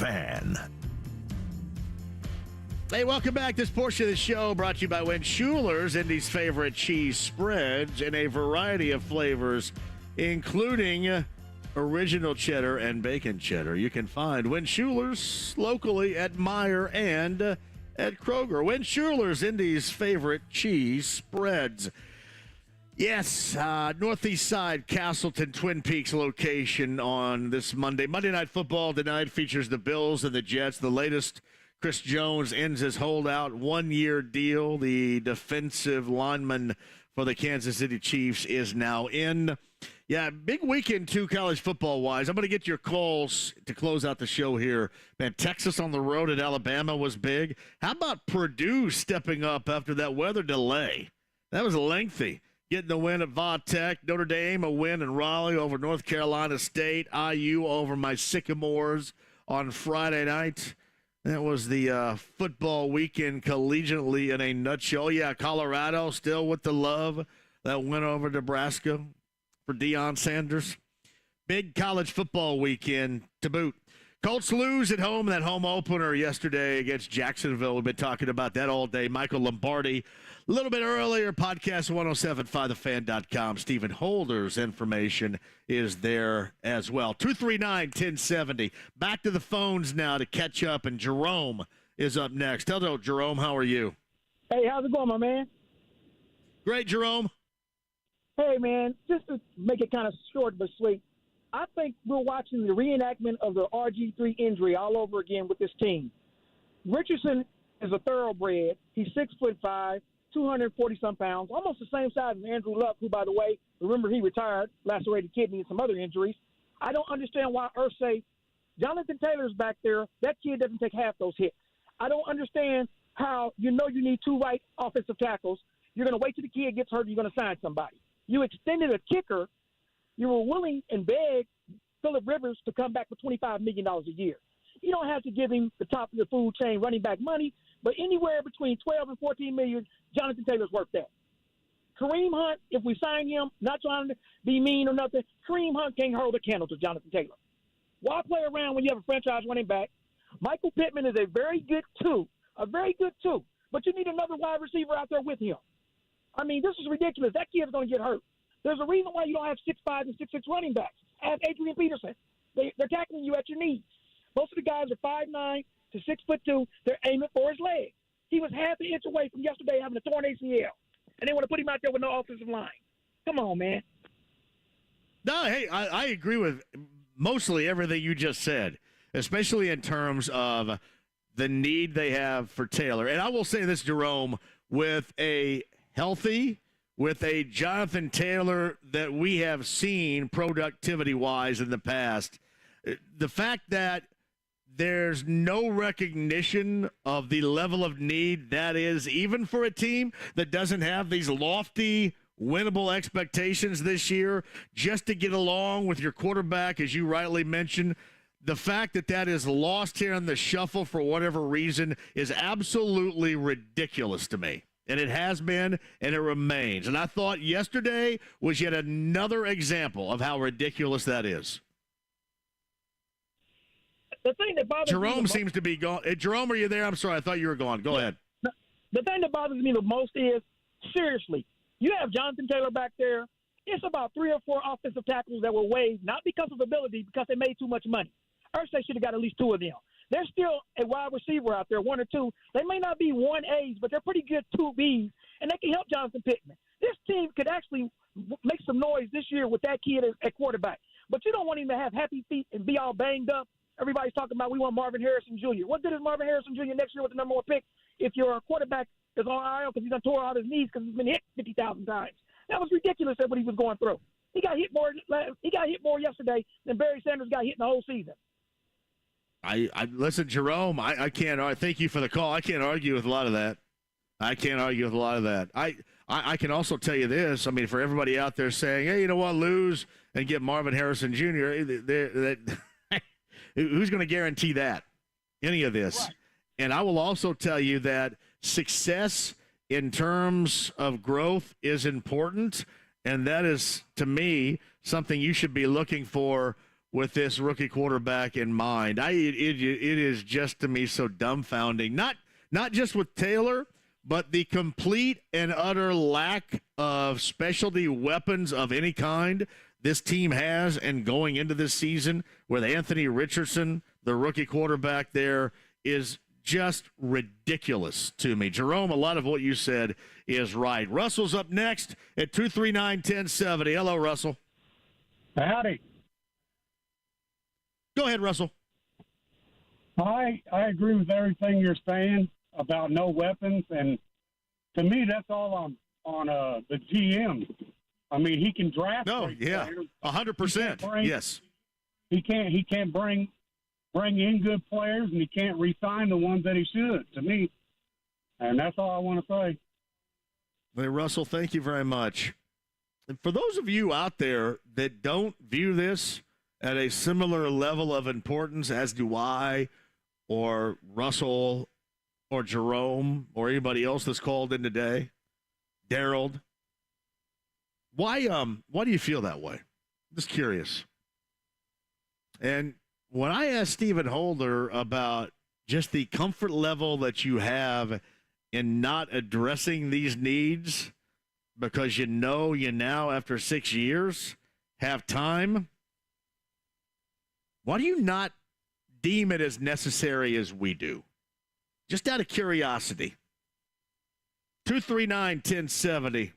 Fan. Hey, welcome back. This portion of the show brought to you by Win Schuler's, Indy's favorite cheese spreads in a variety of flavors, including original cheddar and bacon cheddar. You can find Win Schuler's locally at Meijer and at Kroger. Win Schuler's, Indy's favorite cheese spreads. Yes, Northeast Side, Castleton, Twin Peaks location on this Monday. Monday Night Football tonight features the Bills and the Jets. The latest, Chris Jones ends his holdout, one-year deal. The defensive lineman for the Kansas City Chiefs is now in. Yeah, big weekend, too, college football-wise. I'm going to get your calls to close out the show here. Man, Texas on the road at Alabama was big. How about Purdue stepping up after that weather delay? That was lengthy. Getting the win at Va-Tech. Notre Dame, a win in Raleigh over North Carolina State. IU over my Sycamores on Friday night. That was the football weekend collegiately in a nutshell. Yeah, Colorado still with the love. That win over Nebraska for Deion Sanders. Big college football weekend to boot. Colts lose at home, that home opener yesterday against Jacksonville. We've been talking about that all day. Michael Lombardi, a little bit earlier, podcast 1075thefan.com. Stephen Holder's information is there as well. 239-1070. Back to the phones now to catch up, and Jerome is up next. Hello, Jerome. How are you? Hey, how's it going, my man? Great, Jerome. Hey, man, just to make it kind of short but sweet, I think we're watching the reenactment of the RG3 injury all over again with this team. Richardson is a thoroughbred. He's 6'5", 240-some pounds, almost the same size as Andrew Luck, who, by the way, remember he retired, lacerated kidney and some other injuries. I don't understand why Irsay, Jonathan Taylor's back there. That kid doesn't take half those hits. I don't understand how you need two right offensive tackles. You're going to wait till the kid gets hurt and you're going to sign somebody. You extended a kicker. You were willing and begged Phillip Rivers to come back for $25 million a year. You don't have to give him the top of the food chain running back money, but anywhere between $12 and $14 million, Jonathan Taylor's worth that. Kareem Hunt, if we sign him, not trying to be mean or nothing, Kareem Hunt can't hold a candle to Jonathan Taylor. Why play around when you have a franchise running back? Michael Pittman is a very good two, but you need another wide receiver out there with him. I mean, this is ridiculous. That kid's going to get hurt. There's a reason why you don't have 6'5" and 6'6" running backs. Ask Adrian Peterson. They're tackling you at your knees. Most of the guys are 5'9" to 6'2". They're aiming for his leg. He was half an inch away from yesterday having a torn ACL, and they want to put him out there with no offensive line. Come on, man. No, hey, I agree with mostly everything you just said, especially in terms of the need they have for Taylor. And I will say this, Jerome, with a Jonathan Taylor that we have seen productivity-wise in the past, the fact that there's no recognition of the level of need that is, even for a team that doesn't have these lofty, winnable expectations this year, just to get along with your quarterback, as you rightly mentioned, the fact that that is lost here in the shuffle for whatever reason is absolutely ridiculous to me. And it has been, and it remains. And I thought yesterday was yet another example of how ridiculous that is. The thing that bothers Jerome me seems to be gone. Jerome, are you there? I'm sorry. I thought you were gone. Go ahead. The thing that bothers me the most is, seriously, you have Jonathan Taylor back there. It's about 3 or 4 offensive tackles that were waived, not because of ability, because they made too much money. Irsay should have got at least 2 of them. There's still a wide receiver out there, 1 or 2. They may not be 1As, but they're pretty good 2Bs, and they can help Jonathan Pittman. This team could actually make some noise this year with that kid at quarterback. But you don't want him to have happy feet and be all banged up. Everybody's talking about we want Marvin Harrison Jr. What good is Marvin Harrison Jr. next year with the number 1 pick if your quarterback is on IL because he's done tore out his knees because he's been hit 50,000 times? That was ridiculous at what he was going through. He got hit more yesterday than Barry Sanders got hit in the whole season. I listen, Jerome, I can't thank you for the call. I can't argue with a lot of that. I can also tell you this. I mean, for everybody out there saying, hey, you know what, lose and get Marvin Harrison Jr., who's going to guarantee that? Any of this? Right. And I will also tell you that success in terms of growth is important, and that is, to me, something you should be looking for with this rookie quarterback in mind. It is just to me so dumbfounding. Not just with Taylor, but the complete and utter lack of specialty weapons of any kind this team has, and going into this season with Anthony Richardson, the rookie quarterback there, is just ridiculous to me. Jerome, a lot of what you said is right. Russell's up next at 239-1070. Hello, Russell. Howdy. Go ahead, Russell. I agree with everything you're saying about no weapons, and to me, that's all on the GM. I mean, he can draft. No, yeah, 100%. Yes, he can't bring in good players, and he can't re-sign the ones that he should. To me, and that's all I want to say. Hey, Russell, thank you very much. And for those of you out there that don't view this at a similar level of importance as do I, or Russell, or Jerome, or anybody else that's called in today, Daryl, why do you feel that way? I'm just curious. And when I asked Stephen Holder about just the comfort level that you have in not addressing these needs because you now, after 6 years, have time, why do you not deem it as necessary as we do? Just out of curiosity. 239-1070.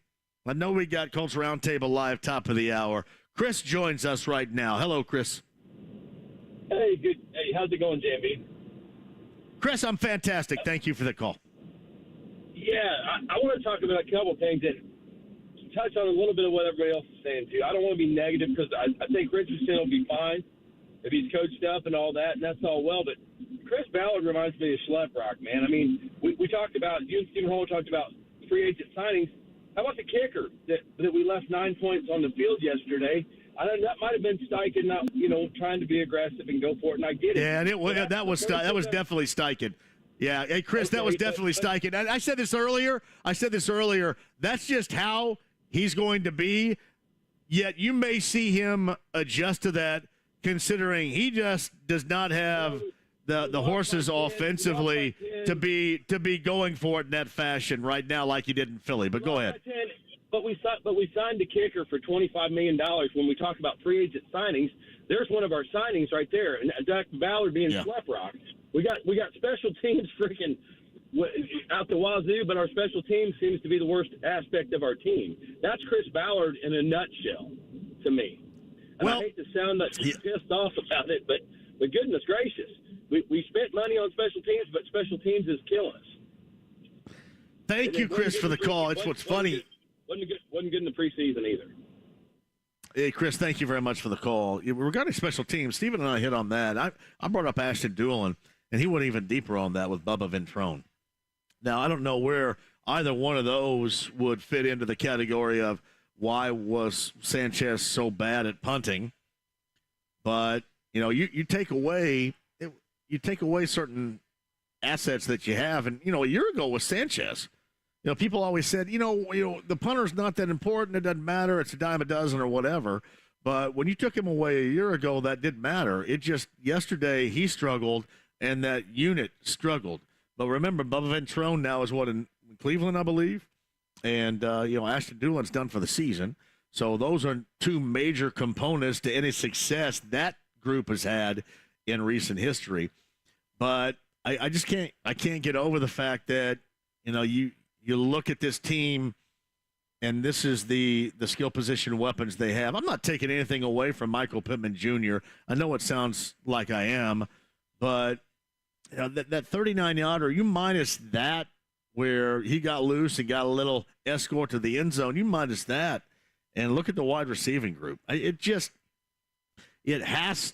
I know we got Colts Roundtable Live, top of the hour. Chris joins us right now. Hello, Chris. Hey, good. Hey, how's it going, JMV? Chris, I'm fantastic. Thank you for the call. Yeah, I want to talk about a couple things and touch on a little bit of what everybody else is saying, too. I don't want to be negative because I think Richardson will be fine if he's coached up and all that, and that's all well. But Chris Ballard reminds me of Schleprock, man. I mean, we talked about, you and Stephen Holder talked about free agent signings. How about the kicker that we left 9 points on the field yesterday? I know that might have been Steichen, not trying to be aggressive and go for it, and I get it. Yeah, and that was definitely Steichen. Yeah, hey Chris, okay, that was definitely Steichen. I said this earlier. That's just how he's going to be. Yet you may see him adjust to that, considering he just does not have the horses offensively to be going for it in that fashion right now, like he did in Philly. But go ahead. But we signed a kicker for $25 million. When we talk about free agent signings, there's one of our signings right there, and Dak Ballard being Schleprock. We got special teams freaking out the wazoo, but our special team seems to be the worst aspect of our team. That's Chris Ballard in a nutshell to me. And I hate to sound pissed off about it, but goodness gracious, we spent money on special teams, but special teams is killing us. Thank you, Chris, for the call. It's what's funny. Wasn't good in the preseason either. Hey, Chris, thank you very much for the call. Regarding special teams, Stephen and I hit on that. I brought up Ashton Doolin, and he went even deeper on that with Bubba Ventrone. Now, I don't know where either one of those would fit into the category of why was Sanchez so bad at punting, but you take away certain assets that you have, and a year ago with Sanchez. People always said, the punter's not that important. It doesn't matter. It's a dime a dozen or whatever. But when you took him away a year ago, that didn't matter. It just, yesterday he struggled and that unit struggled. But remember, Bubba Ventrone now is in Cleveland, I believe. And, Ashton Doolin's done for the season. So those are two major components to any success that group has had in recent history. But I just can't get over the fact that, you look at this team, and this is the skill position weapons they have. I'm not taking anything away from Michael Pittman Jr. I know it sounds like I am, but that 39-yarder, you minus that where he got loose and got a little escort to the end zone, you minus that, and look at the wide receiving group. It has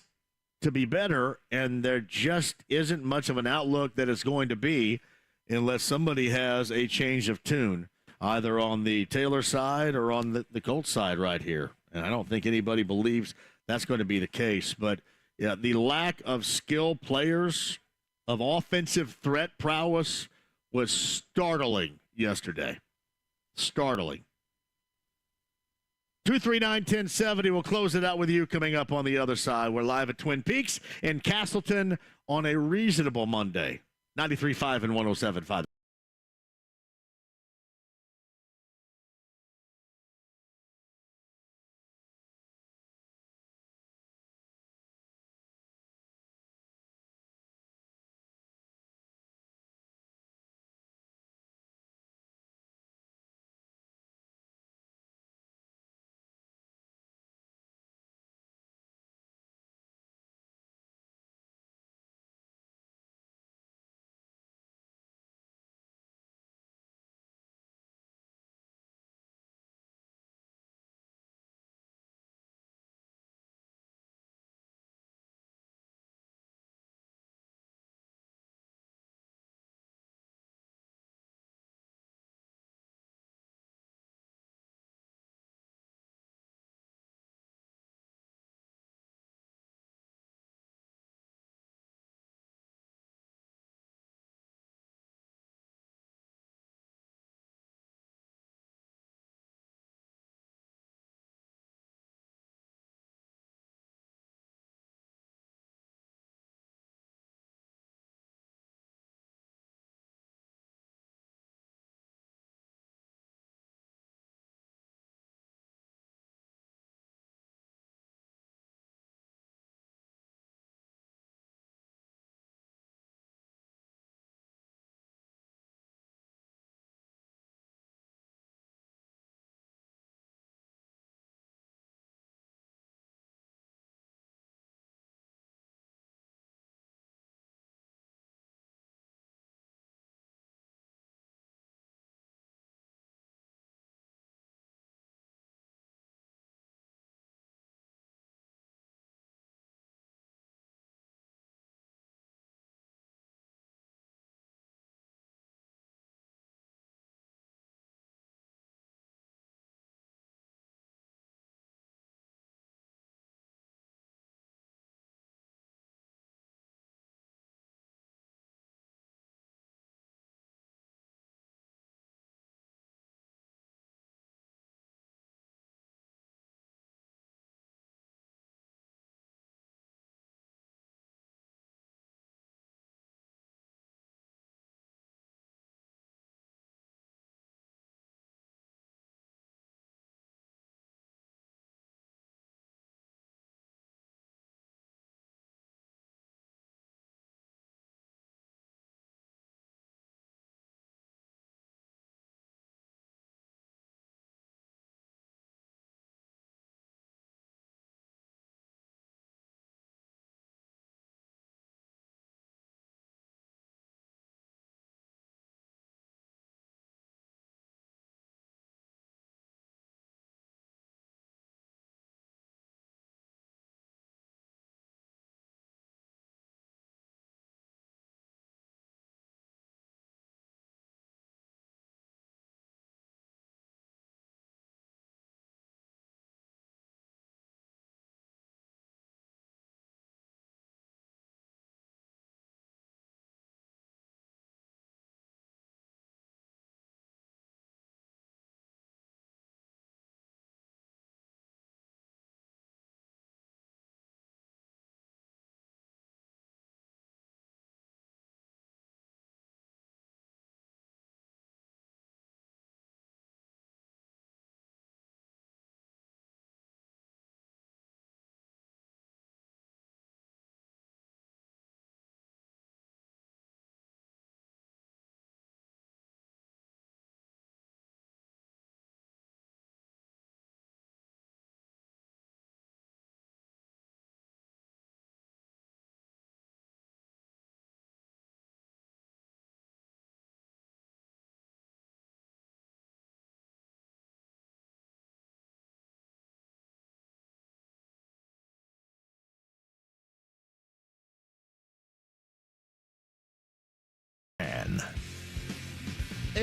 to be better, and there just isn't much of an outlook that it's going to be unless somebody has a change of tune, either on the Taylor side or on the Colts side right here. And I don't think anybody believes that's going to be the case. But, yeah, the lack of skilled players, of offensive threat prowess was startling yesterday. Startling. 239-1070. We'll close it out with you coming up on the other side. We're live at Twin Peaks in Castleton on a reasonable Monday. 93.5 and 107.5.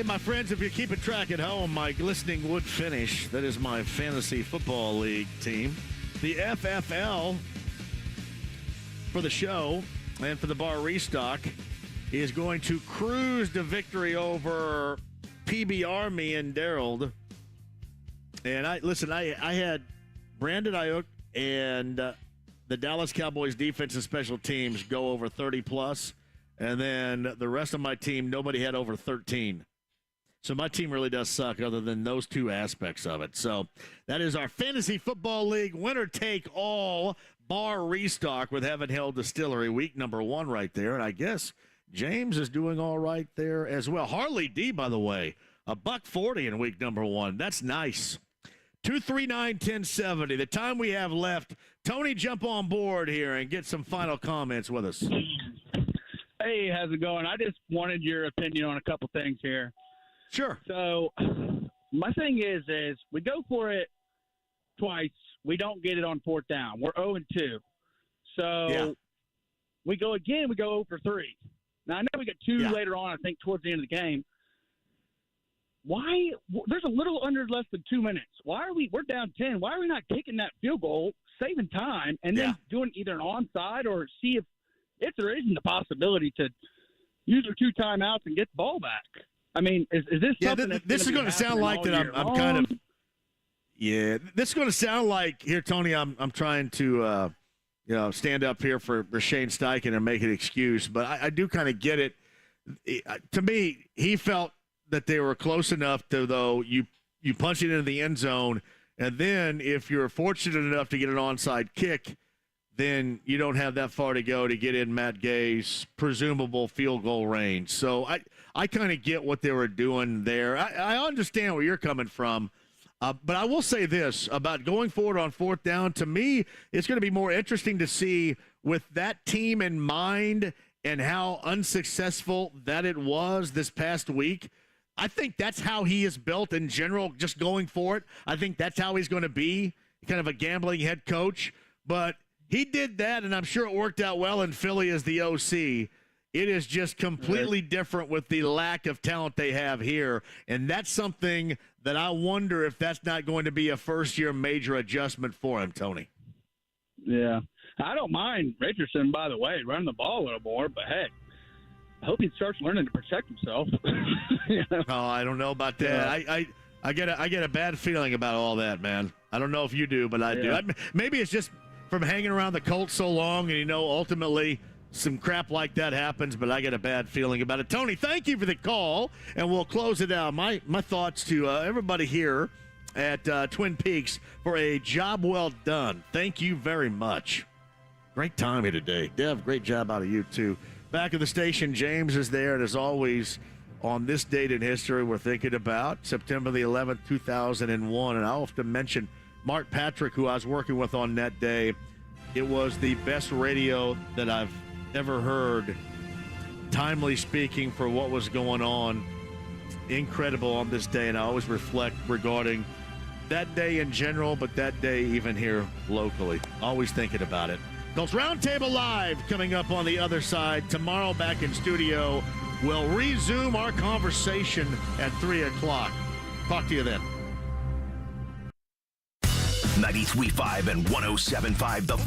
Hey, my friends, if you're keeping track at home, my glistening wood finish, that is my fantasy football league team. The FFL for the show and for the bar restock is going to cruise to victory over PB Army and Darrell And I had Brandon Ayuk and the Dallas Cowboys defense and special teams go over 30+, and then the rest of my team, nobody had over 13. So my team really does suck other than those two aspects of it. So that is our Fantasy Football League winner-take-all bar restock with Heaven Hill Distillery, week number 1 right there. And I guess James is doing all right there as well. Harley D, by the way, $140 in week number 1. That's nice. 239-1070. The time we have left, Tony, jump on board here and get some final comments with us. Hey, how's it going? I just wanted your opinion on a couple things here. Sure. So my thing is we go for it twice. We don't get it on 4th down. We're 0-2. So we go again. We go 0-3. Now, I know we got 2 later on, I think, towards the end of the game. Why? There's a little under less than 2 minutes. Why are we're down 10. Why are we not kicking that field goal, saving time, and then doing either an onside or see if there isn't the possibility to use our 2 timeouts and get the ball back? I mean, is this something this is going to sound like that I'm kind of – this is going to sound like – here, Tony, I'm trying to stand up here for Shane Steichen and make an excuse, but I do kind of get it. To me, he felt that they were close enough to, though, you punch it into the end zone, and then if you're fortunate enough to get an onside kick, then you don't have that far to go to get in Matt Gay's presumable field goal range. So I kind of get what they were doing there. I understand where you're coming from, but I will say this about going forward on 4th down. To me, it's going to be more interesting to see with that team in mind and how unsuccessful that it was this past week. I think that's how he is built in general, just going for it. I think that's how he's going to be, kind of a gambling head coach. But he did that, and I'm sure it worked out well in Philly as the OC. It is just completely different with the lack of talent they have here, and that's something that I wonder if that's not going to be a first-year major adjustment for him, Tony. Yeah. I don't mind Richardson, by the way, running the ball a little more, but, hey, I hope he starts learning to protect himself. Oh, I don't know about that. Yeah. I get a bad feeling about all that, man. I don't know if you do, but I do. Maybe it's just from hanging around the Colts so long, and, ultimately some crap like that happens, but I get a bad feeling about it. Tony, thank you for the call, and we'll close it out. My thoughts to everybody here at Twin Peaks for a job well done. Thank you very much. Great time here today. Dev, great job out of you, too. Back at the station, James is there, and as always, on this date in history we're thinking about, September the 11th, 2001, and I'll have to mention Mark Patrick, who I was working with on that day. It was the best radio that I've ever heard, timely speaking for what was going on. Incredible on this day, and I always reflect regarding that day in general, but that day even here locally. Always thinking about it. Colts Roundtable Live coming up on the other side. Tomorrow back in studio. We'll resume our conversation at 3 o'clock. Talk to you then. 93.5 and 107.5 The